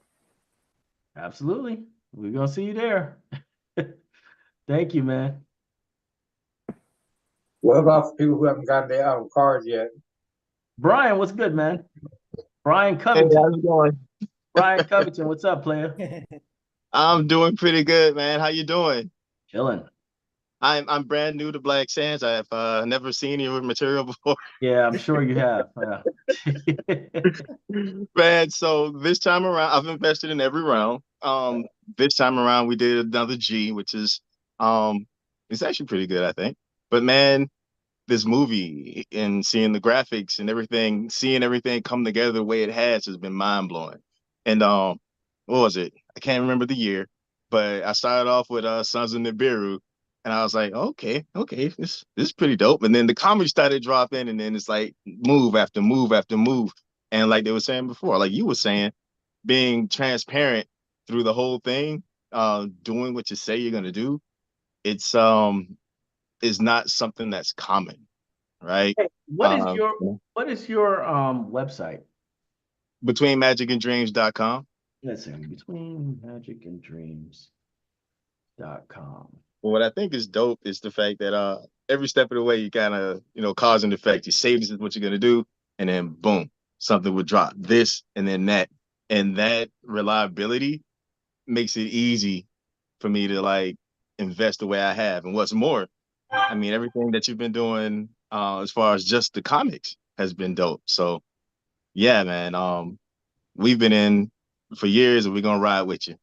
absolutely. We're going to see you there. Thank you, man. What about people who haven't gotten their cards yet? Brian, what's good, man? Brian Covington. Hey, how's it going? Brian Covington, what's up, player? I'm doing pretty good, man. How you doing? Chilling. I'm brand new to Black Sands. I've never seen your material before. Yeah, I'm sure you have. Man, so this time around, I've invested in every round. This time around, we did another G, which is it's actually pretty good, I think. But man, this movie and seeing the graphics and everything, seeing everything come together the way it has been mind blowing. And what was it? I can't remember the year, but I started off with Sons of Nibiru, and I was like, okay, this is pretty dope. And then the comics started dropping, and then it's like move after move after move. And like they were saying before, like you were saying, being transparent through the whole thing, doing what you say you're gonna do, it's is not something that's common, right? Hey, what is your website? Betweenmagicanddreams.com. Let's see, betweenmagicanddreams.com. Well, what I think is dope is the fact that every step of the way you kind of, you know, cause and effect. You say this is what you're gonna do, and then boom, something would drop. This and then that. And that reliability makes it easy for me to like invest the way I have. And what's more, I mean, everything that you've been doing as far as just the comics has been dope. So yeah, man, we've been in for years and we're gonna ride with you.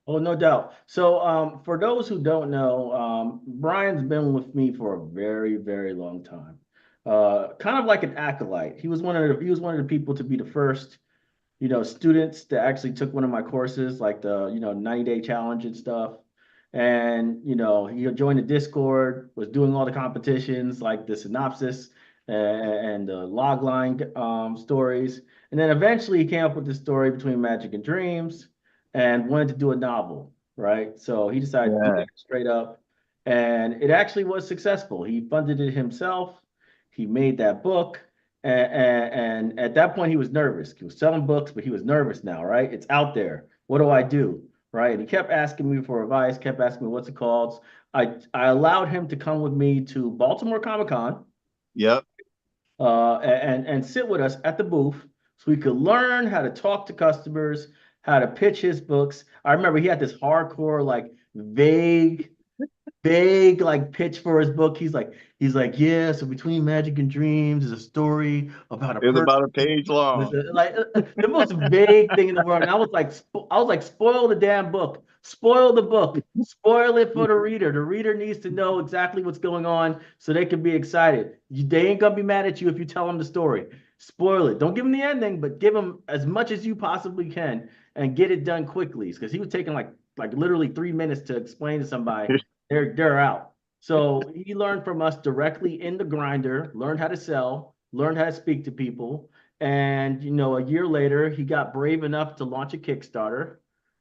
Oh, no doubt. So for those who don't know, Brian's been with me for a very, very long time. Kind of like an acolyte. He was one of the people to be the first, you know, students that actually took one of my courses, like the, you know, 90-day challenge and stuff. And, you know, he joined the Discord, was doing all the competitions like the synopsis and the logline stories. And then eventually he came up with this story Between Magic and Dreams. and wanted to do a novel, right? So he decided to do it straight up, and it actually was successful. He funded it himself. He made that book, and at that point he was nervous. He was selling books, but he was nervous now, right? It's out there. What do I do? Right? And he kept asking me for advice, kept asking me what's it called. I allowed him to come with me to Baltimore Comic Con. Yep. And sit with us at the booth so we could learn how to talk to customers, how to pitch his books. I remember he had this hardcore, like vague like pitch for his book. He's like, yeah, so Between Magic and Dreams is a story about a It's person. about a page long. Like the most vague thing in the world. And I was like, spoil the damn book. Spoil the book. Spoil it for the reader. The reader needs to know exactly what's going on so they can be excited. They ain't gonna be mad at you if you tell them the story. Spoil it. Don't give them the ending, but give them as much as you possibly can and get it done quickly. Because he was taking like literally 3 minutes to explain to somebody they're out. So he learned from us directly in the grinder, learned how to sell, learned how to speak to people. And, a year later, he got brave enough to launch a Kickstarter.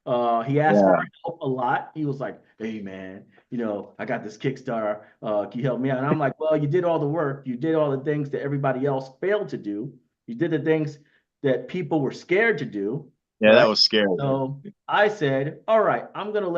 He asked for help a lot. He was like, hey, man, I got this Kickstarter. Can you help me out? And I'm like, well, you did all the work. You did all the things that everybody else failed to do. You did the things that people were scared to do. Yeah, right? that was scary. So I said, all right, I'm going to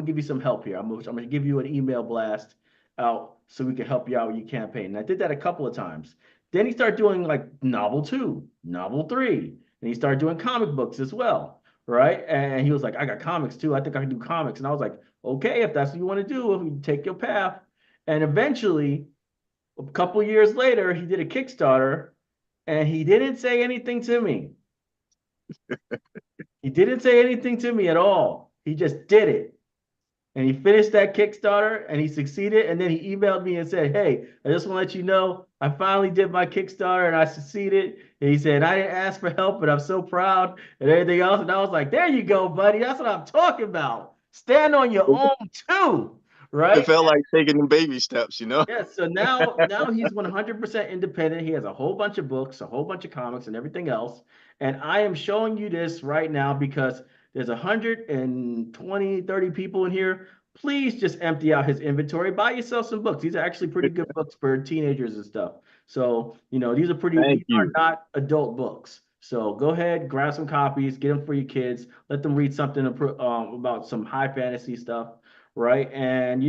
give you some help here. I'm gonna give you an email blast out so we can help you out with your campaign. And I did that a couple of times. Then he started doing like novel 2, novel 3, and he started doing comic books as well, right? And he was like, I got comics too. I think I can do comics. And I was like, okay, if that's what you want to do, you take your path. And eventually, a couple of years later, he did a Kickstarter, and he didn't say anything to me. He didn't say anything to me at all. He just did it. And he finished that Kickstarter and he succeeded. And then he emailed me and said, hey, I just want to let you know, I finally did my Kickstarter and I succeeded. And he said, I didn't ask for help, but I'm so proud and everything else. And I was like, there you go, buddy. That's what I'm talking about. Stand on your own too, right? It felt like taking the baby steps, Yeah, so now he's 100% independent. He has a whole bunch of books, a whole bunch of comics and everything else. And I am showing you this right now because there's 120, 30 people in here. Please just empty out his inventory. Buy yourself some books. These are actually pretty good books for teenagers and stuff. So, these are not adult books. So go ahead, grab some copies, get them for your kids. Let them read something about some high fantasy stuff. Right. And,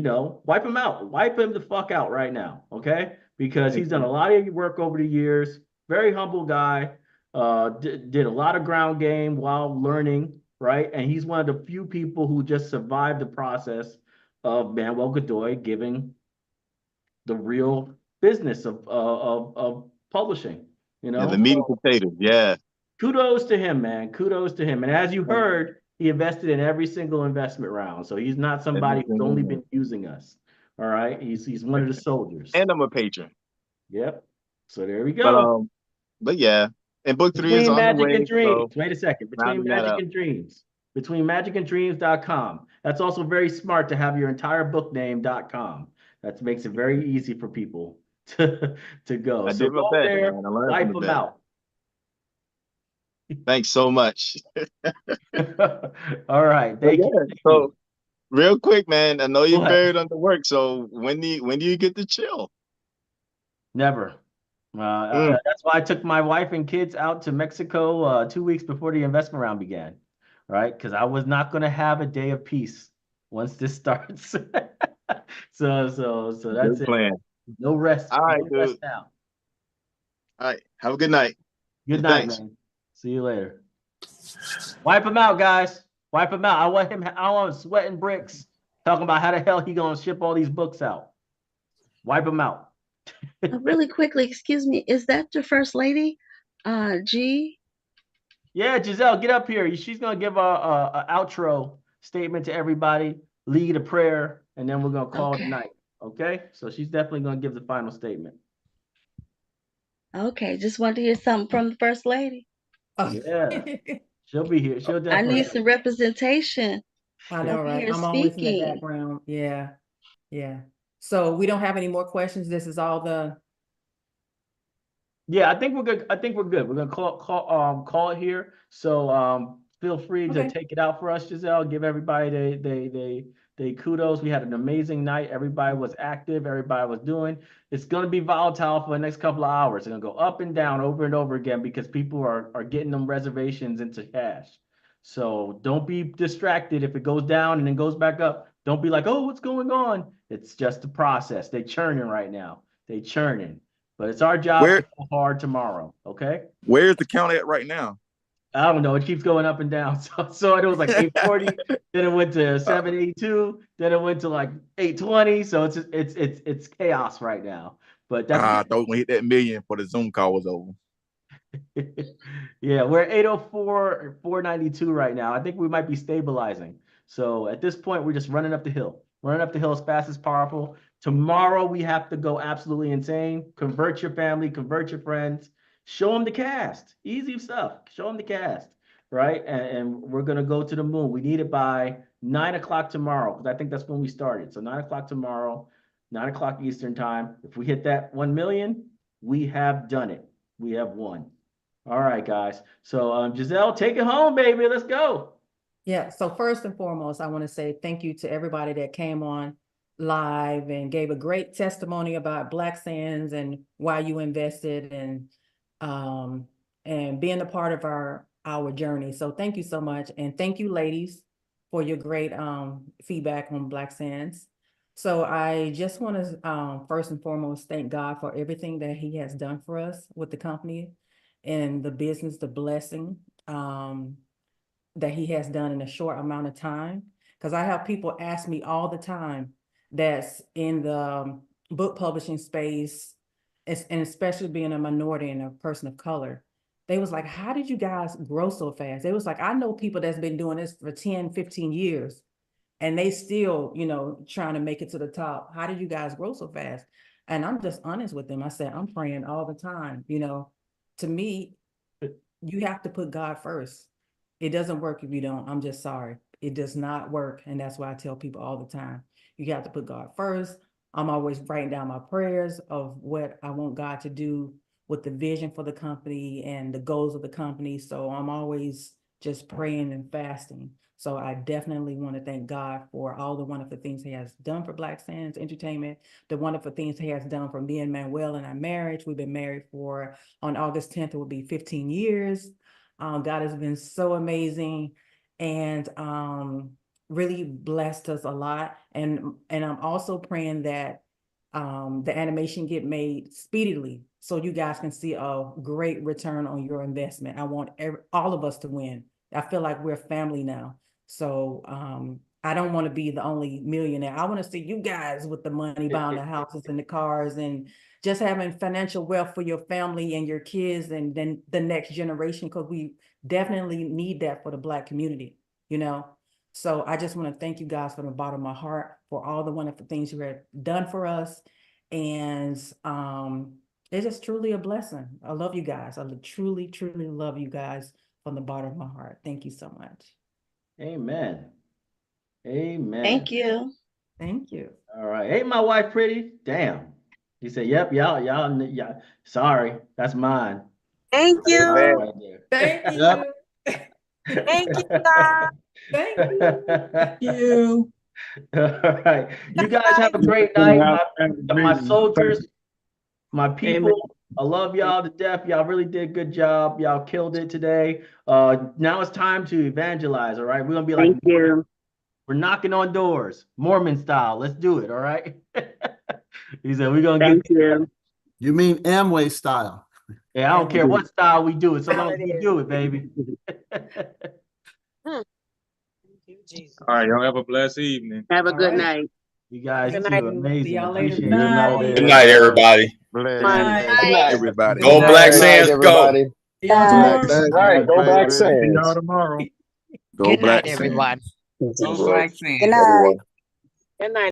wipe him out. Wipe him the fuck out right now. Okay. Because he's done a lot of work over the years. Very humble guy. Did a lot of ground game while learning. Right. And he's one of the few people who just survived the process of Manuel Godoy giving the real business of publishing. Yeah, the meat and potatoes. Yeah. Kudos to him, man. Kudos to him. And as you heard, he invested in every single investment round. So he's not somebody who's only been using us. All right. He's one of the soldiers. And I'm a patron. Yep. So there we go. But yeah. And book 3 is on Magic the way. And Dreams. So wait a second. Between Magic and Dreams. Between magicandreams.com. That's also very smart to have your entire book name .com. That makes it very easy for people to go. So go there, wipe them out. Thanks so much. All right. Thank you. So real quick, man, I know you're buried under work. So when do you get to chill? Never. That's why I took my wife and kids out to Mexico 2 weeks before the investment round began, right? Because I was not going to have a day of peace once this starts. so that's Good plan. No rest. All right, no dude. rest now. All right. Have a good night. Good night, man. See you later. Wipe him out, guys. Wipe him out. I want him sweating bricks, talking about how the hell he gonna ship all these books out. Wipe him out. Really quickly, excuse me, is that your first lady? G? Yeah, Giselle, get up here. She's gonna give a outro statement to everybody, lead a prayer, and then we're gonna call it night. Okay? So she's definitely gonna give the final statement. Okay, just wanted to hear something from the first lady. Yeah. She'll be here. She'll definitely. I need some representation. I know, right? I'm always in the background. Yeah. Yeah. So we don't have any more questions. This is all the. Yeah, I think we're good. I think we're good. We're gonna call it here. So feel free to take it out for us, Giselle. Give everybody they kudos. We had an amazing night. Everybody was active. Everybody was doing. It's gonna be volatile for the next couple of hours. It's gonna go up and down over and over again because people are getting them reservations into cash. So don't be distracted if it goes down and then goes back up. Don't be like, oh, what's going on? It's just the process. They churning right now. They churning. But it's our job to go hard tomorrow, okay? Where's the count at right now? I don't know. It keeps going up and down. So it was like 840, then it went to 782, then it went to like 820. So it's chaos right now. But that's I thought we hit that million before the Zoom call was over. Yeah, we're at 804, 492 right now. I think we might be stabilizing. So at this point, we're just running up the hill. Running up the hill as fast as powerful. Tomorrow, we have to go absolutely insane. Convert your family, convert your friends. Show them the cast. Easy stuff. Show them the cast, right? And we're going to go to the moon. We need it by 9 o'clock tomorrow because I think that's when we started. So 9 o'clock tomorrow, 9 o'clock Eastern time. If we hit that 1 million, we have done it. We have won. All right, guys. So Giselle, take it home, baby. Let's go. Yeah. So first and foremost, I want to say thank you to everybody that came on live and gave a great testimony about Black Sands and why you invested and being a part of our journey. So thank you so much. And thank you, ladies, for your great feedback on Black Sands. So I just want to first and foremost thank God for everything that He has done for us with the company and the business, the blessing that He has done in a short amount of time. Because I have people ask me all the time that's in the book publishing space, and especially being a minority and a person of color. They was like, how did you guys grow so fast? They was like, I know people that's been doing this for 10, 15 years, and they still, trying to make it to the top. How did you guys grow so fast? And I'm just honest with them. I said, I'm praying all the time. To me, you have to put God first. It doesn't work if you don't. I'm just sorry. It does not work. And that's why I tell people all the time, you have to put God first. I'm always writing down my prayers of what I want God to do with the vision for the company and the goals of the company. So I'm always just praying and fasting. So I definitely want to thank God for all the wonderful things He has done for Black Sands Entertainment, the wonderful things He has done for me and Manuel in our marriage. We've been married on August 10th, it will be 15 years. God has been so amazing and really blessed us a lot. And I'm also praying that the animation get made speedily so you guys can see a great return on your investment. I want all of us to win. I feel like we're family now. So I don't want to be the only millionaire. I want to see you guys with the money buying the houses and the cars and just having financial wealth for your family and your kids and then the next generation, because we definitely need that for the Black community, So I just want to thank you guys from the bottom of my heart for all the wonderful things you have done for us. And it's just truly a blessing. I love you guys. I truly, truly love you guys from the bottom of my heart. Thank you so much. Amen. Amen. Thank you. Thank you. All right. Ain't my wife pretty? Damn. He said, yep, y'all. Sorry, that's mine. Thank you. Right there. Thank you. Yep. Thank you, God. Thank you. All right. You guys have a great night. My soldiers, my people, I love y'all to death. Y'all really did a good job. Y'all killed it today. Now it's time to evangelize, all right? We're going to be like, we're knocking on doors, Mormon style. Let's do it, all right? He said, we're going to get you. You mean Amway style? Yeah, I don't care what style we do it, so long as we do it, baby. All right, y'all have a blessed evening. Have a good night. You guys Good too night. amazing. See y'all later. Appreciate Good it. night. Good night, everybody. Good night, everybody. Go Black Sands, go. See y'all tomorrow. Right, go back See y'all Sands. tomorrow. Go Good Black night, Sands. everyone. Go Black Sands. Sands. Good night. Good night.